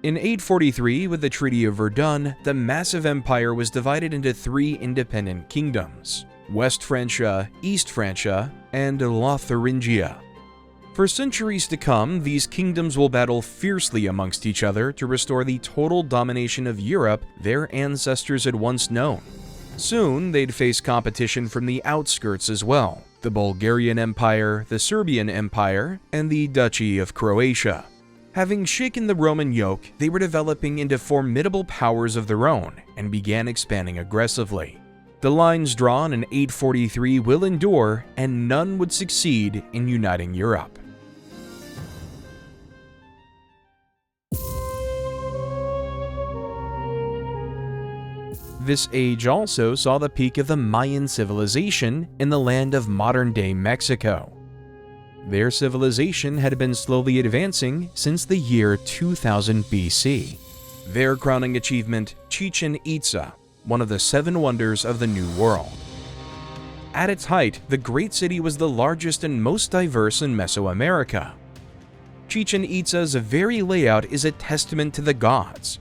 In 843, with the Treaty of Verdun, the massive empire was divided into three independent kingdoms: West Francia, East Francia, and Lotharingia. For centuries to come, these kingdoms will battle fiercely amongst each other to restore the total domination of Europe their ancestors had once known. Soon, they'd face competition from the outskirts as well: the Bulgarian Empire, the Serbian Empire, and the Duchy of Croatia. Having shaken the Roman yoke, they were developing into formidable powers of their own and began expanding aggressively. The lines drawn in 843 will endure, and none would succeed in uniting Europe. This age also saw the peak of the Mayan civilization in the land of modern-day Mexico. Their civilization had been slowly advancing since the year 2000 BC. Their crowning achievement, Chichen Itza, one of the 7 wonders of the New World. At its height, the great city was the largest and most diverse in Mesoamerica. Chichen Itza's very layout is a testament to the gods.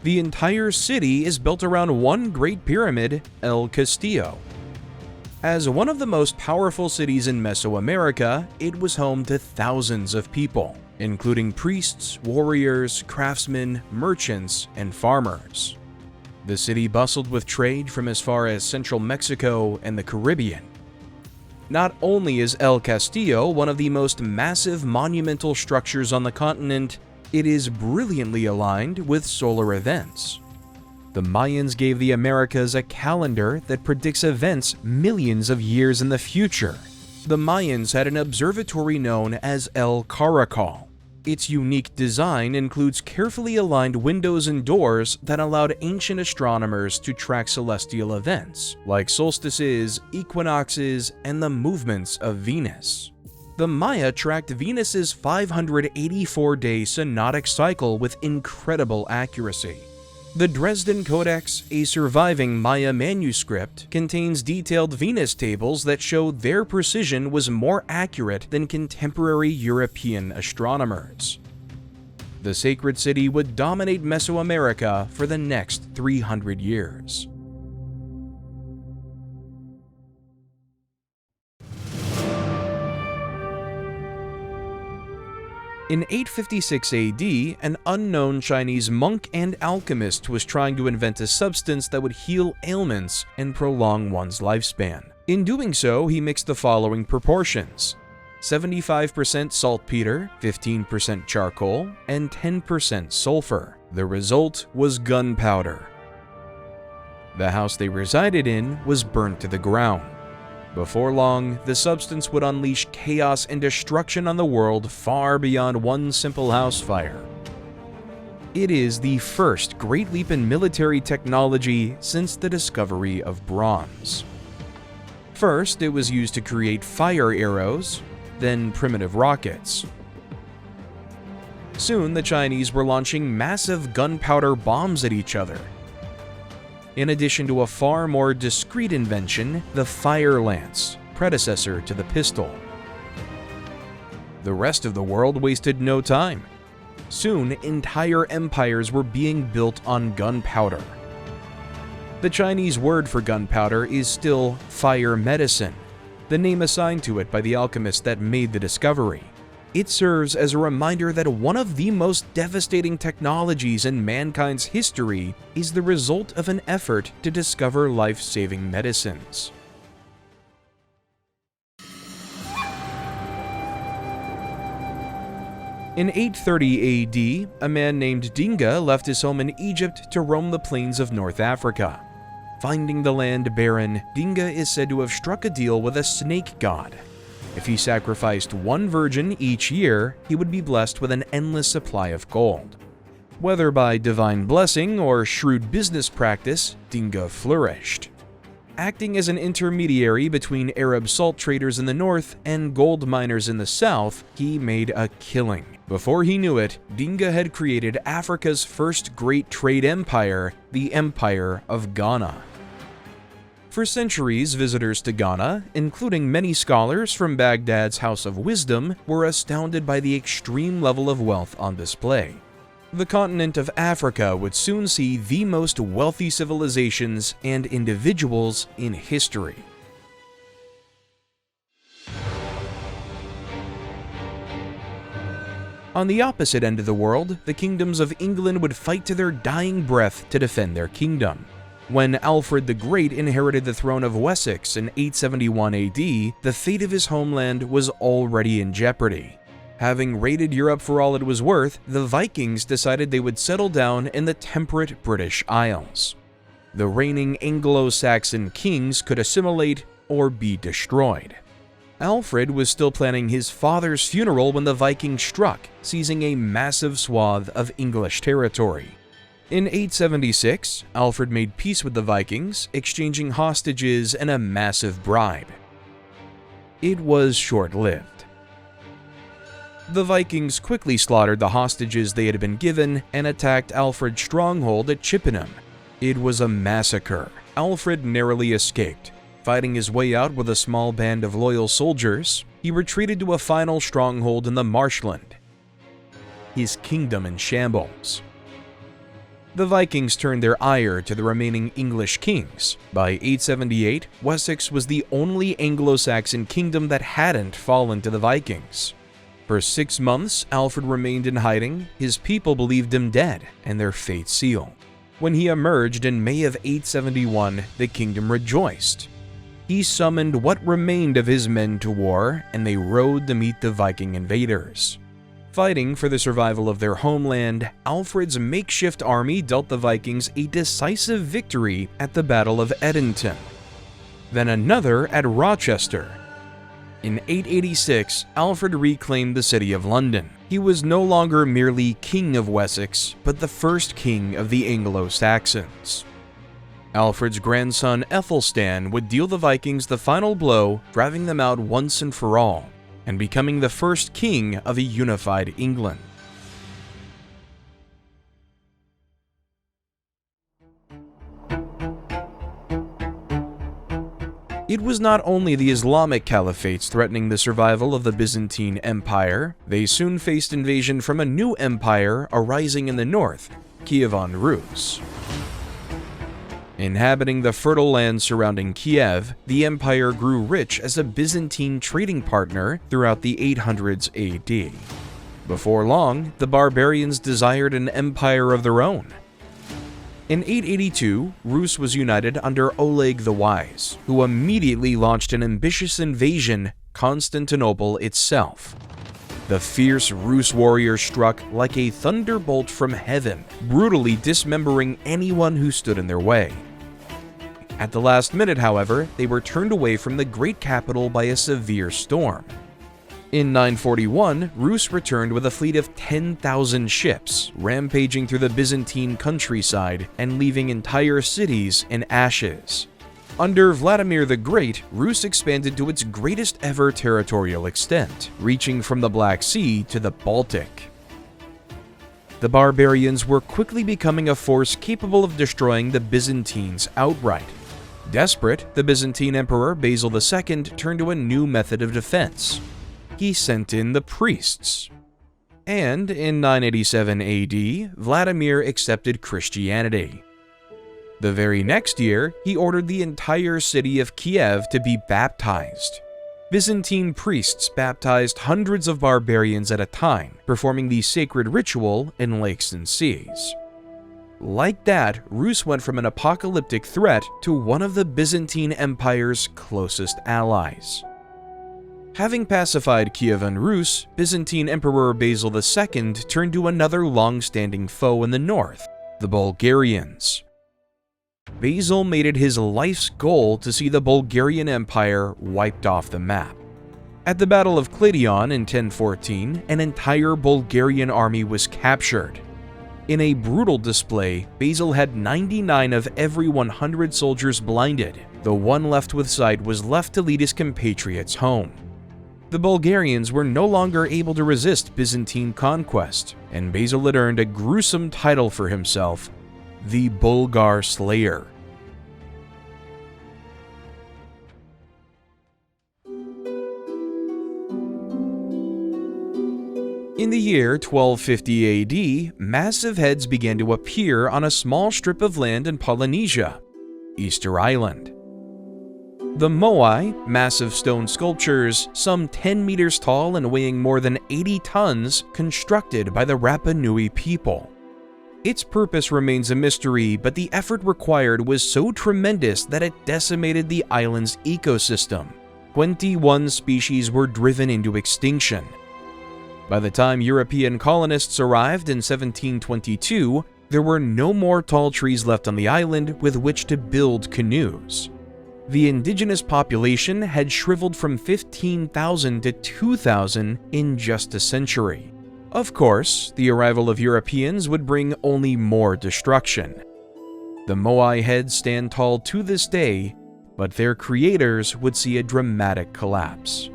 The entire city is built around one great pyramid, El Castillo. As one of the most powerful cities in Mesoamerica, it was home to thousands of people, including priests, warriors, craftsmen, merchants, and farmers. The city bustled with trade from as far as central Mexico and the Caribbean. Not only is El Castillo one of the most massive monumental structures on the continent, it is brilliantly aligned with solar events. The Mayans gave the Americas a calendar that predicts events millions of years in the future. The Mayans had an observatory known as El Caracol. Its unique design includes carefully aligned windows and doors that allowed ancient astronomers to track celestial events, like solstices, equinoxes, and the movements of Venus. The Maya tracked Venus's 584-day synodic cycle with incredible accuracy. The Dresden Codex, a surviving Maya manuscript, contains detailed Venus tables that show their precision was more accurate than contemporary European astronomers. The sacred city would dominate Mesoamerica for the next 300 years. In 856 AD, an unknown Chinese monk and alchemist was trying to invent a substance that would heal ailments and prolong one's lifespan. In doing so, he mixed the following proportions: 75% saltpeter, 15% charcoal, and 10% sulfur. The result was gunpowder. The house they resided in was burnt to the ground. Before long, the substance would unleash chaos and destruction on the world far beyond one simple house fire. It is the first great leap in military technology since the discovery of bronze. First, it was used to create fire arrows, then primitive rockets. Soon, the Chinese were launching massive gunpowder bombs at each other. In addition to a far more discreet invention, the fire lance, predecessor to the pistol. The rest of the world wasted no time. Soon, entire empires were being built on gunpowder. The Chinese word for gunpowder is still fire medicine, the name assigned to it by the alchemist that made the discovery. It serves as a reminder that one of the most devastating technologies in mankind's history is the result of an effort to discover life-saving medicines. In 830 AD, a man named Dinga left his home in Egypt to roam the plains of North Africa. Finding the land barren, Dinga is said to have struck a deal with a snake god. If he sacrificed one virgin each year, he would be blessed with an endless supply of gold. Whether by divine blessing or shrewd business practice, Dinga flourished. Acting as an intermediary between Arab salt traders in the north and gold miners in the south, he made a killing. Before he knew it, Dinga had created Africa's first great trade empire, the Empire of Ghana. For centuries, visitors to Ghana, including many scholars from Baghdad's House of Wisdom, were astounded by the extreme level of wealth on display. The continent of Africa would soon see the most wealthy civilizations and individuals in history. On the opposite end of the world, the kingdoms of England would fight to their dying breath to defend their kingdom. When Alfred the Great inherited the throne of Wessex in 871 AD, the fate of his homeland was already in jeopardy. Having raided Europe for all it was worth, the Vikings decided they would settle down in the temperate British Isles. The reigning Anglo-Saxon kings could assimilate or be destroyed. Alfred was still planning his father's funeral when the Vikings struck, seizing a massive swath of English territory. In 876, Alfred made peace with the Vikings, exchanging hostages and a massive bribe. It was short-lived. The Vikings quickly slaughtered the hostages they had been given and attacked Alfred's stronghold at Chippenham. It was a massacre. Alfred narrowly escaped. Fighting his way out with a small band of loyal soldiers, he retreated to a final stronghold in the marshland. His kingdom in shambles. The Vikings turned their ire to the remaining English kings. By 878, Wessex was the only Anglo-Saxon kingdom that hadn't fallen to the Vikings. For 6 months, Alfred remained in hiding, his people believed him dead, and their fate sealed. When he emerged in May of 871, the kingdom rejoiced. He summoned what remained of his men to war, and they rode to meet the Viking invaders. Fighting for the survival of their homeland, Alfred's makeshift army dealt the Vikings a decisive victory at the Battle of Edington, then another at Rochester. In 886, Alfred reclaimed the city of London. He was no longer merely King of Wessex, but the first king of the Anglo-Saxons. Alfred's grandson Ethelstan would deal the Vikings the final blow, driving them out once and for all, and becoming the first king of a unified England. It was not only the Islamic caliphates threatening the survival of the Byzantine Empire, they soon faced invasion from a new empire arising in the north, Kievan Rus. Inhabiting the fertile land surrounding Kiev, the empire grew rich as a Byzantine trading partner throughout the 800s AD. Before long, the barbarians desired an empire of their own. In 882, Rus was united under Oleg the Wise, who immediately launched an ambitious invasion, Constantinople itself. The fierce Rus warrior struck like a thunderbolt from heaven, brutally dismembering anyone who stood in their way. At the last minute, however, they were turned away from the great capital by a severe storm. In 941, Rus returned with a fleet of 10,000 ships, rampaging through the Byzantine countryside and leaving entire cities in ashes. Under Vladimir the Great, Rus expanded to its greatest ever territorial extent, reaching from the Black Sea to the Baltic. The barbarians were quickly becoming a force capable of destroying the Byzantines outright. Desperate, the Byzantine Emperor Basil II turned to a new method of defense. He sent in the priests. And in 987 AD, Vladimir accepted Christianity. The very next year, he ordered the entire city of Kiev to be baptized. Byzantine priests baptized hundreds of barbarians at a time, performing the sacred ritual in lakes and seas. Like that, Rus went from an apocalyptic threat to one of the Byzantine Empire's closest allies. Having pacified Kievan Rus, Byzantine Emperor Basil II turned to another long-standing foe in the north, the Bulgarians. Basil made it his life's goal to see the Bulgarian Empire wiped off the map. At the Battle of Kladion in 1014, an entire Bulgarian army was captured. In a brutal display, Basil had 99 of every 100 soldiers blinded. The one left with sight was left to lead his compatriots home. The Bulgarians were no longer able to resist Byzantine conquest, and Basil had earned a gruesome title for himself, the Bulgar Slayer. In the year 1250 AD, massive heads began to appear on a small strip of land in Polynesia, Easter Island. The moai, massive stone sculptures, some 10 meters tall and weighing more than 80 tons, constructed by the Rapa Nui people. Its purpose remains a mystery, but the effort required was so tremendous that it decimated the island's ecosystem. 21 species were driven into extinction. By the time European colonists arrived in 1722, there were no more tall trees left on the island with which to build canoes. The indigenous population had shriveled from 15,000 to 2,000 in just a century. Of course, the arrival of Europeans would bring only more destruction. The moai heads stand tall to this day, but their creators would see a dramatic collapse.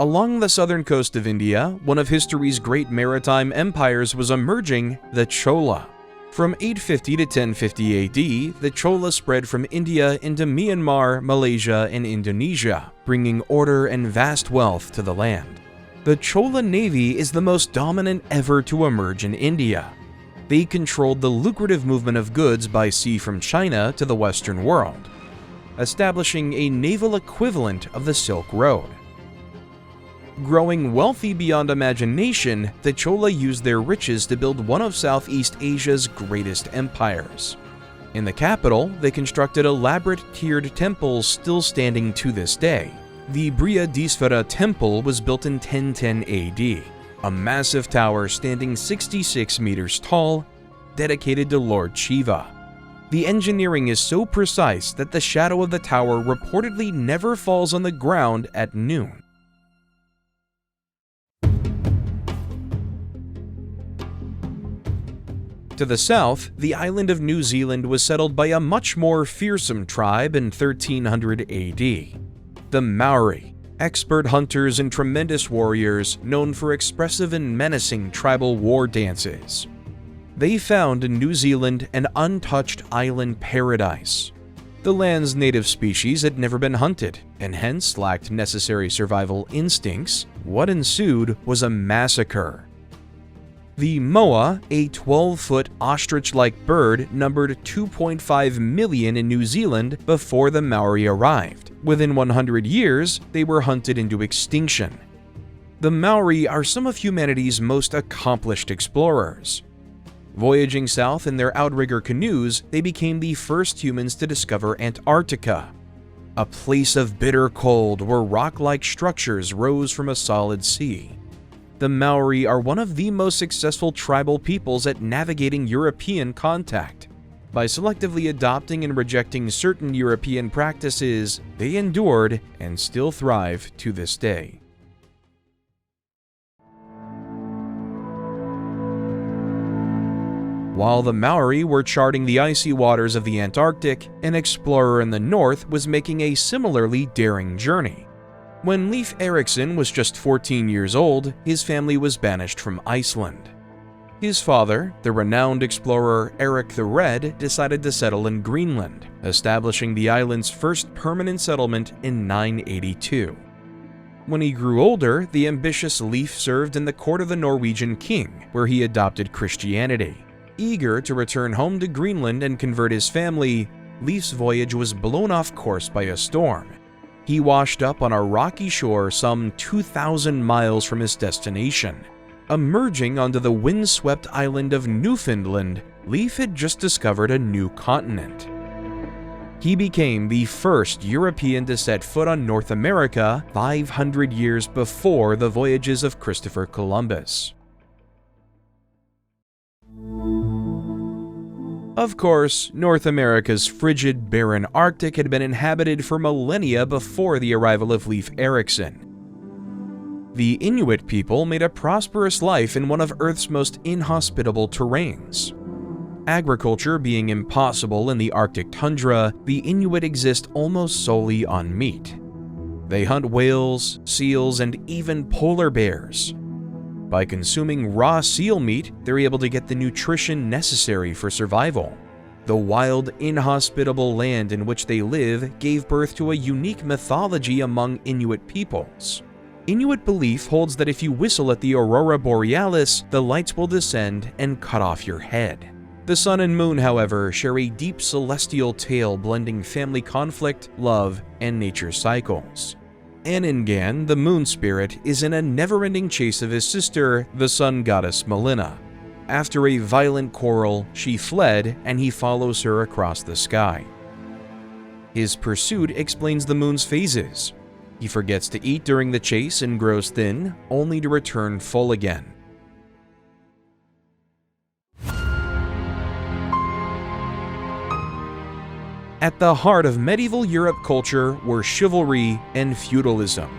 Along the southern coast of India, one of history's great maritime empires was emerging, the Chola. From 850 to 1050 AD, the Chola spread from India into Myanmar, Malaysia, and Indonesia, bringing order and vast wealth to the land. The Chola navy is the most dominant ever to emerge in India. They controlled the lucrative movement of goods by sea from China to the Western world, establishing a naval equivalent of the Silk Road. Growing wealthy beyond imagination, the Chola used their riches to build one of Southeast Asia's greatest empires. In the capital, they constructed elaborate tiered temples still standing to this day. The Brihadisvara Temple was built in 1010 AD, a massive tower standing 66 meters tall, dedicated to Lord Shiva. The engineering is so precise that the shadow of the tower reportedly never falls on the ground at noon. To the south, the island of New Zealand was settled by a much more fearsome tribe in 1300 AD. The Maori, expert hunters and tremendous warriors known for expressive and menacing tribal war dances. They found in New Zealand an untouched island paradise. The land's native species had never been hunted, and hence lacked necessary survival instincts. What ensued was a massacre. The moa, a 12-foot ostrich-like bird, numbered 2.5 million in New Zealand before the Maori arrived. Within 100 years, they were hunted into extinction. The Maori are some of humanity's most accomplished explorers. Voyaging south in their outrigger canoes, they became the first humans to discover Antarctica, a place of bitter cold where rock-like structures rose from a solid sea. The Maori are one of the most successful tribal peoples at navigating European contact. By selectively adopting and rejecting certain European practices, they endured and still thrive to this day. While the Maori were charting the icy waters of the Antarctic, an explorer in the north was making a similarly daring journey. When Leif Erikson was just 14 years old, his family was banished from Iceland. His father, the renowned explorer Eric the Red, decided to settle in Greenland, establishing the island's first permanent settlement in 982. When he grew older, the ambitious Leif served in the court of the Norwegian king, where he adopted Christianity. Eager to return home to Greenland and convert his family, Leif's voyage was blown off course by a storm. He washed up on a rocky shore some 2,000 miles from his destination. Emerging onto the windswept island of Newfoundland, Leif had just discovered a new continent. He became the first European to set foot on North America 500 years before the voyages of Christopher Columbus. Of course, North America's frigid, barren Arctic had been inhabited for millennia before the arrival of Leif Erikson. The Inuit people made a prosperous life in one of Earth's most inhospitable terrains. Agriculture being impossible in the Arctic tundra, the Inuit exist almost solely on meat. They hunt whales, seals, and even polar bears. By consuming raw seal meat, they're able to get the nutrition necessary for survival. The wild, inhospitable land in which they live gave birth to a unique mythology among Inuit peoples. Inuit belief holds that if you whistle at the aurora borealis, the lights will descend and cut off your head. The sun and moon, however, share a deep celestial tale blending family conflict, love, and nature cycles. Anningan, the moon spirit, is in a never-ending chase of his sister, the sun goddess Melina. After a violent quarrel, she fled, and he follows her across the sky. His pursuit explains the moon's phases. He forgets to eat during the chase and grows thin, only to return full again. At the heart of medieval Europe culture were chivalry and feudalism.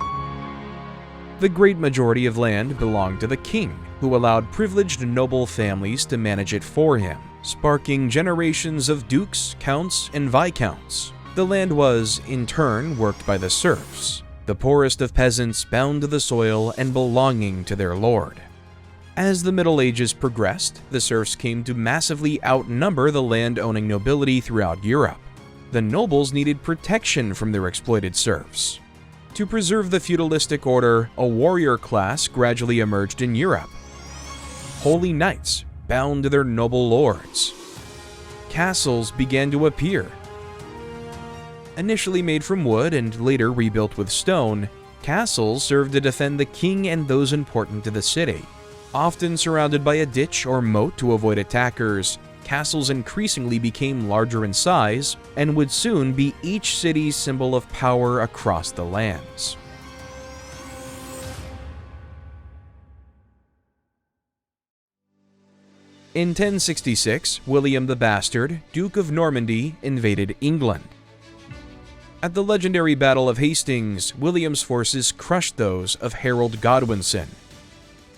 The great majority of land belonged to the king, who allowed privileged noble families to manage it for him, sparking generations of dukes, counts, and viscounts. The land was, in turn, worked by the serfs, the poorest of peasants bound to the soil and belonging to their lord. As the Middle Ages progressed, the serfs came to massively outnumber the land-owning nobility throughout Europe. The nobles needed protection from their exploited serfs. To preserve the feudalistic order, a warrior class gradually emerged in Europe. Holy knights, bound to their noble lords. Castles began to appear. Initially made from wood and later rebuilt with stone, Castles served to defend the king and those important to the city. Often surrounded by a ditch or moat to avoid attackers, castles increasingly became larger in size and would soon be each city's symbol of power across the lands. In 1066, William the Bastard, Duke of Normandy, invaded England. At the legendary Battle of Hastings, William's forces crushed those of Harold Godwinson.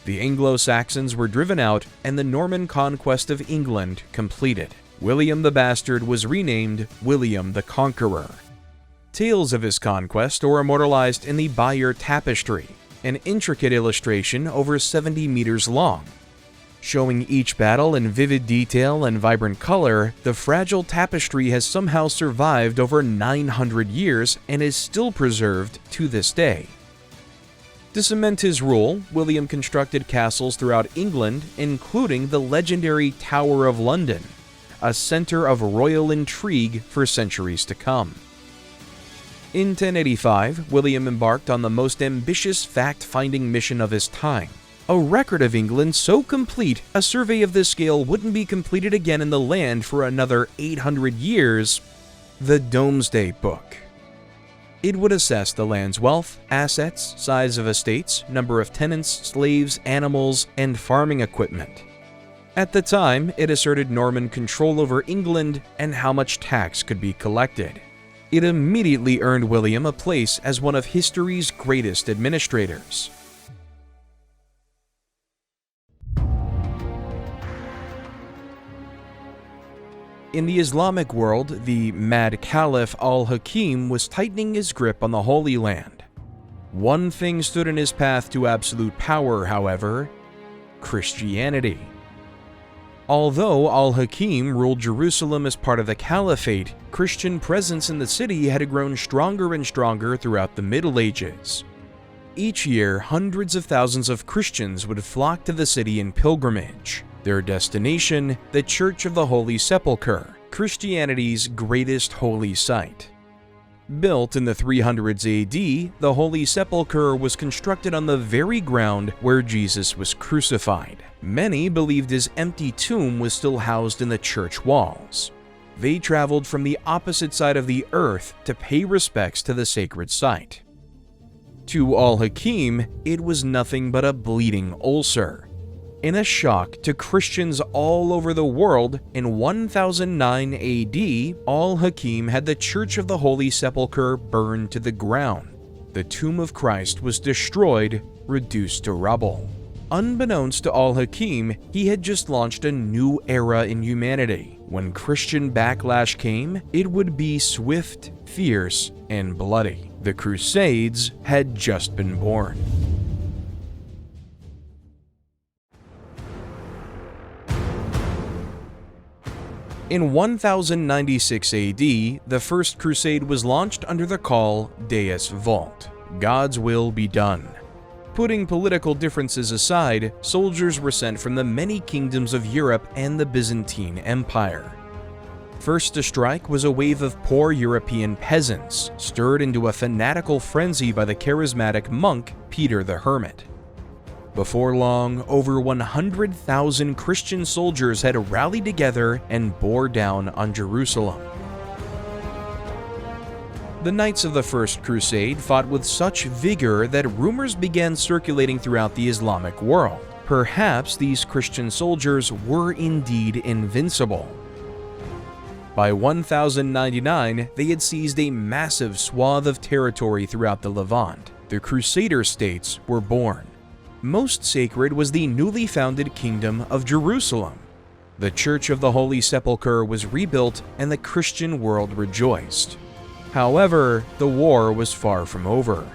The Anglo-Saxons were driven out and the Norman conquest of England completed. William the Bastard was renamed William the Conqueror. Tales of his conquest are immortalized in the Bayeux Tapestry, an intricate illustration over 70 meters long. Showing each battle in vivid detail and vibrant color, the fragile tapestry has somehow survived over 900 years and is still preserved to this day. To cement his rule, William constructed castles throughout England, including the legendary Tower of London, a center of royal intrigue for centuries to come. In 1085, William embarked on the most ambitious fact-finding mission of his time. A record of England so complete, a survey of this scale wouldn't be completed again in the land for another 800 years, the Domesday Book. It would assess the land's wealth, assets, size of estates, number of tenants, slaves, animals, and farming equipment. At the time, it asserted Norman control over England and how much tax could be collected. It immediately earned William a place as one of history's greatest administrators. In the Islamic world, the Mad Caliph al-Hakim was tightening his grip on the Holy Land. One thing stood in his path to absolute power, however: Christianity. Although al-Hakim ruled Jerusalem as part of the Caliphate, Christian presence in the city had grown stronger and stronger throughout the Middle Ages. Each year, hundreds of thousands of Christians would flock to the city in pilgrimage. Their destination, the Church of the Holy Sepulchre, Christianity's greatest holy site. Built in the 300s AD, the Holy Sepulchre was constructed on the very ground where Jesus was crucified. Many believed his empty tomb was still housed in the church walls. They traveled from the opposite side of the earth to pay respects to the sacred site. To al-Hakim, it was nothing but a bleeding ulcer. In a shock to Christians all over the world, in 1009 AD, al-Hakim had the Church of the Holy Sepulchre burned to the ground. The tomb of Christ was destroyed, reduced to rubble. Unbeknownst to al-Hakim, he had just launched a new era in humanity. When Christian backlash came, it would be swift, fierce, and bloody. The Crusades had just been born. In 1096 AD, the First Crusade was launched under the call Deus Vult, God's will be done. Putting political differences aside, soldiers were sent from the many kingdoms of Europe and the Byzantine Empire. First to strike was a wave of poor European peasants, stirred into a fanatical frenzy by the charismatic monk Peter the Hermit. Before long, over 100,000 Christian soldiers had rallied together and bore down on Jerusalem. The Knights of the First Crusade fought with such vigor that rumors began circulating throughout the Islamic world. Perhaps these Christian soldiers were indeed invincible. By 1099, they had seized a massive swath of territory throughout the Levant. The Crusader states were born. Most sacred was the newly founded Kingdom of Jerusalem. The Church of the Holy Sepulchre was rebuilt and the Christian world rejoiced. However, the war was far from over.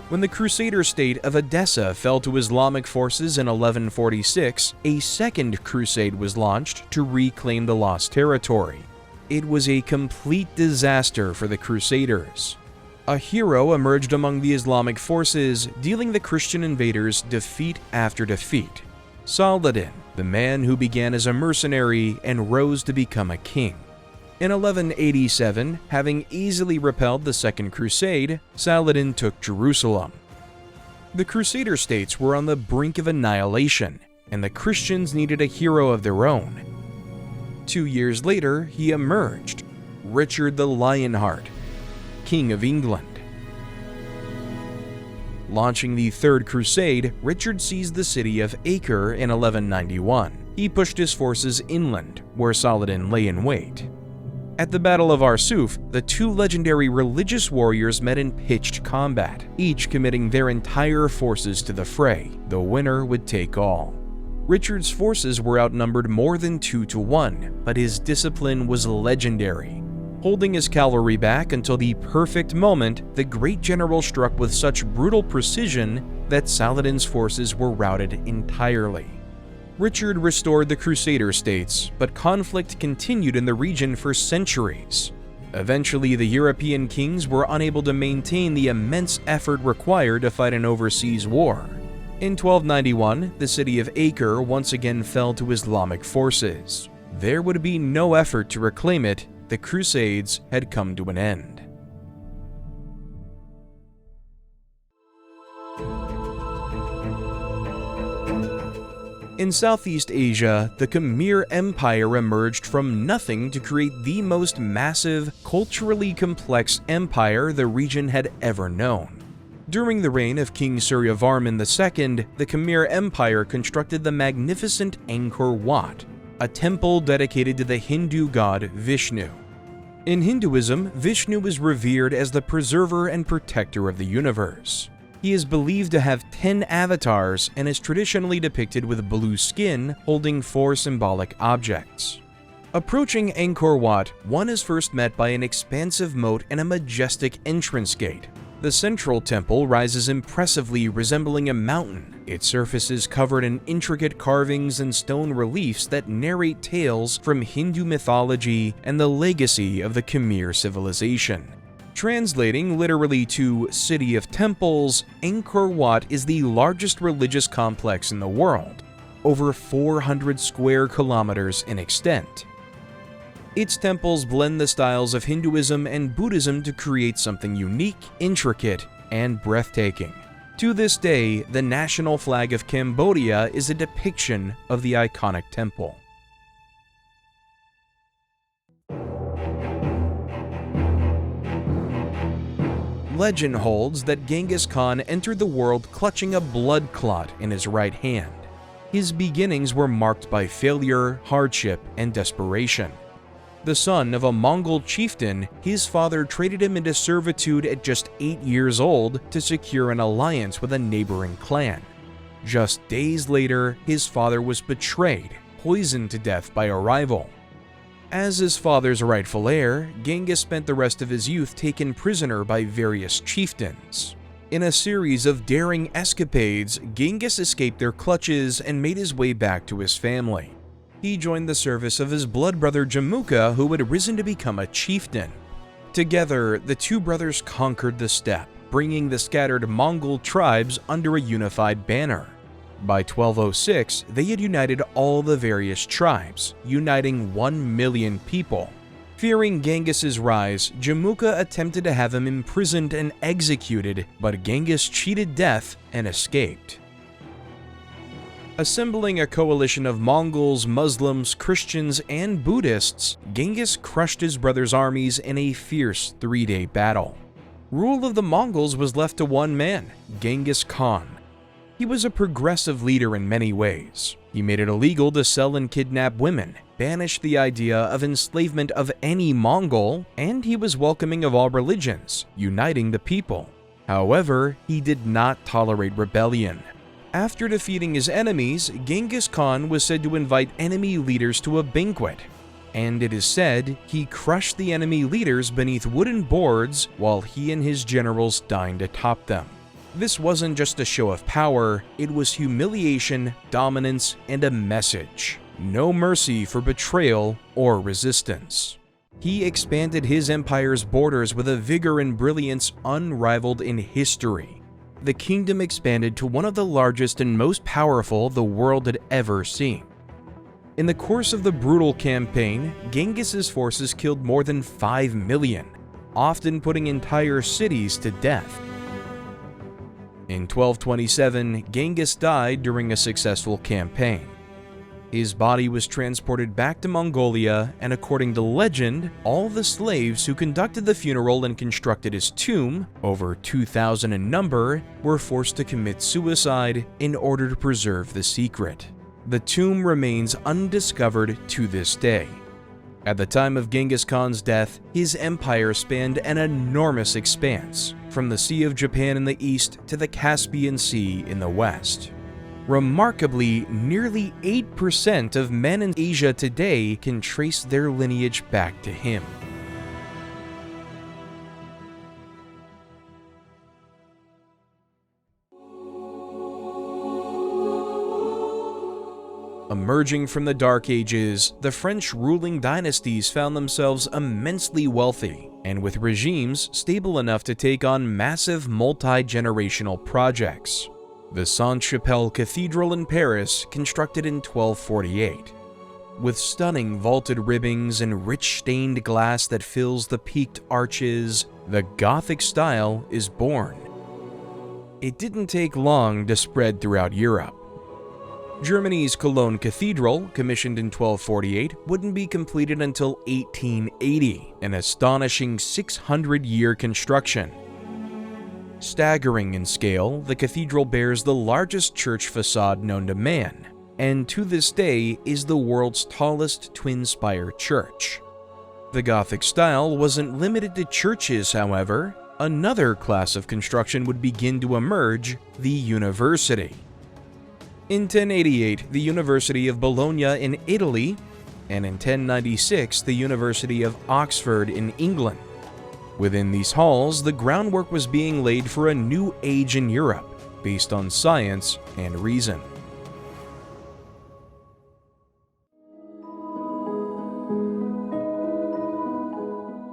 When the Crusader state of Edessa fell to Islamic forces in 1146, a second crusade was launched to reclaim the lost territory. It was a complete disaster for the Crusaders. A hero emerged among the Islamic forces, dealing the Christian invaders defeat after defeat: Saladin, the man who began as a mercenary and rose to become a king. In 1187, having easily repelled the Second Crusade, Saladin took Jerusalem. The Crusader states were on the brink of annihilation, and the Christians needed a hero of their own. 2 years later, he emerged, Richard the Lionheart, King of England. Launching the Third Crusade, Richard seized the city of Acre in 1191. He pushed his forces inland, where Saladin lay in wait. At the Battle of Arsuf, the two legendary religious warriors met in pitched combat, each committing their entire forces to the fray. The winner would take all. Richard's forces were outnumbered more than 2 to 1, but his discipline was legendary. Holding his cavalry back until the perfect moment, the great general struck with such brutal precision that Saladin's forces were routed entirely. Richard restored the Crusader states, but conflict continued in the region for centuries. Eventually, the European kings were unable to maintain the immense effort required to fight an overseas war. In 1291, the city of Acre once again fell to Islamic forces. There would be no effort to reclaim it. The Crusades had come to an end. In Southeast Asia, the Khmer Empire emerged from nothing to create the most massive, culturally complex empire the region had ever known. During the reign of King Suryavarman II, the Khmer Empire constructed the magnificent Angkor Wat, a temple dedicated to the Hindu god Vishnu. In Hinduism, Vishnu is revered as the preserver and protector of the universe. He is believed to have 10 avatars and is traditionally depicted with blue skin holding 4 symbolic objects. Approaching Angkor Wat, one is first met by an expansive moat and a majestic entrance gate. The central temple rises impressively, resembling a mountain. Its surface is covered in intricate carvings and stone reliefs that narrate tales from Hindu mythology and the legacy of the Khmer civilization. Translating literally to City of Temples, Angkor Wat is the largest religious complex in the world, over 400 square kilometers in extent. Its temples blend the styles of Hinduism and Buddhism to create something unique, intricate, and breathtaking. To this day, the national flag of Cambodia is a depiction of the iconic temple. Legend holds that Genghis Khan entered the world clutching a blood clot in his right hand. His beginnings were marked by failure, hardship, and desperation. The son of a Mongol chieftain, his father traded him into servitude at just 8 years old to secure an alliance with a neighboring clan. Just days later, his father was betrayed, poisoned to death by a rival. As his father's rightful heir, Genghis spent the rest of his youth taken prisoner by various chieftains. In a series of daring escapades, Genghis escaped their clutches and made his way back to his family. He joined the service of his blood brother Jamuka, who had risen to become a chieftain. Together, the two brothers conquered the steppe, bringing the scattered Mongol tribes under a unified banner. By 1206, they had united all the various tribes, uniting 1 million people. Fearing Genghis's rise, Jamuka attempted to have him imprisoned and executed, but Genghis cheated death and escaped. Assembling a coalition of Mongols, Muslims, Christians, and Buddhists, Genghis crushed his brother's armies in a fierce 3-day battle. Rule of the Mongols was left to one man, Genghis Khan. He was a progressive leader in many ways. He made it illegal to sell and kidnap women, banished the idea of enslavement of any Mongol, and he was welcoming of all religions, uniting the people. However, he did not tolerate rebellion. After defeating his enemies, Genghis Khan was said to invite enemy leaders to a banquet, and it is said he crushed the enemy leaders beneath wooden boards while he and his generals dined atop them. This wasn't just a show of power, it was humiliation, dominance, and a message. No mercy for betrayal or resistance. He expanded his empire's borders with a vigor and brilliance unrivaled in history. The kingdom expanded to one of the largest and most powerful the world had ever seen. In the course of the brutal campaign, Genghis's forces killed more than 5 million, often putting entire cities to death. In 1227, Genghis died during a successful campaign. His body was transported back to Mongolia, and according to legend, all the slaves who conducted the funeral and constructed his tomb, over 2,000 in number, were forced to commit suicide in order to preserve the secret. The tomb remains undiscovered to this day. At the time of Genghis Khan's death, his empire spanned an enormous expanse, from the Sea of Japan in the east to the Caspian Sea in the west. Remarkably, nearly 8% of men in Asia today can trace their lineage back to him. Emerging from the Dark Ages, the French ruling dynasties found themselves immensely wealthy, and with regimes stable enough to take on massive multi-generational projects. The Sainte-Chapelle Cathedral in Paris, constructed in 1248. With stunning vaulted ribbings and rich stained glass that fills the peaked arches, the Gothic style is born. It didn't take long to spread throughout Europe. Germany's Cologne Cathedral, commissioned in 1248, wouldn't be completed until 1880, an astonishing 600-year construction. Staggering in scale, the cathedral bears the largest church facade known to man, and to this day is the world's tallest twin-spire church. The Gothic style wasn't limited to churches, however. Another class of construction would begin to emerge: the university. In 1088, the University of Bologna in Italy, and in 1096, the University of Oxford in England. Within these halls, the groundwork was being laid for a new age in Europe, based on science and reason.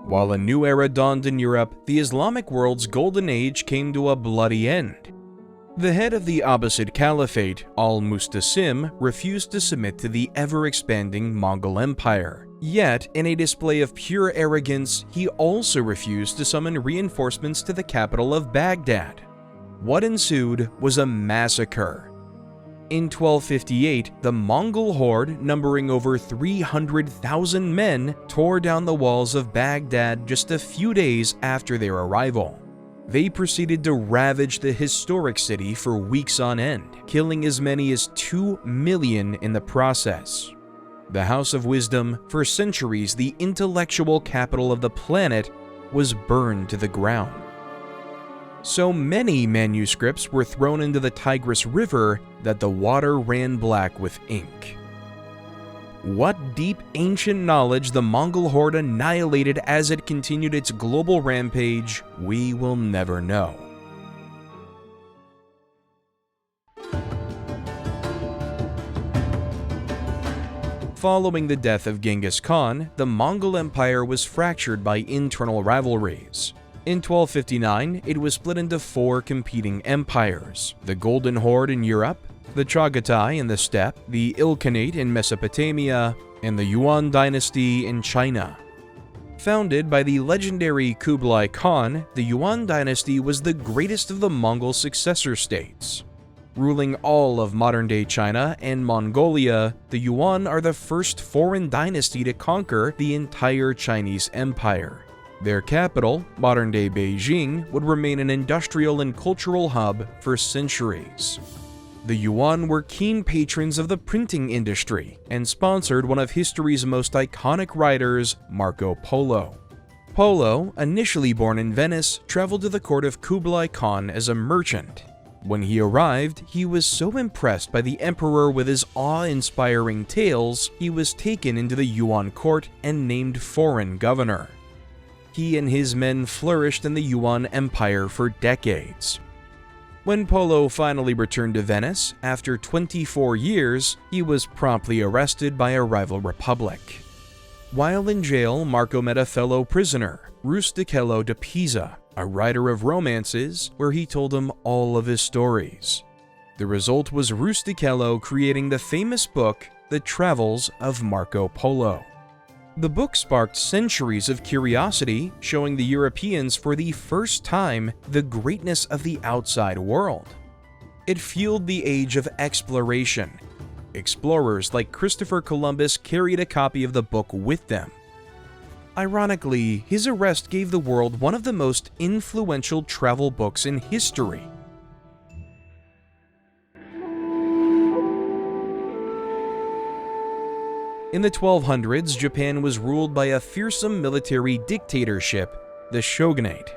While a new era dawned in Europe, the Islamic world's golden age came to a bloody end. The head of the Abbasid Caliphate, al-Mustasim, refused to submit to the ever-expanding Mongol Empire. Yet, in a display of pure arrogance, he also refused to summon reinforcements to the capital of Baghdad. What ensued was a massacre. In 1258, the Mongol horde, numbering over 300,000 men, tore down the walls of Baghdad just a few days after their arrival. They proceeded to ravage the historic city for weeks on end, killing as many as 2 million in the process. The House of Wisdom, for centuries the intellectual capital of the planet, was burned to the ground. So many manuscripts were thrown into the Tigris River that the water ran black with ink. What deep ancient knowledge the Mongol horde annihilated as it continued its global rampage, we will never know. Following the death of Genghis Khan, the Mongol Empire was fractured by internal rivalries. In 1259, it was split into 4 competing empires: the Golden Horde in Europe, the Chagatai in the steppe, the Ilkhanate in Mesopotamia, and the Yuan dynasty in China. Founded by the legendary Kublai Khan, the Yuan dynasty was the greatest of the Mongol successor states. Ruling all of modern-day China and Mongolia, the Yuan are the first foreign dynasty to conquer the entire Chinese empire. Their capital, modern-day Beijing, would remain an industrial and cultural hub for centuries. The Yuan were keen patrons of the printing industry and sponsored one of history's most iconic writers, Marco Polo. Polo, initially born in Venice, traveled to the court of Kublai Khan as a merchant. When he arrived, he was so impressed by the emperor with his awe-inspiring tales, he was taken into the Yuan court and named foreign governor. He and his men flourished in the Yuan Empire for decades. When Polo finally returned to Venice, after 24 years, he was promptly arrested by a rival republic. While in jail, Marco met a fellow prisoner, Rustichello de Pisa, a writer of romances, where he told him all of his stories. The result was Rustichello creating the famous book, The Travels of Marco Polo. The book sparked centuries of curiosity, showing the Europeans for the first time the greatness of the outside world. It fueled the age of exploration. Explorers like Christopher Columbus carried a copy of the book with them. Ironically, his arrest gave the world one of the most influential travel books in history. In the 1200s, Japan was ruled by a fearsome military dictatorship, the shogunate.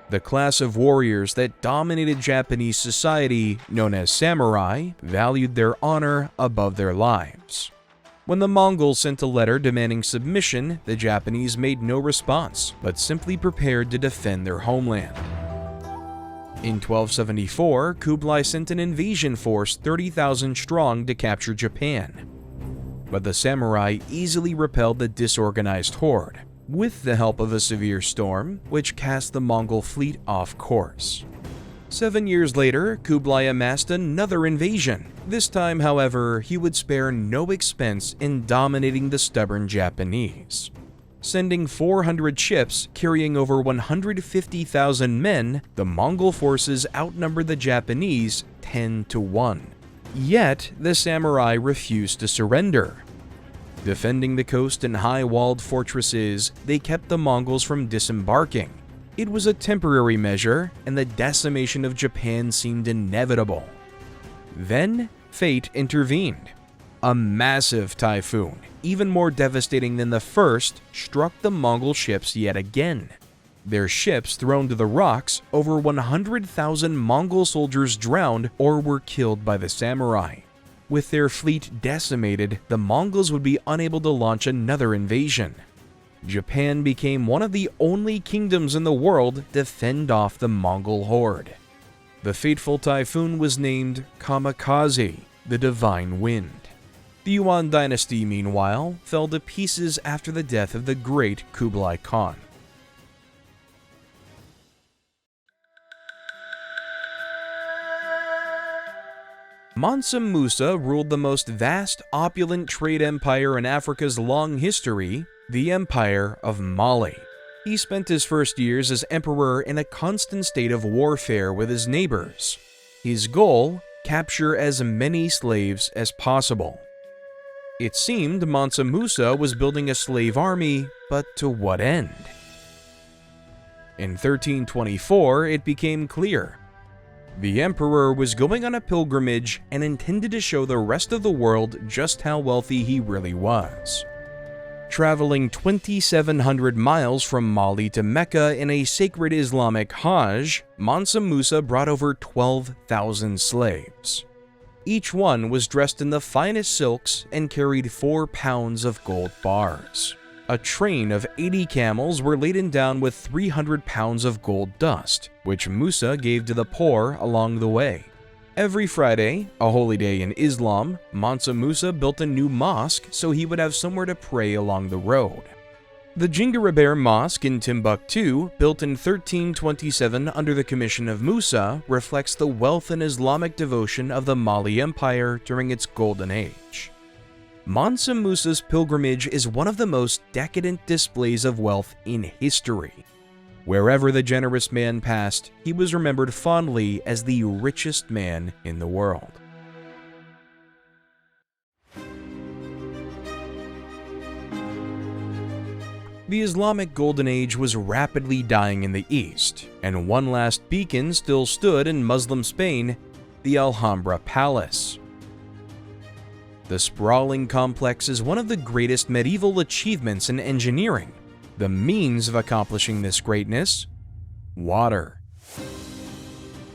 The class of warriors that dominated Japanese society, known as samurai, valued their honor above their lives. When the Mongols sent a letter demanding submission, the Japanese made no response, but simply prepared to defend their homeland. In 1274, Kublai sent an invasion force 30,000 strong to capture Japan. But the samurai easily repelled the disorganized horde, with the help of a severe storm, which cast the Mongol fleet off course. 7 years later, Kublai amassed another invasion. This time, however, he would spare no expense in dominating the stubborn Japanese. Sending 400 ships carrying over 150,000 men, the Mongol forces outnumbered the Japanese 10-1. Yet, the samurai refused to surrender. Defending the coast in high-walled fortresses, they kept the Mongols from disembarking. It was a temporary measure, and the decimation of Japan seemed inevitable. Then, fate intervened. A massive typhoon, even more devastating than the first, struck the Mongol ships yet again. Their ships thrown to the rocks, over 100,000 Mongol soldiers drowned or were killed by the samurai. With their fleet decimated, the Mongols would be unable to launch another invasion. Japan became one of the only kingdoms in the world to fend off the Mongol horde. The fateful typhoon was named Kamikaze, the Divine Wind. The Yuan dynasty, meanwhile, fell to pieces after the death of the great Kublai Khan. Mansa Musa ruled the most vast, opulent trade empire in Africa's long history, the Empire of Mali. He spent his first years as emperor in a constant state of warfare with his neighbors. His goal? Capture as many slaves as possible. It seemed Mansa Musa was building a slave army, but to what end? In 1324, it became clear. The emperor was going on a pilgrimage and intended to show the rest of the world just how wealthy he really was. Traveling 2,700 miles from Mali to Mecca in a sacred Islamic Hajj, Mansa Musa brought over 12,000 slaves. Each one was dressed in the finest silks and carried 4 pounds of gold bars. A train of 80 camels were laden down with 300 pounds of gold dust, which Musa gave to the poor along the way. Every Friday, a holy day in Islam, Mansa Musa built a new mosque so he would have somewhere to pray along the road. The Djinguereber Mosque in Timbuktu, built in 1327 under the commission of Musa, reflects the wealth and Islamic devotion of the Mali Empire during its golden age. Mansa Musa's pilgrimage is one of the most decadent displays of wealth in history. Wherever the generous man passed, he was remembered fondly as the richest man in the world. The Islamic Golden Age was rapidly dying in the East, and one last beacon still stood in Muslim Spain, the Alhambra Palace. The sprawling complex is one of the greatest medieval achievements in engineering. The means of accomplishing this greatness? Water.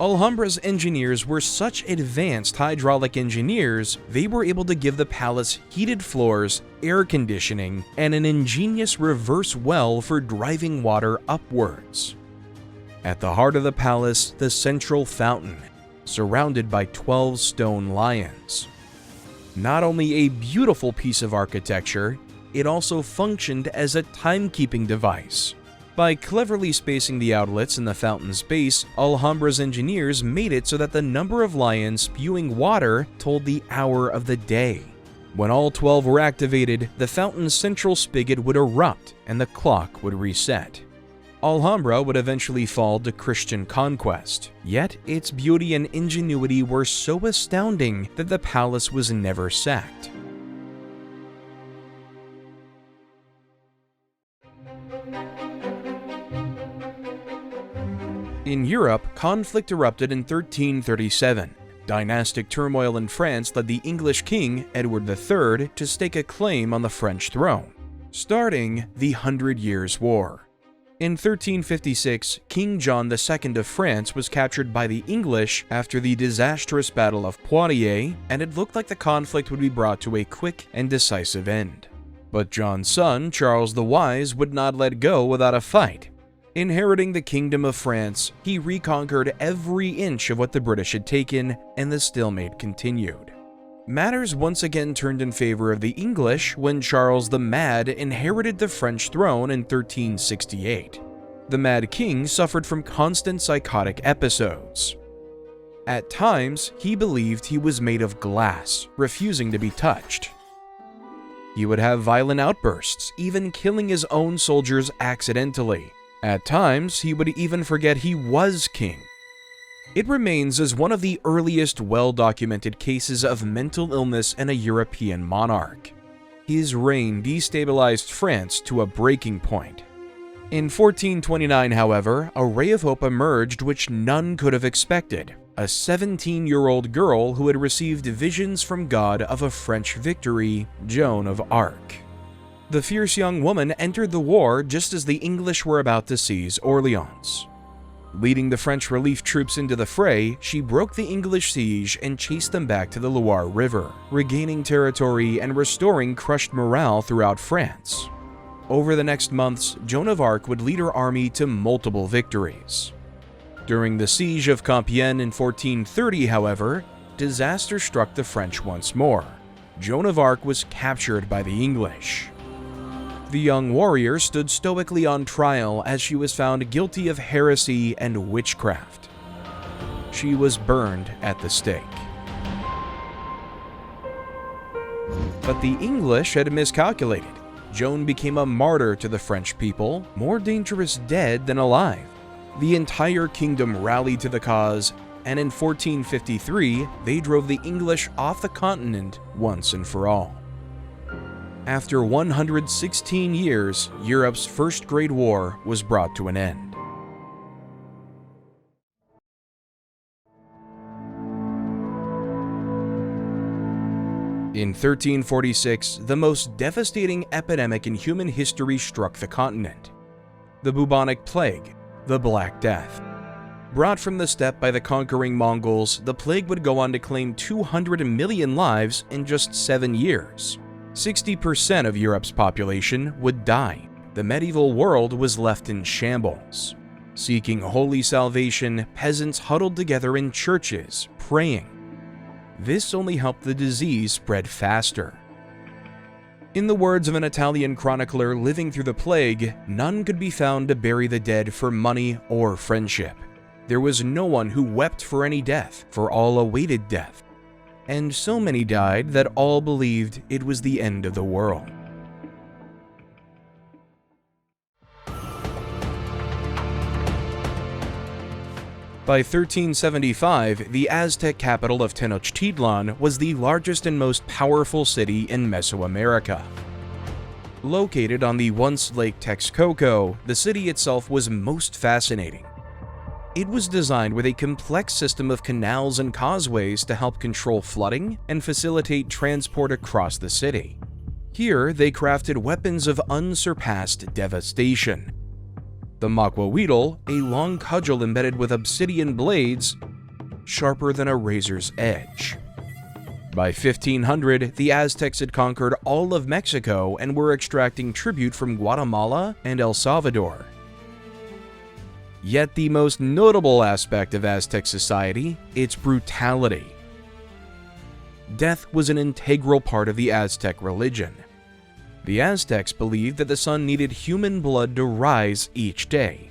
Alhambra's engineers were such advanced hydraulic engineers, they were able to give the palace heated floors, air conditioning, and an ingenious reverse well for driving water upwards. At the heart of the palace, the central fountain, surrounded by 12 stone lions. Not only a beautiful piece of architecture, it also functioned as a timekeeping device. By cleverly spacing the outlets in the fountain's base, Alhambra's engineers made it so that the number of lions spewing water told the hour of the day. When all 12 were activated, the fountain's central spigot would erupt and the clock would reset. Alhambra would eventually fall to Christian conquest, yet its beauty and ingenuity were so astounding that the palace was never sacked. In Europe, conflict erupted in 1337. Dynastic turmoil in France led the English king, Edward III, to stake a claim on the French throne, starting the 100 Years' War. In 1356, King John II of France was captured by the English after the disastrous Battle of Poitiers, and it looked like the conflict would be brought to a quick and decisive end. But John's son, Charles the Wise, would not let go without a fight. Inheriting the Kingdom of France, he reconquered every inch of what the British had taken, and the stalemate continued. Matters once again turned in favor of the English when Charles the Mad inherited the French throne in 1368. The Mad King suffered from constant psychotic episodes. At times, he believed he was made of glass, refusing to be touched. He would have violent outbursts, even killing his own soldiers accidentally. At times, he would even forget he was king. It remains as one of the earliest well-documented cases of mental illness in a European monarch. His reign destabilized France to a breaking point. In 1429, however, a ray of hope emerged which none could have expected: a 17-year-old girl who had received visions from God of a French victory, Joan of Arc. The fierce young woman entered the war just as the English were about to seize Orleans. Leading the French relief troops into the fray, she broke the English siege and chased them back to the Loire River, regaining territory and restoring crushed morale throughout France. Over the next months, Joan of Arc would lead her army to multiple victories. During the siege of Compiègne in 1430, however, disaster struck the French once more. Joan of Arc was captured by the English. The young warrior stood stoically on trial as she was found guilty of heresy and witchcraft. She was burned at the stake. But the English had miscalculated. Joan became a martyr to the French people, more dangerous dead than alive. The entire kingdom rallied to the cause, and in 1453, they drove the English off the continent once and for all. After 116 years, Europe's First Great War was brought to an end. In 1346, the most devastating epidemic in human history struck the continent: the bubonic plague, the Black Death. Brought from the steppe by the conquering Mongols, the plague would go on to claim 200 million lives in just 7 years. 60% of Europe's population would die. The medieval world was left in shambles. Seeking holy salvation, peasants huddled together in churches, praying. This only helped the disease spread faster. In the words of an Italian chronicler living through the plague, none could be found to bury the dead for money or friendship. There was no one who wept for any death, for all awaited death. And so many died that all believed it was the end of the world. By 1375, the Aztec capital of Tenochtitlan was the largest and most powerful city in Mesoamerica. Located on the once Lake Texcoco, the city itself was most fascinating. It was designed with a complex system of canals and causeways to help control flooding and facilitate transport across the city. Here, they crafted weapons of unsurpassed devastation. The maquahuitl, a long cudgel embedded with obsidian blades, sharper than a razor's edge. By 1500, the Aztecs had conquered all of Mexico and were extracting tribute from Guatemala and El Salvador. Yet the most notable aspect of Aztec society, its brutality. Death was an integral part of the Aztec religion. The Aztecs believed that the sun needed human blood to rise each day.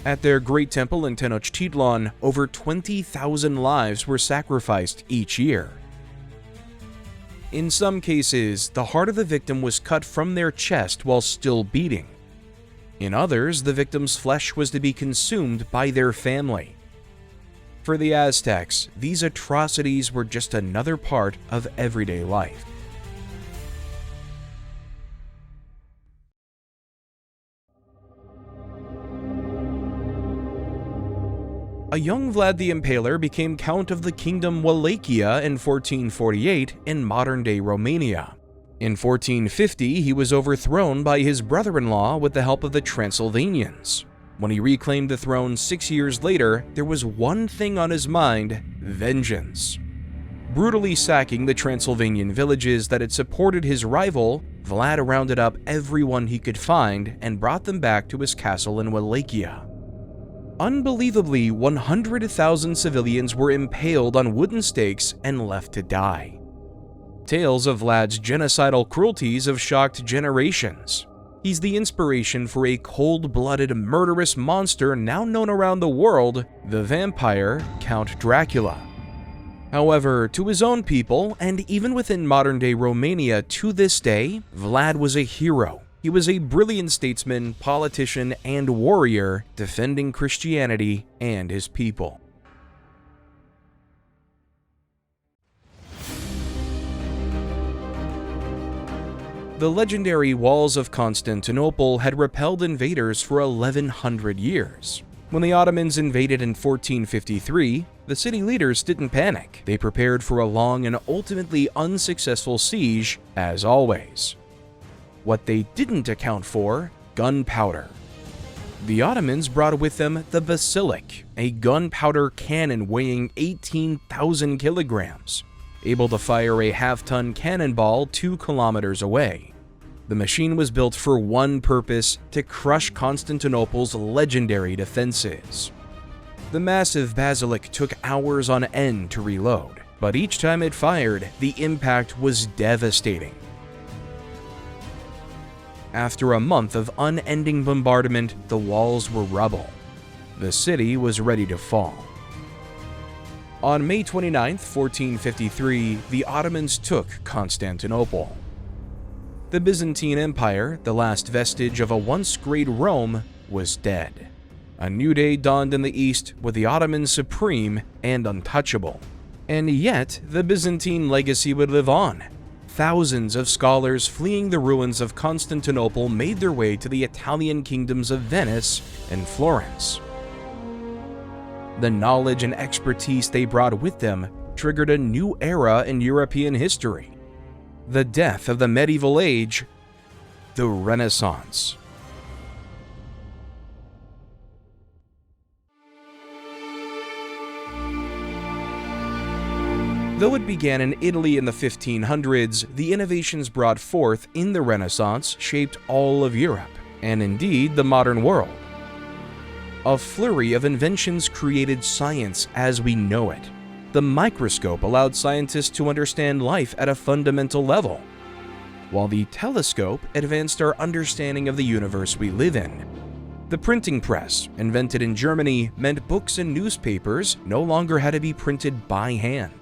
At their great temple in Tenochtitlan, over 20,000 lives were sacrificed each year. In some cases, the heart of the victim was cut from their chest while still beating. In others, the victim's flesh was to be consumed by their family. For the Aztecs, these atrocities were just another part of everyday life. A young Vlad the Impaler became Count of the Kingdom Wallachia in 1448 in modern-day Romania. In 1450, he was overthrown by his brother-in-law with the help of the Transylvanians. When he reclaimed the throne 6 years later, there was one thing on his mind: vengeance. Brutally sacking the Transylvanian villages that had supported his rival, Vlad rounded up everyone he could find and brought them back to his castle in Wallachia. Unbelievably, 100,000 civilians were impaled on wooden stakes and left to die. Tales of Vlad's genocidal cruelties have shocked generations. He's the inspiration for a cold-blooded, murderous monster now known around the world, the vampire Count Dracula. However, to his own people, and even within modern-day Romania to this day, Vlad was a hero. He was a brilliant statesman, politician, and warrior, defending Christianity and his people. The legendary walls of Constantinople had repelled invaders for 1,100 years. When the Ottomans invaded in 1453, the city leaders didn't panic. They prepared for a long and ultimately unsuccessful siege, as always. What they didn't account for: gunpowder. The Ottomans brought with them the basilic, a gunpowder cannon weighing 18,000 kilograms, able to fire a half-ton cannonball 2 kilometers away. The machine was built for one purpose: to crush Constantinople's legendary defenses. The massive basilic took hours on end to reload, but each time it fired, the impact was devastating. After a month of unending bombardment, the walls were rubble. The city was ready to fall. On May 29, 1453, the Ottomans took Constantinople. The Byzantine Empire, the last vestige of a once great Rome, was dead. A new day dawned in the East, with the Ottomans supreme and untouchable. And yet, the Byzantine legacy would live on. Thousands of scholars fleeing the ruins of Constantinople made their way to the Italian kingdoms of Venice and Florence. The knowledge and expertise they brought with them triggered a new era in European history: the death of the medieval age, the Renaissance. Though it began in Italy in the 1500s, the innovations brought forth in the Renaissance shaped all of Europe, and indeed the modern world. A flurry of inventions created science as we know it. The microscope allowed scientists to understand life at a fundamental level, while the telescope advanced our understanding of the universe we live in. The printing press, invented in Germany, meant books and newspapers no longer had to be printed by hand.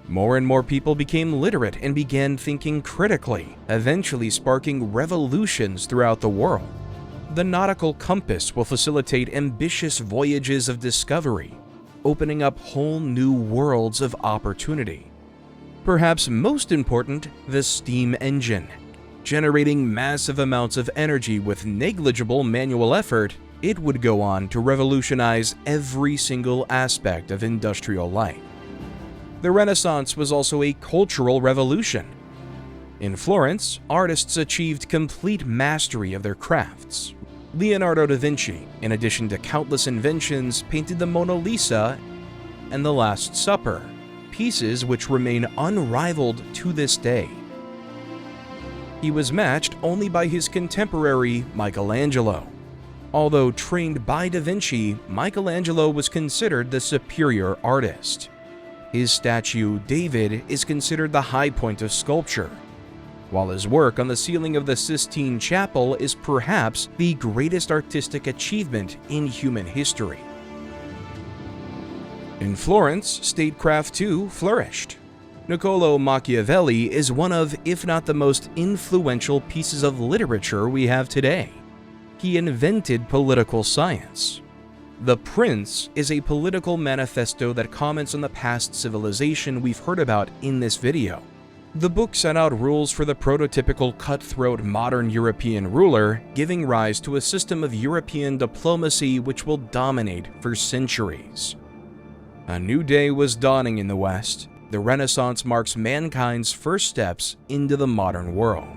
More and more people became literate and began thinking critically, eventually sparking revolutions throughout the world. The nautical compass will facilitate ambitious voyages of discovery, opening up whole new worlds of opportunity. Perhaps most important, the steam engine. Generating massive amounts of energy with negligible manual effort, it would go on to revolutionize every single aspect of industrial life. The Renaissance was also a cultural revolution. In Florence, artists achieved complete mastery of their crafts. Leonardo da Vinci, in addition to countless inventions, painted the Mona Lisa and the Last Supper, pieces which remain unrivaled to this day. He was matched only by his contemporary Michelangelo. Although trained by da Vinci, Michelangelo was considered the superior artist. His statue, David, is considered the high point of sculpture, while his work on the ceiling of the Sistine Chapel is perhaps the greatest artistic achievement in human history. In Florence, statecraft too flourished. Niccolò Machiavelli is one of, if not the most influential pieces of literature we have today. He invented political science. The Prince is a political manifesto that comments on the past civilization we've heard about in this video. The book set out rules for the prototypical cutthroat modern European ruler, giving rise to a system of European diplomacy which will dominate for centuries. A new day was dawning in the West. The Renaissance marks mankind's first steps into the modern world.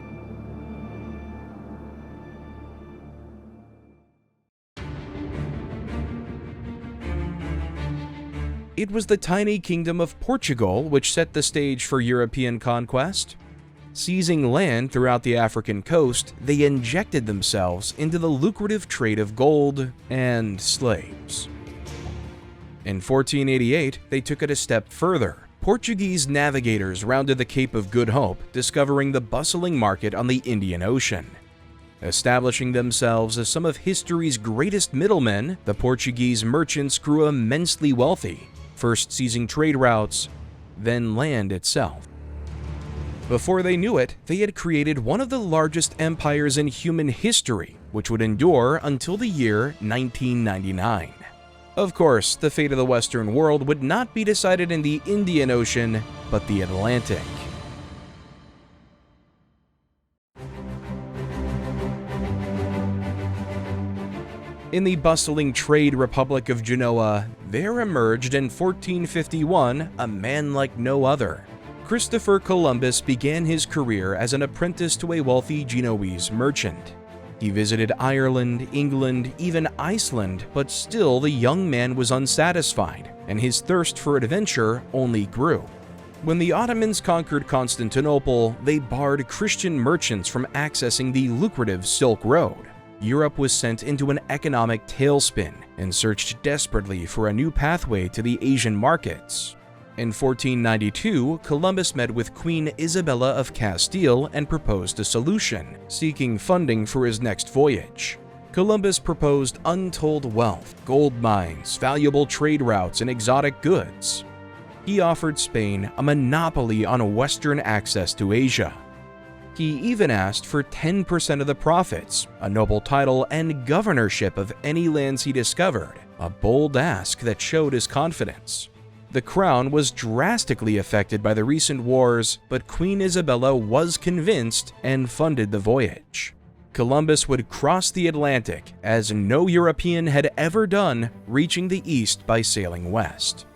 It was the tiny kingdom of Portugal which set the stage for European conquest. Seizing land throughout the African coast, they injected themselves into the lucrative trade of gold and slaves. In 1488, they took it a step further. Portuguese navigators rounded the Cape of Good Hope, discovering the bustling market on the Indian Ocean. Establishing themselves as some of history's greatest middlemen, the Portuguese merchants grew immensely wealthy, first seizing trade routes, then land itself. Before they knew it, they had created one of the largest empires in human history, which would endure until the year 1999. Of course, the fate of the Western world would not be decided in the Indian Ocean, but the Atlantic. In the bustling trade republic of Genoa, there emerged in 1451 a man like no other. Christopher Columbus began his career as an apprentice to a wealthy Genoese merchant. He visited Ireland, England, even Iceland, but still the young man was unsatisfied, and his thirst for adventure only grew. When the Ottomans conquered Constantinople, they barred Christian merchants from accessing the lucrative Silk Road. Europe was sent into an economic tailspin and searched desperately for a new pathway to the Asian markets. In 1492, Columbus met with Queen Isabella of Castile and proposed a solution, seeking funding for his next voyage. Columbus proposed untold wealth, gold mines, valuable trade routes, and exotic goods. He offered Spain a monopoly on Western access to Asia. He even asked for 10% of the profits, a noble title, and governorship of any lands he discovered, a bold ask that showed his confidence. The crown was drastically affected by the recent wars, but Queen Isabella was convinced and funded the voyage. Columbus would cross the Atlantic as no European had ever done, reaching the east by sailing west.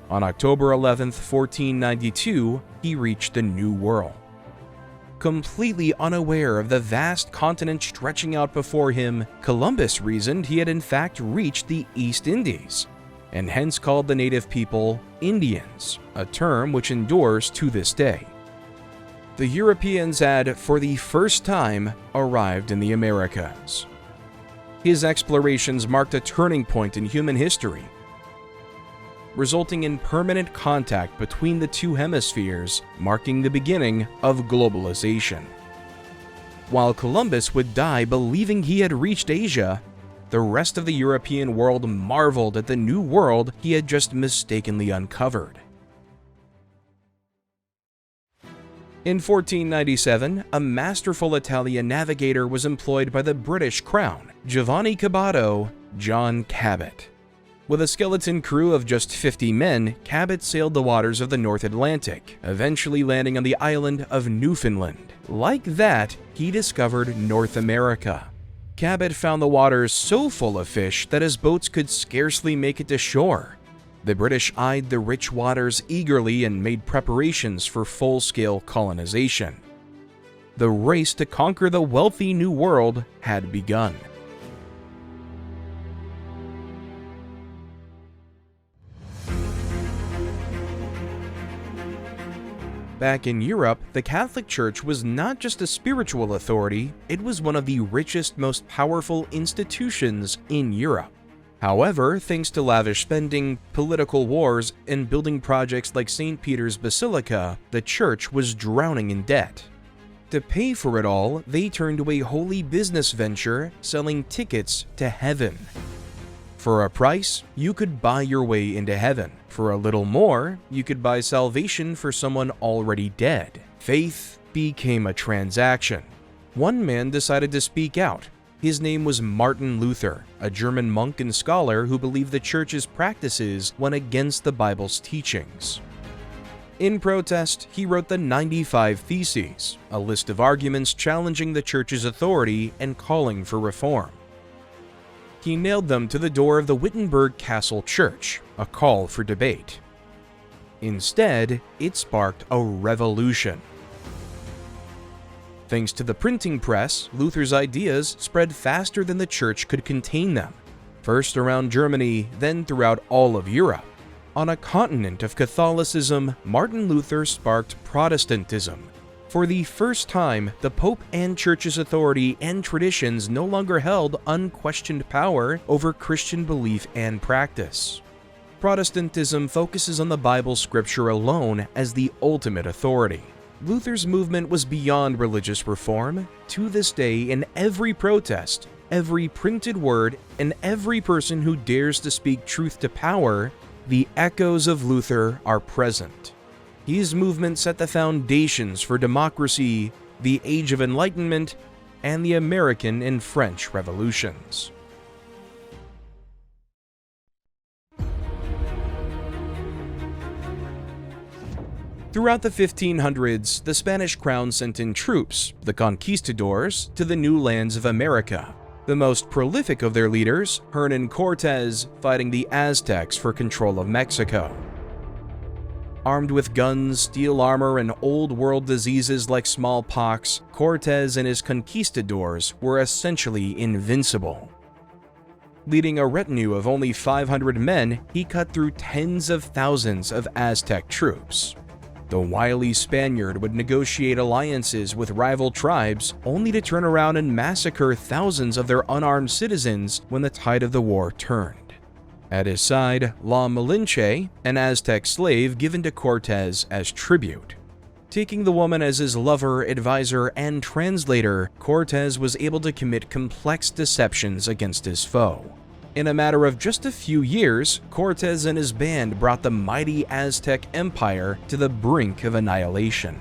On October 11, 1492, he reached the New World. Completely unaware of the vast continent stretching out before him, Columbus reasoned he had in fact reached the East Indies, and hence called the native people Indians, a term which endures to this day. The Europeans had, for the first time, arrived in the Americas. His explorations marked a turning point in human history, resulting in permanent contact between the two hemispheres, marking the beginning of globalization. While Columbus would die believing he had reached Asia, the rest of the European world marveled at the new world he had just mistakenly uncovered. In 1497, a masterful Italian navigator was employed by the British Crown, Giovanni Caboto, John Cabot. With a skeleton crew of just 50 men, Cabot sailed the waters of the North Atlantic, eventually landing on the island of Newfoundland. Like that, he discovered North America. Cabot found the waters so full of fish that his boats could scarcely make it to shore. The British eyed the rich waters eagerly and made preparations for full-scale colonization. The race to conquer the wealthy New World had begun. Back in Europe, the Catholic Church was not just a spiritual authority, it was one of the richest, most powerful institutions in Europe. However, thanks to lavish spending, political wars, and building projects like St. Peter's Basilica, the church was drowning in debt. To pay for it all, they turned to a holy business venture selling tickets to heaven. For a price, you could buy your way into heaven. For a little more, you could buy salvation for someone already dead. Faith became a transaction. One man decided to speak out. His name was Martin Luther, a German monk and scholar who believed the church's practices went against the Bible's teachings. In protest, he wrote the 95 Theses, a list of arguments challenging the church's authority and calling for reform. He nailed them to the door of the Wittenberg Castle Church, a call for debate. Instead, it sparked a revolution. Thanks to the printing press, Luther's ideas spread faster than the church could contain them, first around Germany, then throughout all of Europe. On a continent of Catholicism, Martin Luther sparked Protestantism. For the first time, the Pope and Church's authority and traditions no longer held unquestioned power over Christian belief and practice. Protestantism focuses on the Bible scripture alone as the ultimate authority. Luther's movement was beyond religious reform. To this day, in every protest, every printed word, and every person who dares to speak truth to power, the echoes of Luther are present. His movement set the foundations for democracy, the Age of Enlightenment, and the American and French revolutions. Throughout the 1500s, the Spanish crown sent in troops, the conquistadors, to the new lands of America. The most prolific of their leaders, Hernan Cortés, fighting the Aztecs for control of Mexico. Armed with guns, steel armor, and old-world diseases like smallpox, Cortés and his conquistadors were essentially invincible. Leading a retinue of only 500 men, he cut through tens of thousands of Aztec troops. The wily Spaniard would negotiate alliances with rival tribes, only to turn around and massacre thousands of their unarmed citizens when the tide of the war turned. At his side, La Malinche, an Aztec slave given to Cortés as tribute. Taking the woman as his lover, advisor, and translator, Cortés was able to commit complex deceptions against his foe. In a matter of just a few years, Cortés and his band brought the mighty Aztec Empire to the brink of annihilation.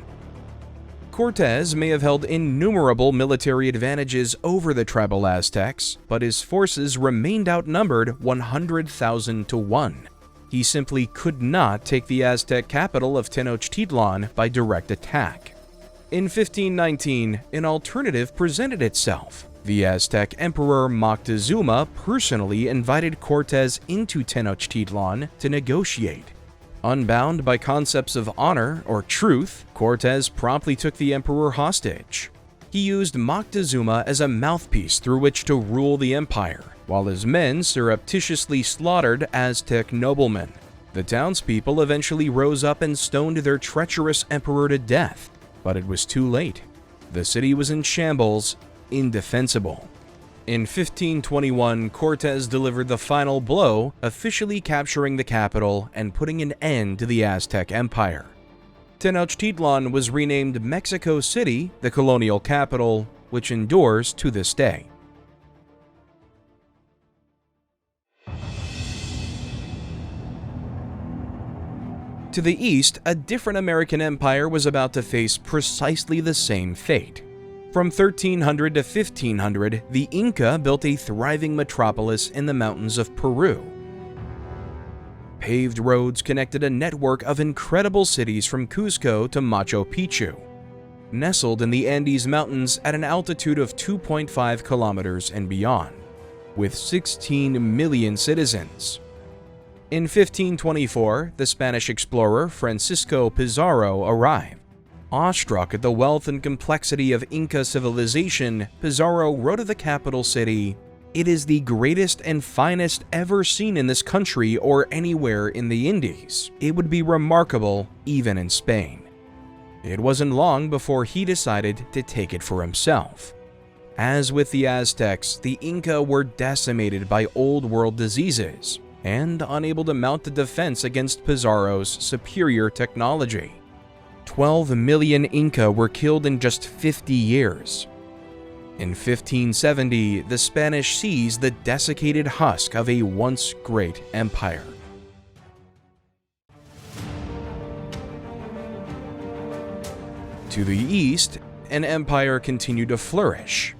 Cortés may have held innumerable military advantages over the tribal Aztecs, but his forces remained outnumbered 100,000 to 1. He simply could not take the Aztec capital of Tenochtitlan by direct attack. In 1519, an alternative presented itself. The Aztec Emperor Moctezuma personally invited Cortés into Tenochtitlan to negotiate. Unbound by concepts of honor or truth, Cortés promptly took the emperor hostage. He used Moctezuma as a mouthpiece through which to rule the empire, while his men surreptitiously slaughtered Aztec noblemen. The townspeople eventually rose up and stoned their treacherous emperor to death, but it was too late. The city was in shambles, indefensible. In 1521, Cortés delivered the final blow, officially capturing the capital and putting an end to the Aztec Empire. Tenochtitlan was renamed Mexico City, the colonial capital, which endures to this day. To the east, a different American empire was about to face precisely the same fate. From 1300 to 1500, the Inca built a thriving metropolis in the mountains of Peru. Paved roads connected a network of incredible cities from Cuzco to Machu Picchu, nestled in the Andes Mountains at an altitude of 2.5 kilometers and beyond, with 16 million citizens. In 1524, the Spanish explorer Francisco Pizarro arrived. Awestruck at the wealth and complexity of Inca civilization, Pizarro wrote of the capital city, "It is the greatest and finest ever seen in this country or anywhere in the Indies. It would be remarkable even in Spain." It wasn't long before he decided to take it for himself. As with the Aztecs, the Inca were decimated by old-world diseases and unable to mount a defense against Pizarro's superior technology. 12 million Inca were killed in just 50 years. In 1570, the Spanish seized the desiccated husk of a once great empire. To the east, an empire continued to flourish.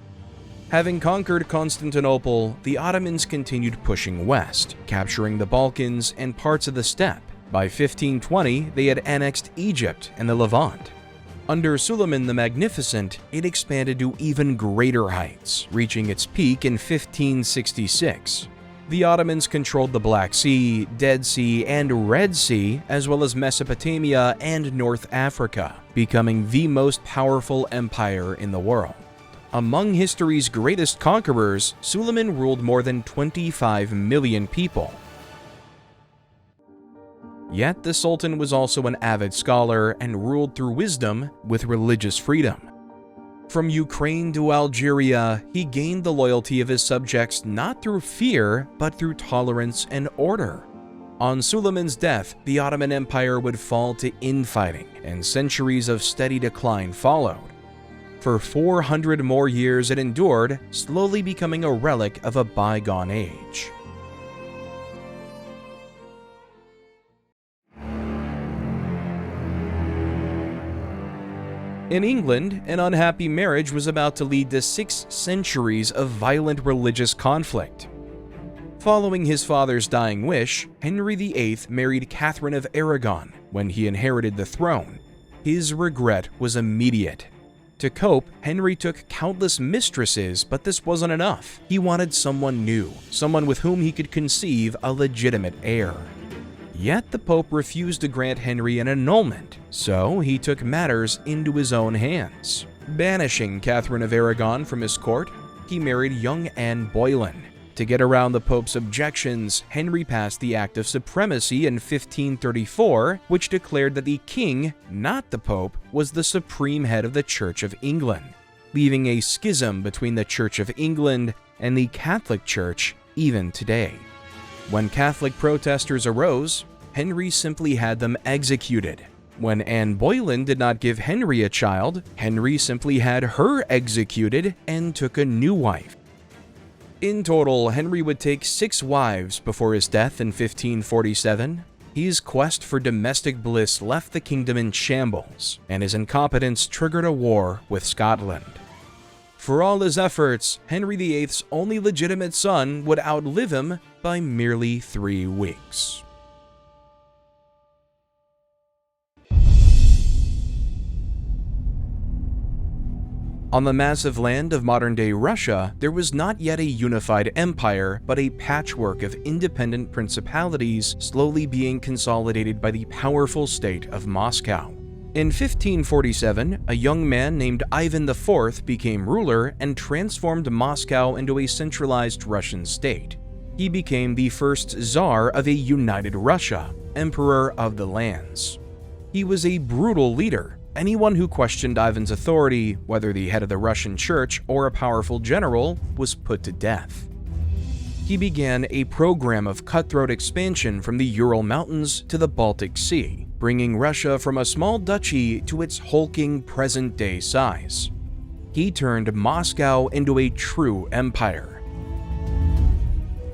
Having conquered Constantinople, the Ottomans continued pushing west, capturing the Balkans and parts of the steppe. By 1520, they had annexed Egypt and the Levant. Under Suleiman the Magnificent, it expanded to even greater heights, reaching its peak in 1566. The Ottomans controlled the Black Sea, Dead Sea, and Red Sea, as well as Mesopotamia and North Africa, becoming the most powerful empire in the world. Among history's greatest conquerors, Suleiman ruled more than 25 million people. Yet the Sultan was also an avid scholar and ruled through wisdom with religious freedom. From Ukraine to Algeria, he gained the loyalty of his subjects not through fear, but through tolerance and order. On Suleiman's death, the Ottoman Empire would fall to infighting, and centuries of steady decline followed. For 400 more years it endured, slowly becoming a relic of a bygone age. In England, an unhappy marriage was about to lead to 6 centuries of violent religious conflict. Following his father's dying wish, Henry VIII married Catherine of Aragon. When he inherited the throne, his regret was immediate. To cope, Henry took countless mistresses, but this wasn't enough. He wanted someone new, someone with whom he could conceive a legitimate heir. Yet the Pope refused to grant Henry an annulment, so he took matters into his own hands. Banishing Catherine of Aragon from his court, he married young Anne Boleyn. To get around the Pope's objections, Henry passed the Act of Supremacy in 1534, which declared that the king, not the Pope, was the supreme head of the Church of England, leaving a schism between the Church of England and the Catholic Church even today. When Catholic protesters arose, Henry simply had them executed. When Anne Boleyn did not give Henry a child, Henry simply had her executed and took a new wife. In total, Henry would take 6 wives before his death in 1547. His quest for domestic bliss left the kingdom in shambles, and his incompetence triggered a war with Scotland. For all his efforts, Henry VIII's only legitimate son would outlive him by merely 3 weeks. On the massive land of modern-day Russia, there was not yet a unified empire, but a patchwork of independent principalities slowly being consolidated by the powerful state of Moscow. In 1547, a young man named Ivan IV became ruler and transformed Moscow into a centralized Russian state. He became the first Tsar of a united Russia, Emperor of the lands. He was a brutal leader. Anyone who questioned Ivan's authority, whether the head of the Russian church or a powerful general, was put to death. He began a program of cutthroat expansion from the Ural Mountains to the Baltic Sea, bringing Russia from a small duchy to its hulking present-day size. He turned Moscow into a true empire.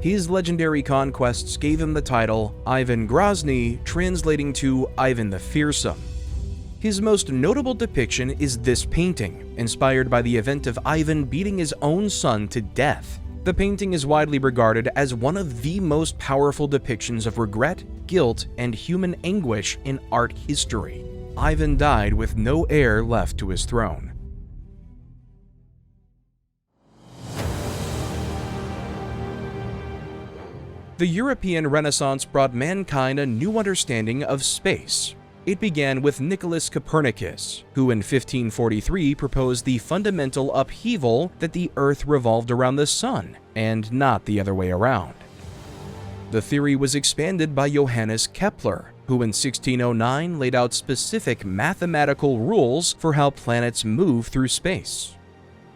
His legendary conquests gave him the title Ivan Grozny, translating to Ivan the Fearsome. His most notable depiction is this painting, inspired by the event of Ivan beating his own son to death. The painting is widely regarded as one of the most powerful depictions of regret, guilt, and human anguish in art history. Ivan died with no heir left to his throne. The European Renaissance brought mankind a new understanding of space. It began with Nicholas Copernicus, who in 1543 proposed the fundamental upheaval that the Earth revolved around the Sun, and not the other way around. The theory was expanded by Johannes Kepler, who in 1609 laid out specific mathematical rules for how planets move through space.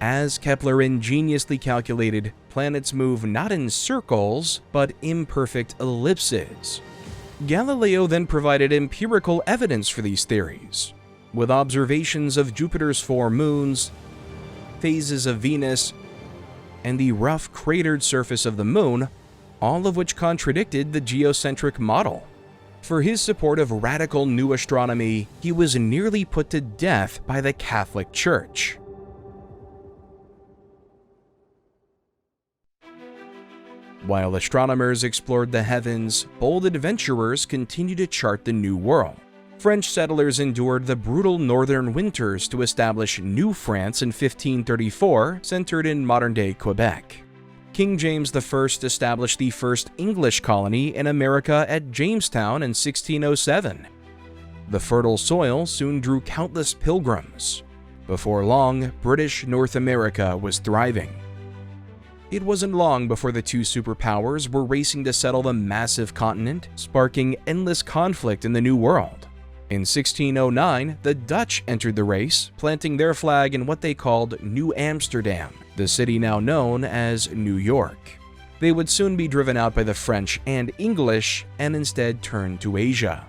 As Kepler ingeniously calculated, planets move not in circles, but imperfect ellipses. Galileo then provided empirical evidence for these theories. with observations of Jupiter's 4 moons, phases of Venus, and the rough cratered surface of the Moon, all of which contradicted the geocentric model. For his support of radical new astronomy, he was nearly put to death by the Catholic Church. While astronomers explored the heavens, bold adventurers continued to chart the New World. French settlers endured the brutal northern winters to establish New France in 1534, centered in modern-day Quebec. King James I established the first English colony in America at Jamestown in 1607. The fertile soil soon drew countless pilgrims. Before long, British North America was thriving. It wasn't long before the two superpowers were racing to settle the massive continent, sparking endless conflict in the New World. In 1609, the Dutch entered the race, planting their flag in what they called New Amsterdam, the city now known as New York. They would soon be driven out by the French and English and instead turn to Asia.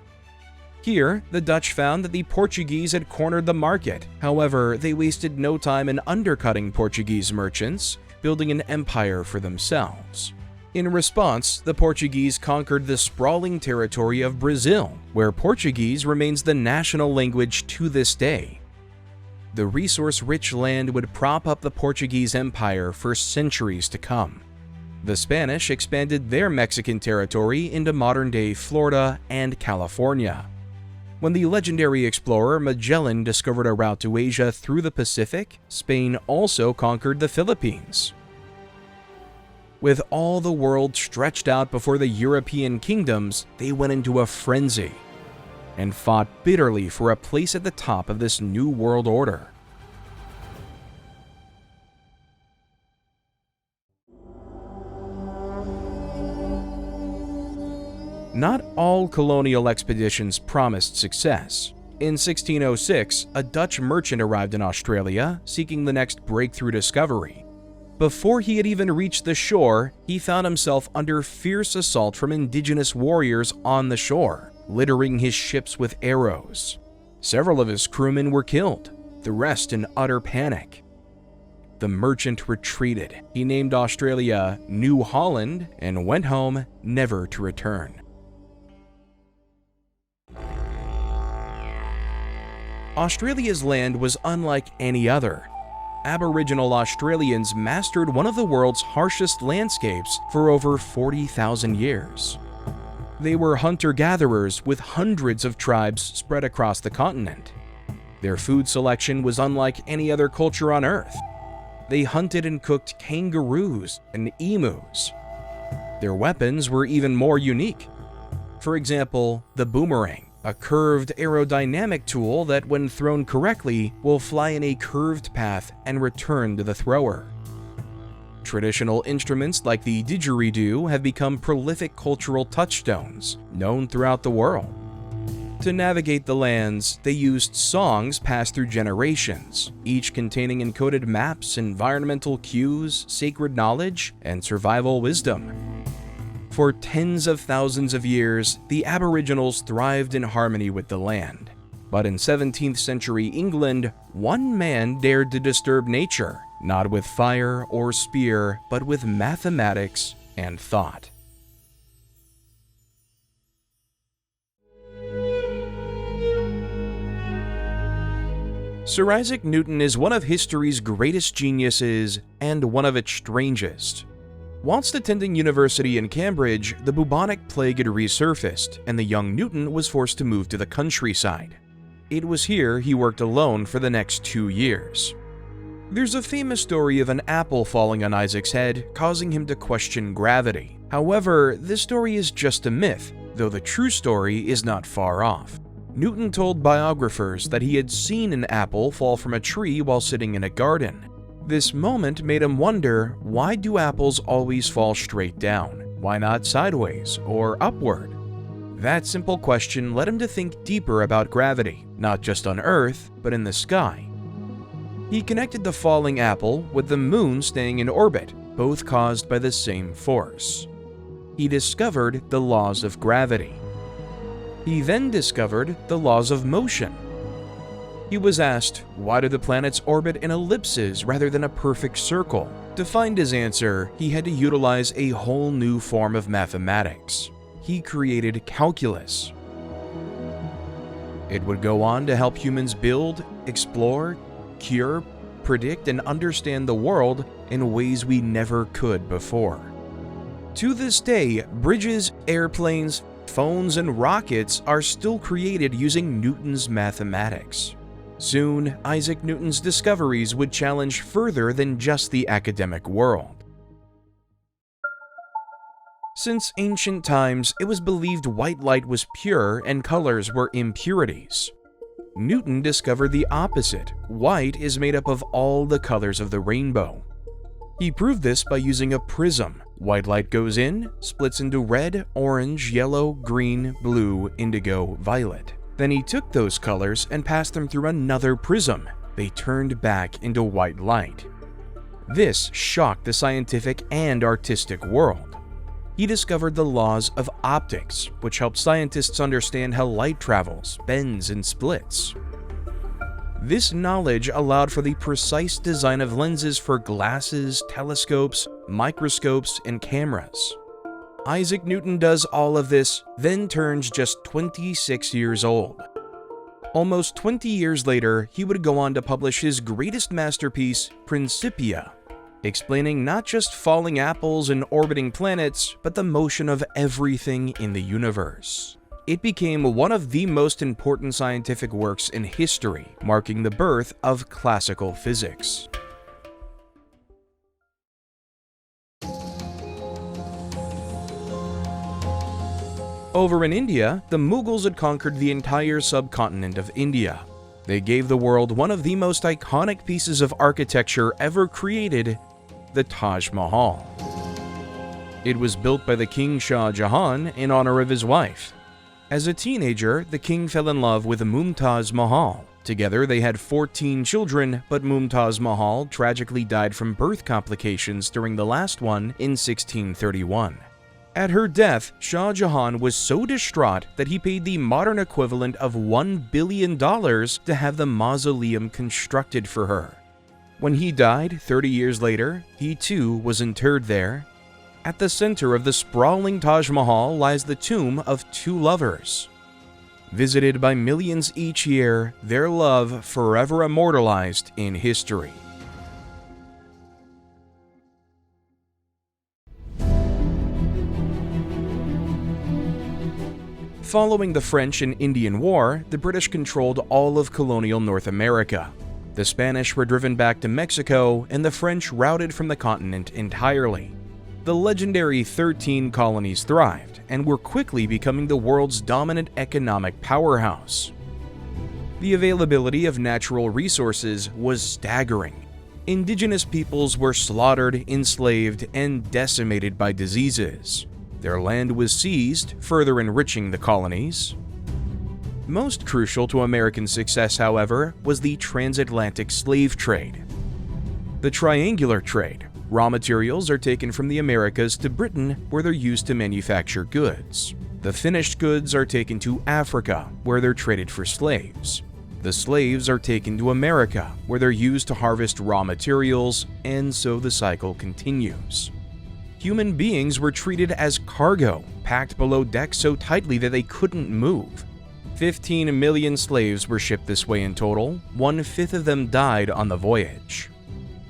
Here, the Dutch found that the Portuguese had cornered the market. However, they wasted no time in undercutting Portuguese merchants, building an empire for themselves. In response, the Portuguese conquered the sprawling territory of Brazil, where Portuguese remains the national language to this day. The resource-rich land would prop up the Portuguese Empire for centuries to come. The Spanish expanded their Mexican territory into modern-day Florida and California. When the legendary explorer Magellan discovered a route to Asia through the Pacific, Spain also conquered the Philippines. With all the world stretched out before the European kingdoms, they went into a frenzy and fought bitterly for a place at the top of this new world order. Not all colonial expeditions promised success. In 1606, a Dutch merchant arrived in Australia, seeking the next breakthrough discovery. Before he had even reached the shore, he found himself under fierce assault from indigenous warriors on the shore, littering his ships with arrows. Several of his crewmen were killed, the rest in utter panic. The merchant retreated. He named Australia New Holland and went home, never to return. Australia's land was unlike any other. Aboriginal Australians mastered one of the world's harshest landscapes for over 40,000 years. They were hunter-gatherers with hundreds of tribes spread across the continent. Their food selection was unlike any other culture on Earth. They hunted and cooked kangaroos and emus. Their weapons were even more unique. For example, the boomerang, a curved aerodynamic tool that, when thrown correctly, will fly in a curved path and return to the thrower. Traditional instruments like the didgeridoo have become prolific cultural touchstones, known throughout the world. To navigate the lands, they used songs passed through generations, each containing encoded maps, environmental cues, sacred knowledge, and survival wisdom. For tens of thousands of years, the Aboriginals thrived in harmony with the land. But in 17th century England, one man dared to disturb nature, not with fire or spear, but with mathematics and thought. Sir Isaac Newton is one of history's greatest geniuses and one of its strangest. Whilst attending university in Cambridge, the bubonic plague had resurfaced, and the young Newton was forced to move to the countryside. It was here he worked alone for the next 2 years. There's a famous story of an apple falling on Isaac's head, causing him to question gravity. However, this story is just a myth, though the true story is not far off. Newton told biographers that he had seen an apple fall from a tree while sitting in a garden. This moment made him wonder, why do apples always fall straight down? Why not sideways or upward? That simple question led him to think deeper about gravity, not just on Earth, but in the sky. He connected the falling apple with the moon staying in orbit, both caused by the same force. He discovered the laws of gravity. He then discovered the laws of motion. He was asked, why do the planets orbit in ellipses rather than a perfect circle? To find his answer, he had to utilize a whole new form of mathematics. He created calculus. It would go on to help humans build, explore, cure, predict, and understand the world in ways we never could before. To this day, bridges, airplanes, phones, and rockets are still created using Newton's mathematics. Soon, Isaac Newton's discoveries would challenge further than just the academic world. Since ancient times, it was believed white light was pure and colors were impurities. Newton discovered the opposite. White is made up of all the colors of the rainbow. He proved this by using a prism. White light goes in, splits into red, orange, yellow, green, blue, indigo, violet. Then he took those colors and passed them through another prism. They turned back into white light. This shocked the scientific and artistic world. He discovered the laws of optics, which helped scientists understand how light travels, bends, and splits. This knowledge allowed for the precise design of lenses for glasses, telescopes, microscopes, and cameras. Isaac Newton does all of this, then turns just 26 years old. Almost 20 years later, he would go on to publish his greatest masterpiece, Principia, explaining not just falling apples and orbiting planets, but the motion of everything in the universe. It became one of the most important scientific works in history, marking the birth of classical physics. Over in India, the Mughals had conquered the entire subcontinent of India. They gave the world one of the most iconic pieces of architecture ever created, the Taj Mahal. It was built by the King Shah Jahan in honor of his wife. As a teenager, the king fell in love with Mumtaz Mahal. Together, they had 14 children, but Mumtaz Mahal tragically died from birth complications during the last one in 1631. At her death, Shah Jahan was so distraught that he paid the modern equivalent of $1 billion to have the mausoleum constructed for her. When he died 30 years later, he too was interred there. At the center of the sprawling Taj Mahal lies the tomb of two lovers. Visited by millions each year, their love forever immortalized in history. Following the French and Indian War, the British controlled all of colonial North America. The Spanish were driven back to Mexico, and the French routed from the continent entirely. The legendary 13 colonies thrived, and were quickly becoming the world's dominant economic powerhouse. The availability of natural resources was staggering. Indigenous peoples were slaughtered, enslaved, and decimated by diseases. Their land was seized, further enriching the colonies. Most crucial to American success, however, was the transatlantic slave trade. The triangular trade. Raw materials are taken from the Americas to Britain, where they're used to manufacture goods. The finished goods are taken to Africa, where they're traded for slaves. The slaves are taken to America, where they're used to harvest raw materials, and so the cycle continues. Human beings were treated as cargo, packed below deck so tightly that they couldn't move. 15 million slaves were shipped this way in total. 1/5 of them died on the voyage.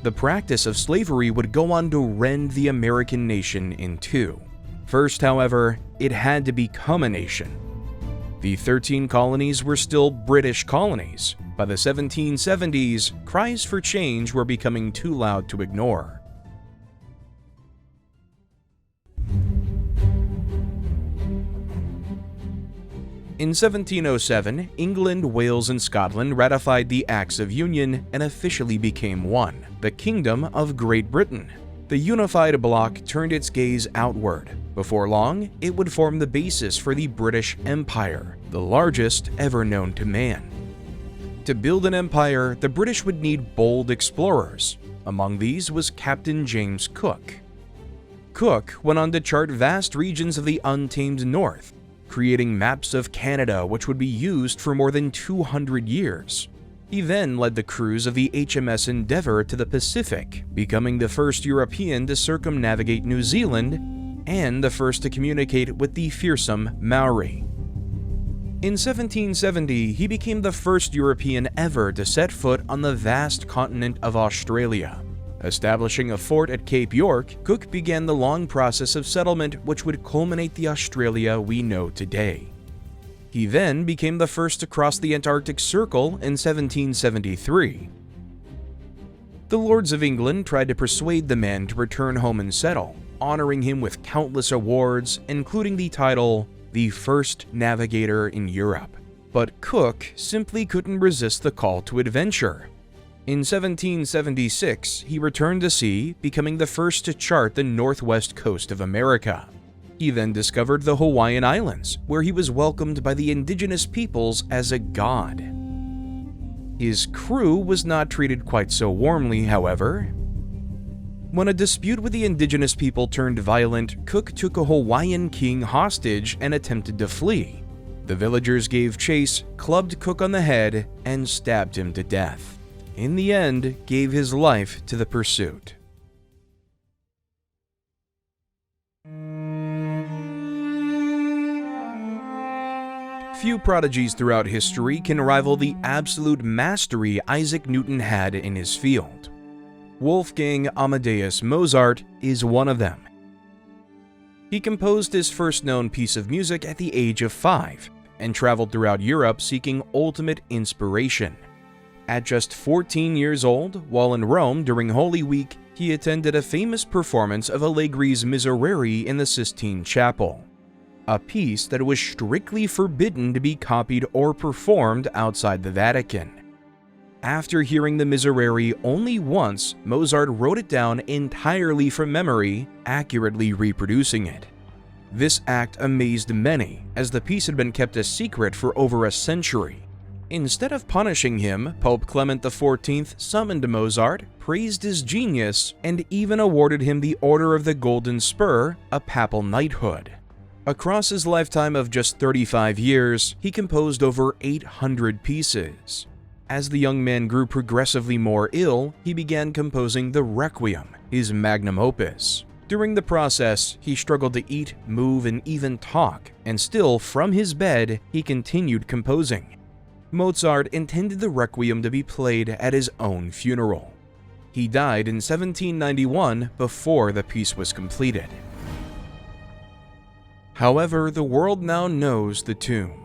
The practice of slavery would go on to rend the American nation in two. First, however, it had to become a nation. The 13 colonies were still British colonies. By the 1770s, cries for change were becoming too loud to ignore. In 1707, England, Wales, and Scotland ratified the Acts of Union and officially became one, the Kingdom of Great Britain. The unified bloc turned its gaze outward. Before long, it would form the basis for the British Empire, the largest ever known to man. To build an empire, the British would need bold explorers. Among these was Captain James Cook. Cook went on to chart vast regions of the untamed North, creating maps of Canada which would be used for more than 200 years. He then led the cruise of the HMS Endeavour to the Pacific, becoming the first European to circumnavigate New Zealand and the first to communicate with the fearsome Maori. In 1770, he became the first European ever to set foot on the vast continent of Australia. Establishing a fort at Cape York, Cook began the long process of settlement which would culminate the Australia we know today. He then became the first to cross the Antarctic Circle in 1773. The Lords of England tried to persuade the man to return home and settle, honoring him with countless awards, including the title, the First Navigator in Europe. But Cook simply couldn't resist the call to adventure. In 1776, he returned to sea, becoming the first to chart the northwest coast of America. He then discovered the Hawaiian Islands, where he was welcomed by the indigenous peoples as a god. His crew was not treated quite so warmly, however. When a dispute with the indigenous people turned violent, Cook took a Hawaiian king hostage and attempted to flee. The villagers gave chase, clubbed Cook on the head, and stabbed him to death. In the end, gave his life to the pursuit. Few prodigies throughout history can rival the absolute mastery Isaac Newton had in his field. Wolfgang Amadeus Mozart is one of them. He composed his first known piece of music at the age of 5 and traveled throughout Europe seeking ultimate inspiration. At just 14 years old, while in Rome during Holy Week, he attended a famous performance of Allegri's Miserere in the Sistine Chapel, a piece that was strictly forbidden to be copied or performed outside the Vatican. After hearing the Miserere only once, Mozart wrote it down entirely from memory, accurately reproducing it. This act amazed many, as the piece had been kept a secret for over a century. Instead of punishing him, Pope Clement XIV summoned Mozart, praised his genius, and even awarded him the Order of the Golden Spur, a papal knighthood. Across his lifetime of just 35 years, he composed over 800 pieces. As the young man grew progressively more ill, he began composing the Requiem, his magnum opus. During the process, he struggled to eat, move, and even talk, and still, from his bed, he continued composing. Mozart intended the Requiem to be played at his own funeral. He died in 1791 before the piece was completed. However, the world now knows the tune.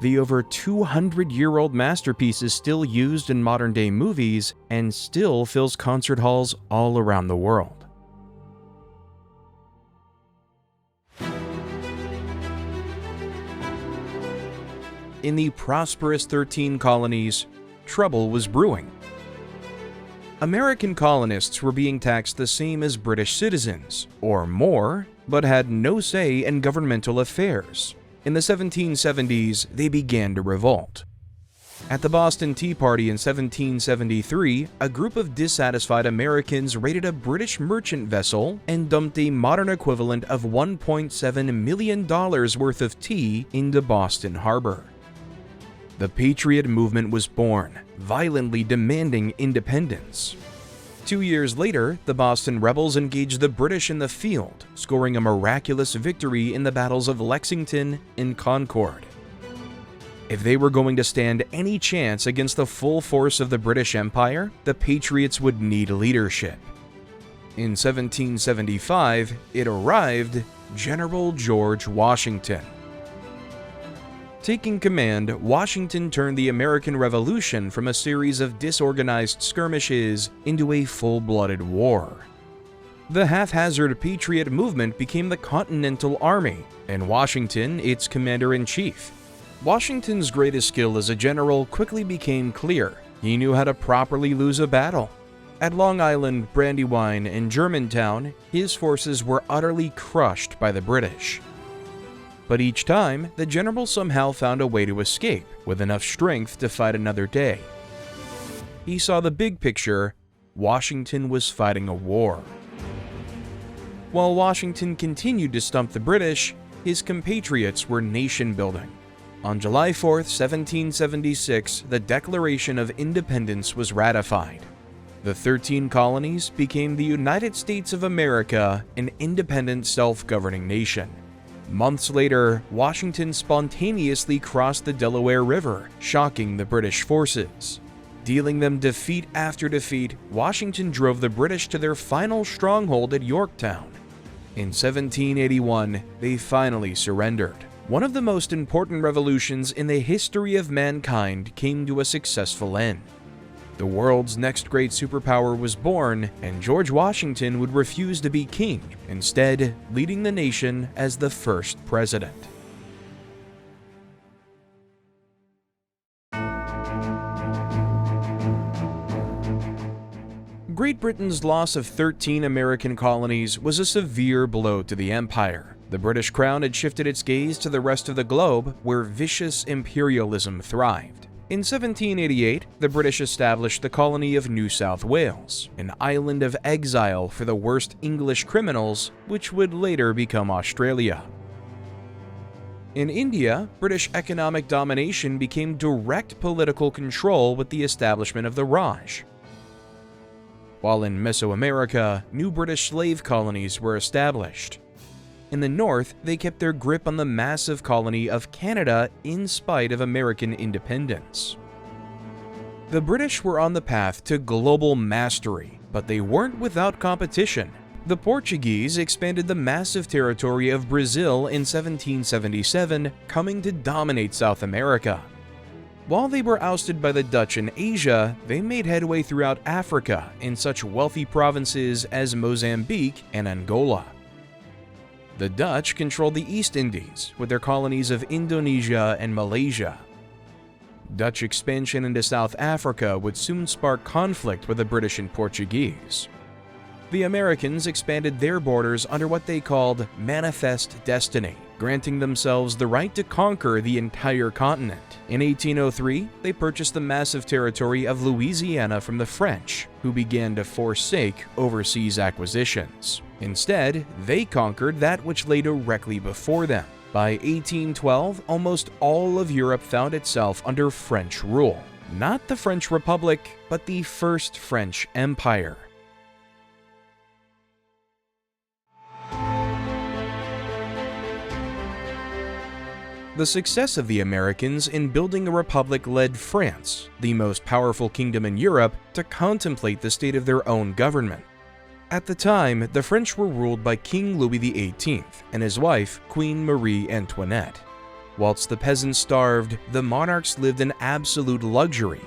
The over 200-year-old masterpiece is still used in modern-day movies and still fills concert halls all around the world. In the prosperous 13 colonies, trouble was brewing. American colonists were being taxed the same as British citizens, or more, but had no say in governmental affairs. In the 1770s, they began to revolt. At the Boston Tea Party in 1773, a group of dissatisfied Americans raided a British merchant vessel and dumped a modern equivalent of $1.7 million worth of tea into Boston Harbor. The Patriot movement was born, violently demanding independence. 2 years later, the Boston rebels engaged the British in the field, scoring a miraculous victory in the battles of Lexington and Concord. If they were going to stand any chance against the full force of the British Empire, the Patriots would need leadership. In 1775, it arrived: General George Washington. Taking command, Washington turned the American Revolution from a series of disorganized skirmishes into a full-blooded war. The haphazard Patriot movement became the Continental Army, and Washington its commander-in-chief. Washington's greatest skill as a general quickly became clear. He knew how to properly lose a battle. At Long Island, Brandywine, and Germantown, his forces were utterly crushed by the British. But each time, the general somehow found a way to escape, with enough strength to fight another day. He saw the big picture: Washington was fighting a war. While Washington continued to stump the British, his compatriots were nation-building. On July 4, 1776, the Declaration of Independence was ratified. The 13 colonies became the United States of America, an independent self-governing nation. Months later, Washington spontaneously crossed the Delaware River, shocking the British forces. Dealing them defeat after defeat, Washington drove the British to their final stronghold at Yorktown. In 1781, they finally surrendered. One of the most important revolutions in the history of mankind came to a successful end. The world's next great superpower was born, and George Washington would refuse to be king, instead leading the nation as the first president. Great Britain's loss of 13 American colonies was a severe blow to the empire. The British Crown had shifted its gaze to the rest of the globe, where vicious imperialism thrived. In 1788, the British established the colony of New South Wales, an island of exile for the worst English criminals, which would later become Australia. In India, British economic domination became direct political control with the establishment of the Raj. While in Mesoamerica, new British slave colonies were established. In the north, they kept their grip on the massive colony of Canada in spite of American independence. The British were on the path to global mastery, but they weren't without competition. The Portuguese expanded the massive territory of Brazil in 1777, coming to dominate South America. While they were ousted by the Dutch in Asia, they made headway throughout Africa in such wealthy provinces as Mozambique and Angola. The Dutch controlled the East Indies, with their colonies of Indonesia and Malaysia. Dutch expansion into South Africa would soon spark conflict with the British and Portuguese. The Americans expanded their borders under what they called Manifest Destiny, granting themselves the right to conquer the entire continent. In 1803, they purchased the massive territory of Louisiana from the French, who began to forsake overseas acquisitions. Instead, they conquered that which lay directly before them. By 1812, almost all of Europe found itself under French rule. Not the French Republic, but the First French Empire. The success of the Americans in building a republic led France, the most powerful kingdom in Europe, to contemplate the state of their own government. At the time, the French were ruled by King Louis XVIII and his wife, Queen Marie Antoinette. Whilst the peasants starved, the monarchs lived in absolute luxury.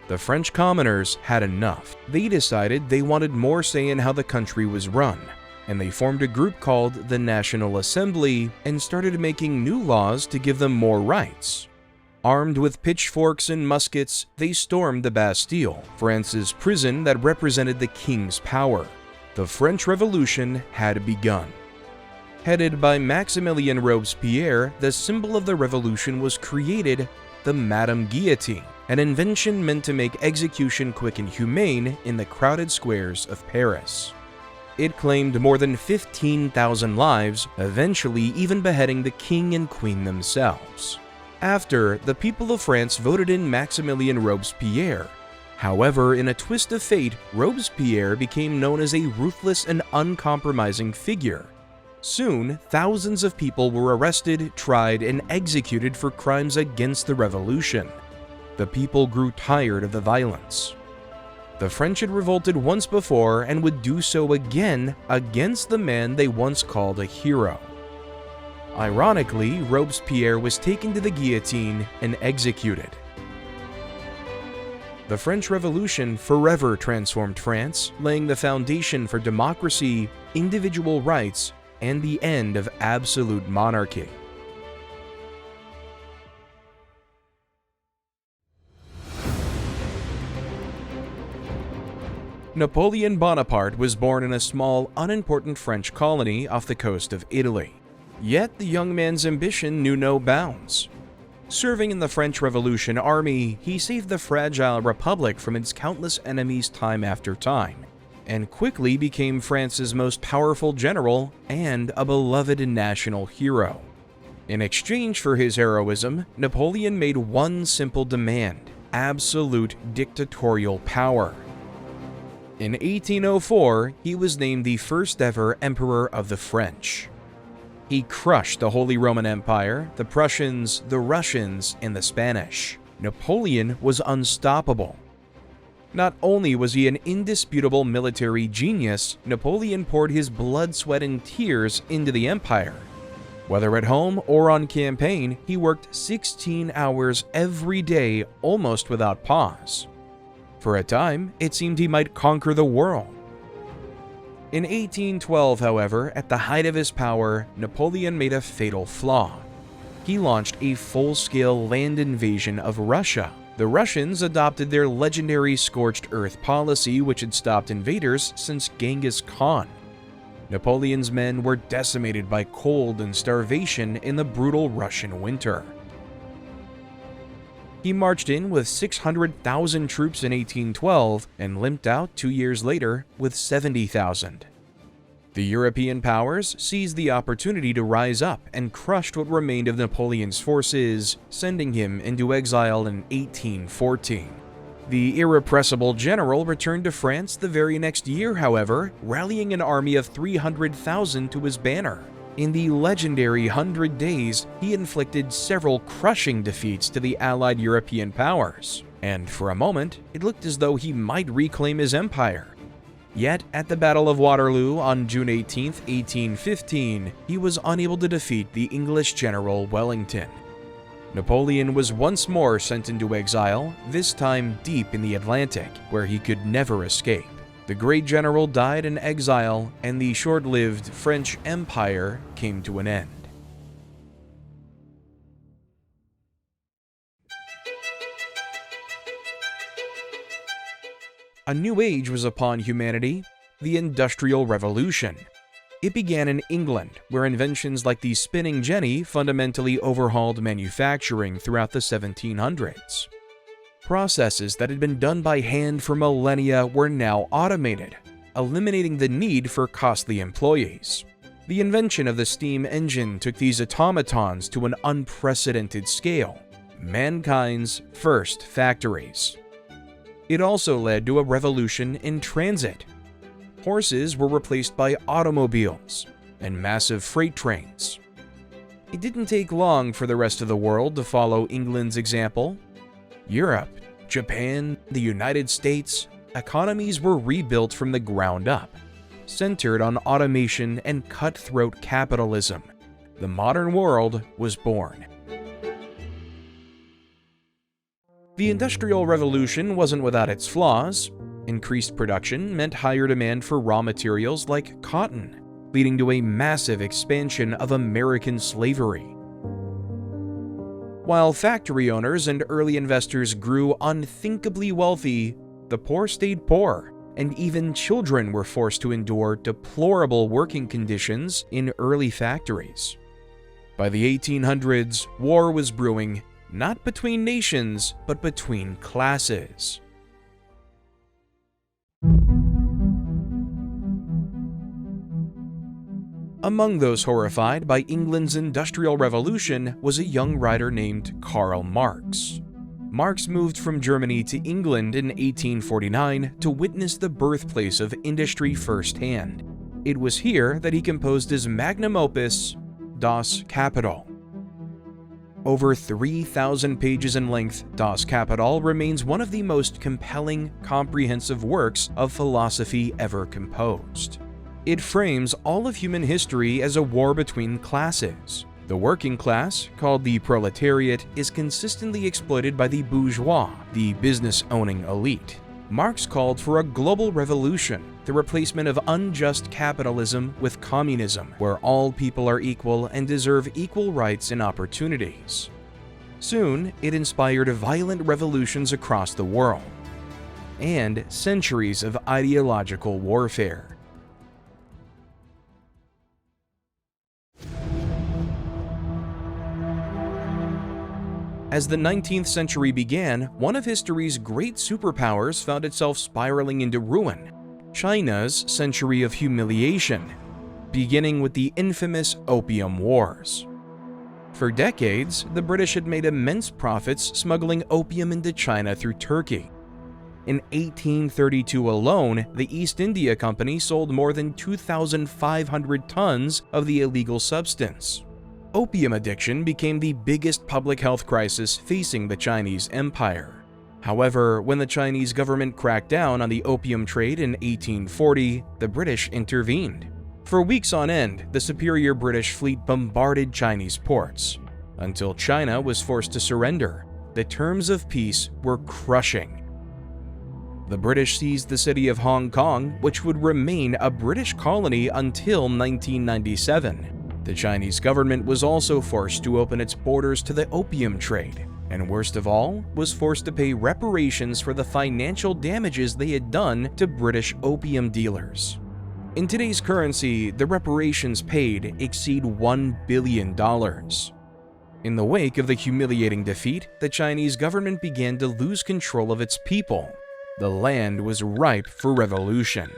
The French commoners had enough. They decided they wanted more say in how the country was run, and they formed a group called the National Assembly and started making new laws to give them more rights. Armed with pitchforks and muskets, they stormed the Bastille, France's prison that represented the king's power. The French Revolution had begun. Headed by Maximilien Robespierre, the symbol of the revolution was created, the Madame Guillotine, an invention meant to make execution quick and humane in the crowded squares of Paris. It claimed more than 15,000 lives, eventually even beheading the king and queen themselves. After, the people of France voted in Maximilien Robespierre. However, in a twist of fate, Robespierre became known as a ruthless and uncompromising figure. Soon, thousands of people were arrested, tried, and executed for crimes against the revolution. The people grew tired of the violence. The French had revolted once before and would do so again against the man they once called a hero. Ironically, Robespierre was taken to the guillotine and executed. The French Revolution forever transformed France, laying the foundation for democracy, individual rights, and the end of absolute monarchy. Napoleon Bonaparte was born in a small, unimportant French colony off the coast of Italy. Yet the young man's ambition knew no bounds. Serving in the French Revolution army, he saved the fragile republic from its countless enemies time after time, and quickly became France's most powerful general and a beloved national hero. In exchange for his heroism, Napoleon made one simple demand: absolute dictatorial power. In 1804, he was named the first ever Emperor of the French. He crushed the Holy Roman Empire, the Prussians, the Russians, and the Spanish. Napoleon was unstoppable. Not only was he an indisputable military genius, Napoleon poured his blood, sweat, and tears into the empire. Whether at home or on campaign, he worked 16 hours every day, almost without pause. For a time, it seemed he might conquer the world. In 1812, however, at the height of his power, Napoleon made a fatal flaw. He launched a full-scale land invasion of Russia. The Russians adopted their legendary scorched earth policy, which had stopped invaders since Genghis Khan. Napoleon's men were decimated by cold and starvation in the brutal Russian winter. He marched in with 600,000 troops in 1812 and limped out 2 years later with 70,000. The European powers seized the opportunity to rise up and crushed what remained of Napoleon's forces, sending him into exile in 1814. The irrepressible general returned to France the very next year, however, rallying an army of 300,000 to his banner. In the legendary 100 Days, he inflicted several crushing defeats to the allied European powers, and for a moment, it looked as though he might reclaim his empire. Yet, at the Battle of Waterloo on June 18, 1815, he was unable to defeat the English general Wellington. Napoleon was once more sent into exile, this time deep in the Atlantic, where he could never escape. The great general died in exile, and the short-lived French Empire came to an end. A new age was upon humanity, the Industrial Revolution. It began in England, where inventions like the spinning jenny fundamentally overhauled manufacturing throughout the 1700s. Processes that had been done by hand for millennia were now automated, eliminating the need for costly employees. The invention of the steam engine took these automatons to an unprecedented scale, mankind's first factories. It also led to a revolution in transit. Horses were replaced by automobiles and massive freight trains. It didn't take long for the rest of the world to follow England's example. Europe, Japan, the United States, economies were rebuilt from the ground up, centered on automation and cutthroat capitalism. The modern world was born. The Industrial Revolution wasn't without its flaws. Increased production meant higher demand for raw materials like cotton, leading to a massive expansion of American slavery. While factory owners and early investors grew unthinkably wealthy, the poor stayed poor, and even children were forced to endure deplorable working conditions in early factories. By the 1800s, war was brewing, not between nations, but between classes. Among those horrified by England's Industrial Revolution was a young writer named Karl Marx. Marx moved from Germany to England in 1849 to witness the birthplace of industry firsthand. It was here that he composed his magnum opus, Das Kapital. Over 3,000 pages in length, Das Kapital remains one of the most compelling, comprehensive works of philosophy ever composed. It frames all of human history as a war between classes. The working class, called the proletariat, is consistently exploited by the bourgeois, the business-owning elite. Marx called for a global revolution, the replacement of unjust capitalism with communism, where all people are equal and deserve equal rights and opportunities. Soon, it inspired violent revolutions across the world, and centuries of ideological warfare. As the 19th century began, one of history's great superpowers found itself spiraling into ruin: China's century of humiliation, beginning with the infamous Opium Wars. For decades, the British had made immense profits smuggling opium into China through Turkey. In 1832 alone, the East India Company sold more than 2,500 tons of the illegal substance. Opium addiction became the biggest public health crisis facing the Chinese Empire. However, when the Chinese government cracked down on the opium trade in 1840, the British intervened. For weeks on end, the superior British fleet bombarded Chinese ports, until China was forced to surrender. The terms of peace were crushing. The British seized the city of Hong Kong, which would remain a British colony until 1997. The Chinese government was also forced to open its borders to the opium trade, and worst of all, was forced to pay reparations for the financial damages they had done to British opium dealers. In today's currency, the reparations paid exceed $1 billion. In the wake of the humiliating defeat, the Chinese government began to lose control of its people. The land was ripe for revolution.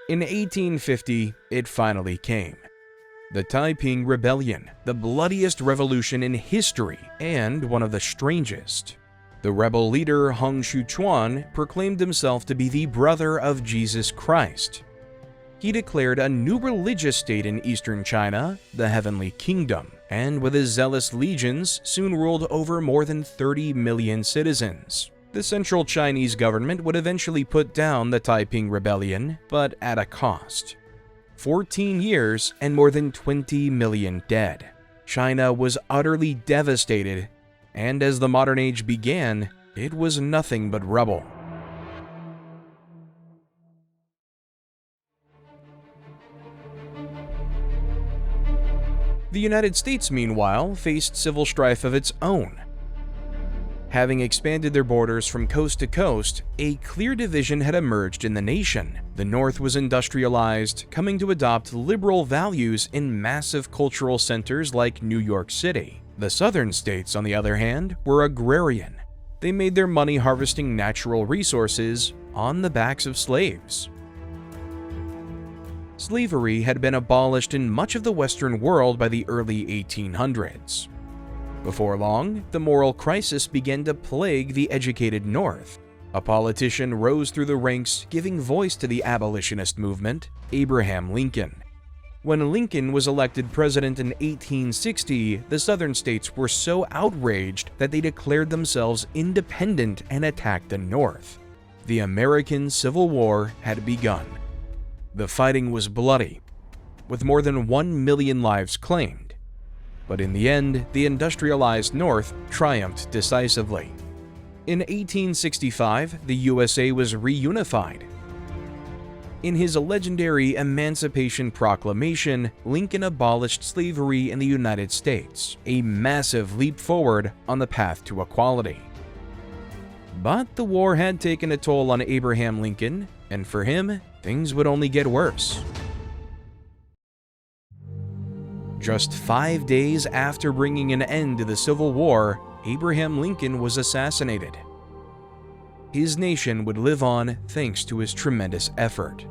In 1850, it finally came. The Taiping Rebellion, the bloodiest revolution in history and one of the strangest. The rebel leader Hung Shuchuan proclaimed himself to be the brother of Jesus Christ. He declared a new religious state in eastern China, the Heavenly Kingdom, and with his zealous legions soon ruled over more than 30 million citizens. The central Chinese government would eventually put down the Taiping Rebellion, but at a cost. 14 years and more than 20 million dead. China was utterly devastated, and as the modern age began, it was nothing but rubble. The United States, meanwhile, faced civil strife of its own. Having expanded their borders from coast to coast, a clear division had emerged in the nation. The North was industrialized, coming to adopt liberal values in massive cultural centers like New York City. The Southern states, on the other hand, were agrarian. They made their money harvesting natural resources on the backs of slaves. Slavery had been abolished in much of the Western world by the early 1800s. Before long, the moral crisis began to plague the educated North. A politician rose through the ranks, giving voice to the abolitionist movement, Abraham Lincoln. When Lincoln was elected president in 1860, the Southern states were so outraged that they declared themselves independent and attacked the North. The American Civil War had begun. The fighting was bloody, with more than 1 million lives claimed. But in the end, the industrialized North triumphed decisively. In 1865, the USA was reunified. In his legendary Emancipation Proclamation, Lincoln abolished slavery in the United States, a massive leap forward on the path to equality. But the war had taken a toll on Abraham Lincoln, and for him, things would only get worse. Just 5 days after bringing an end to the Civil War, Abraham Lincoln was assassinated. His nation would live on thanks to his tremendous effort.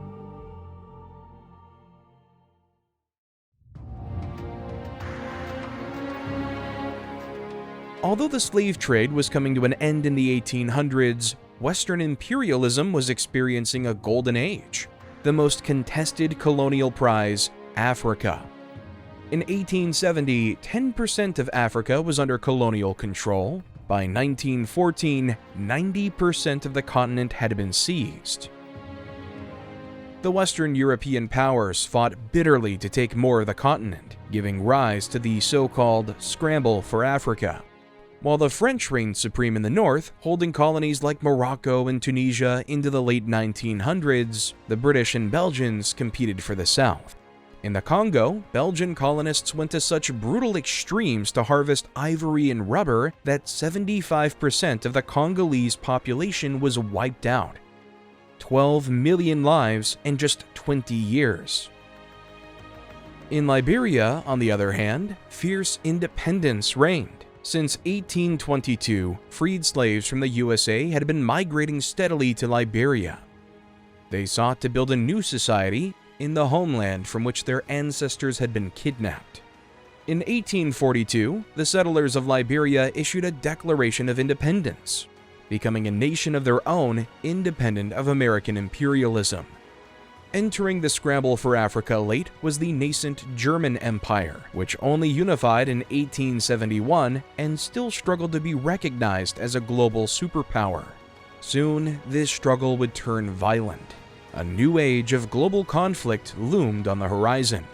Although the slave trade was coming to an end in the 1800s, Western imperialism was experiencing a golden age. The most contested colonial prize, Africa. In 1870, 10% of Africa was under colonial control. By 1914, 90% of the continent had been seized. The Western European powers fought bitterly to take more of the continent, giving rise to the so-called Scramble for Africa. While the French reigned supreme in the north, holding colonies like Morocco and Tunisia into the late 1900s, the British and Belgians competed for the south. In the Congo, Belgian colonists went to such brutal extremes to harvest ivory and rubber that 75% of the Congolese population was wiped out. 12 million lives in just 20 years. In Liberia, on the other hand, fierce independence reigned. Since 1822, freed slaves from the USA had been migrating steadily to Liberia. They sought to build a new society in the homeland from which their ancestors had been kidnapped. In 1842, the settlers of Liberia issued a Declaration of Independence, becoming a nation of their own independent of American imperialism. Entering the scramble for Africa late was the nascent German Empire, which only unified in 1871 and still struggled to be recognized as a global superpower. Soon, this struggle would turn violent. A new age of global conflict loomed on the horizon.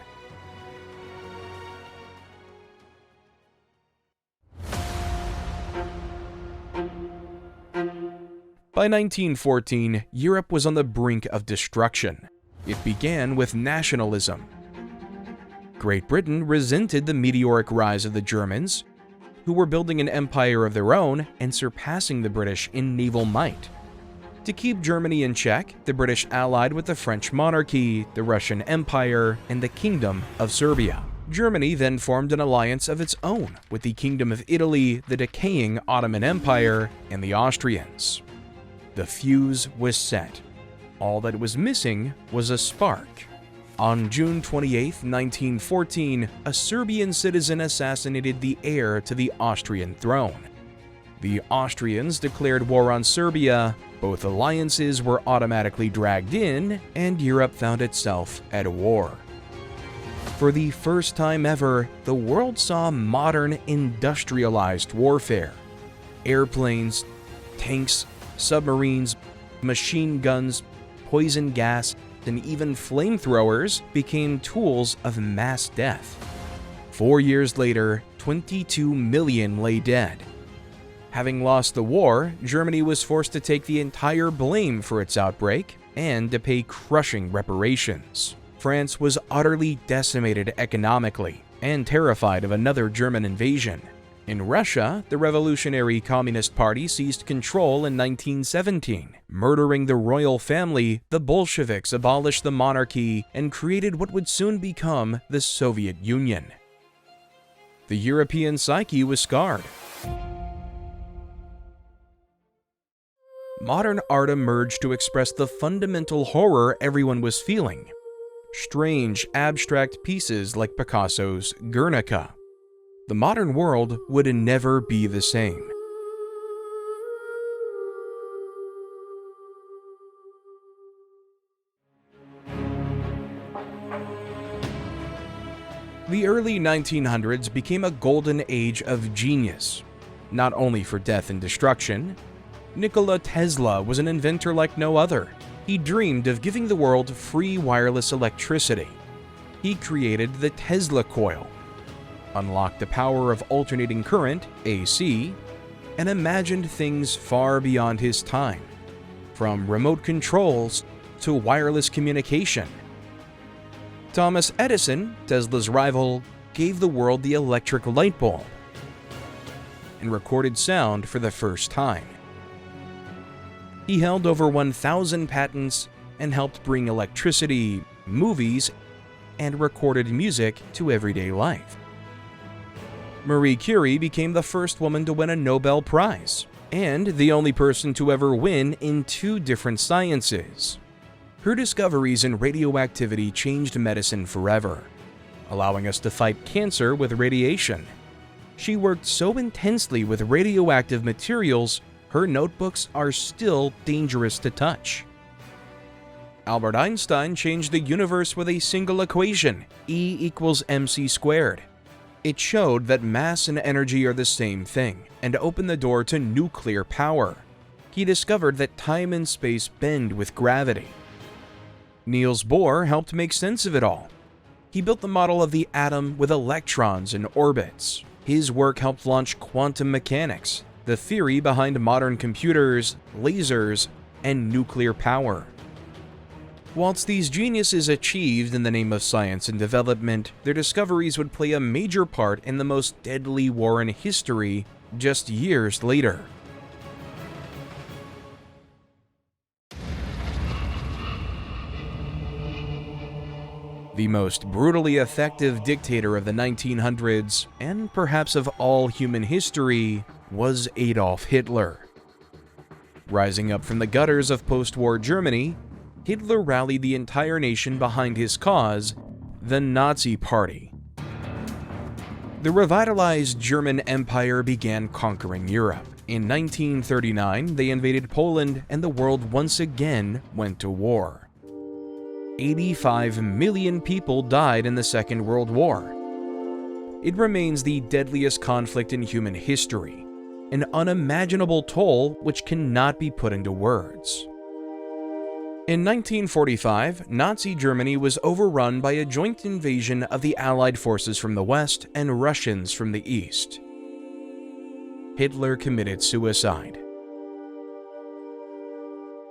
By 1914, Europe was on the brink of destruction. It began with nationalism. Great Britain resented the meteoric rise of the Germans, who were building an empire of their own and surpassing the British in naval might. To keep Germany in check, the British allied with the French monarchy, the Russian Empire, and the Kingdom of Serbia. Germany then formed an alliance of its own with the Kingdom of Italy, the decaying Ottoman Empire, and the Austrians. The fuse was set. All that was missing was a spark. On June 28, 1914, a Serbian citizen assassinated the heir to the Austrian throne. The Austrians declared war on Serbia, both alliances were automatically dragged in, and Europe found itself at war. For the first time ever, the world saw modern industrialized warfare. Airplanes, tanks, submarines, machine guns, poison gas, and even flamethrowers became tools of mass death. 4 years later, 22 million lay dead. Having lost the war, Germany was forced to take the entire blame for its outbreak and to pay crushing reparations. France was utterly decimated economically and terrified of another German invasion. In Russia, the Revolutionary Communist Party seized control in 1917. Murdering the royal family, the Bolsheviks abolished the monarchy and created what would soon become the Soviet Union. The European psyche was scarred. Modern art emerged to express the fundamental horror everyone was feeling. Strange, abstract pieces like Picasso's Guernica. The modern world would never be the same. The early 1900s became a golden age of genius, not only for death and destruction. Nikola Tesla was an inventor like no other. He dreamed of giving the world free wireless electricity. He created the Tesla coil, unlocked the power of alternating current, AC, and imagined things far beyond his time, from remote controls to wireless communication. Thomas Edison, Tesla's rival, gave the world the electric light bulb and recorded sound for the first time. He held over 1,000 patents and helped bring electricity, movies, and recorded music to everyday life. Marie Curie became the first woman to win a Nobel Prize, and the only person to ever win in 2 different sciences. Her discoveries in radioactivity changed medicine forever, allowing us to fight cancer with radiation. She worked so intensely with radioactive materials, her notebooks are still dangerous to touch. Albert Einstein changed the universe with a single equation, E equals mc squared. It showed that mass and energy are the same thing, and opened the door to nuclear power. He discovered that time and space bend with gravity. Niels Bohr helped make sense of it all. He built the model of the atom with electrons and orbits. His work helped launch quantum mechanics, the theory behind modern computers, lasers, and nuclear power. Whilst these geniuses achieved in the name of science and development, their discoveries would play a major part in the most deadly war in history just years later. The most brutally effective dictator of the 1900s, and perhaps of all human history, was Adolf Hitler. Rising up from the gutters of post-war Germany, Hitler rallied the entire nation behind his cause, the Nazi Party. The revitalized German Empire began conquering Europe. In 1939, they invaded Poland, and the world once again went to war. 85 million people died in the Second World War. It remains the deadliest conflict in human history, an unimaginable toll which cannot be put into words. In 1945, Nazi Germany was overrun by a joint invasion of the Allied forces from the West and Russians from the East. Hitler committed suicide.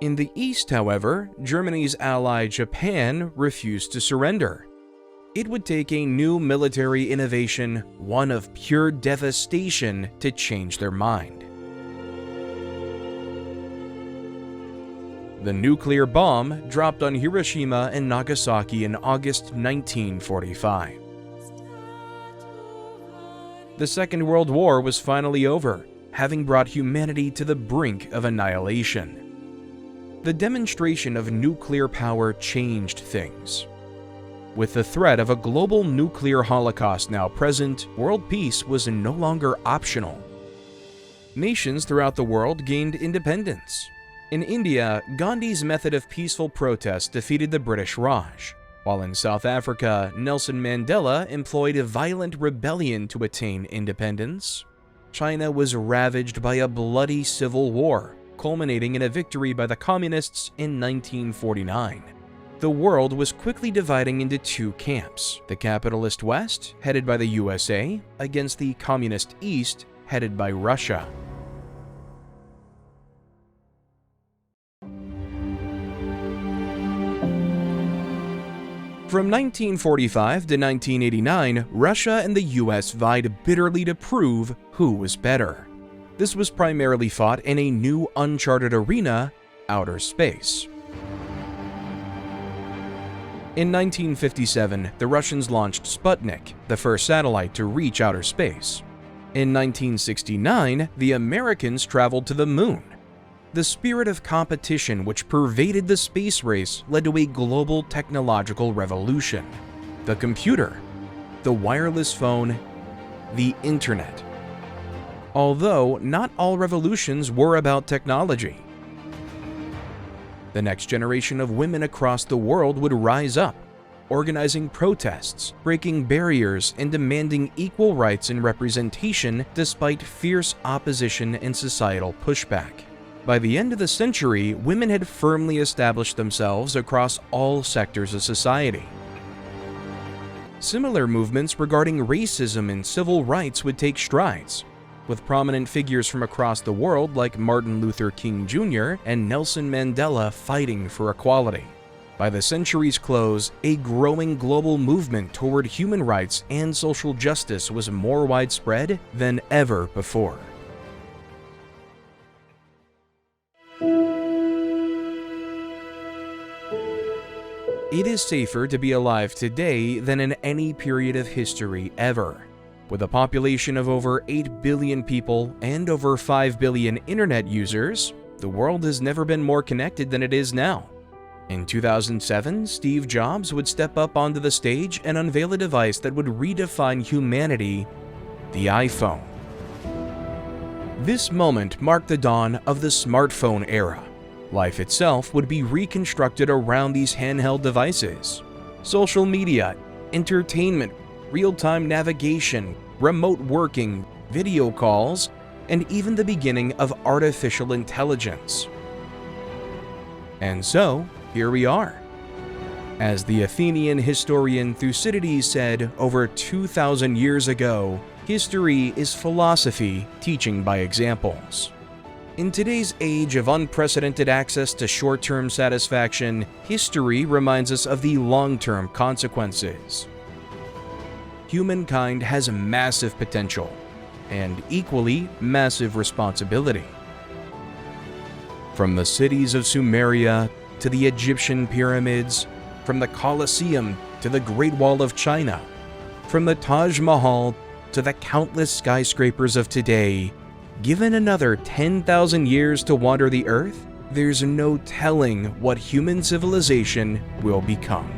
In the East, however, Germany's ally Japan refused to surrender. It would take a new military innovation, one of pure devastation, to change their mind. The nuclear bomb dropped on Hiroshima and Nagasaki in August 1945. The Second World War was finally over, having brought humanity to the brink of annihilation. The demonstration of nuclear power changed things. With the threat of a global nuclear holocaust now present, world peace was no longer optional. Nations throughout the world gained independence. In India, Gandhi's method of peaceful protest defeated the British Raj, while in South Africa, Nelson Mandela employed a violent rebellion to attain independence. China was ravaged by a bloody civil war, culminating in a victory by the communists in 1949. The world was quickly dividing into two camps: the capitalist West, headed by the USA, against the communist East, headed by Russia. From 1945 to 1989, Russia and the US vied bitterly to prove who was better. This was primarily fought in a new uncharted arena, outer space. In 1957, the Russians launched Sputnik, the first satellite to reach outer space. In 1969, the Americans traveled to the moon. The spirit of competition which pervaded the space race led to a global technological revolution. The computer, the wireless phone, the internet. Although not all revolutions were about technology. The next generation of women across the world would rise up, organizing protests, breaking barriers, and demanding equal rights and representation despite fierce opposition and societal pushback. By the end of the century, women had firmly established themselves across all sectors of society. Similar movements regarding racism and civil rights would take strides, with prominent figures from across the world like Martin Luther King Jr. and Nelson Mandela fighting for equality. By the century's close, a growing global movement toward human rights and social justice was more widespread than ever before. It is safer to be alive today than in any period of history ever. With a population of over 8 billion people and over 5 billion internet users, the world has never been more connected than it is now. In 2007, Steve Jobs would step up onto the stage and unveil a device that would redefine humanity: the iPhone. This moment marked the dawn of the smartphone era. Life itself would be reconstructed around these handheld devices. Social media, entertainment, real-time navigation, remote working, video calls, and even the beginning of artificial intelligence. And so, here we are. As the Athenian historian Thucydides said over 2,000 years ago, history is philosophy teaching by examples. In today's age of unprecedented access to short-term satisfaction, history reminds us of the long-term consequences. Humankind has massive potential and equally massive responsibility. From the cities of Sumeria to the Egyptian pyramids, from the Colosseum to the Great Wall of China, from the Taj Mahal to the countless skyscrapers of today, given another 10,000 years to wander the Earth, there's no telling what human civilization will become.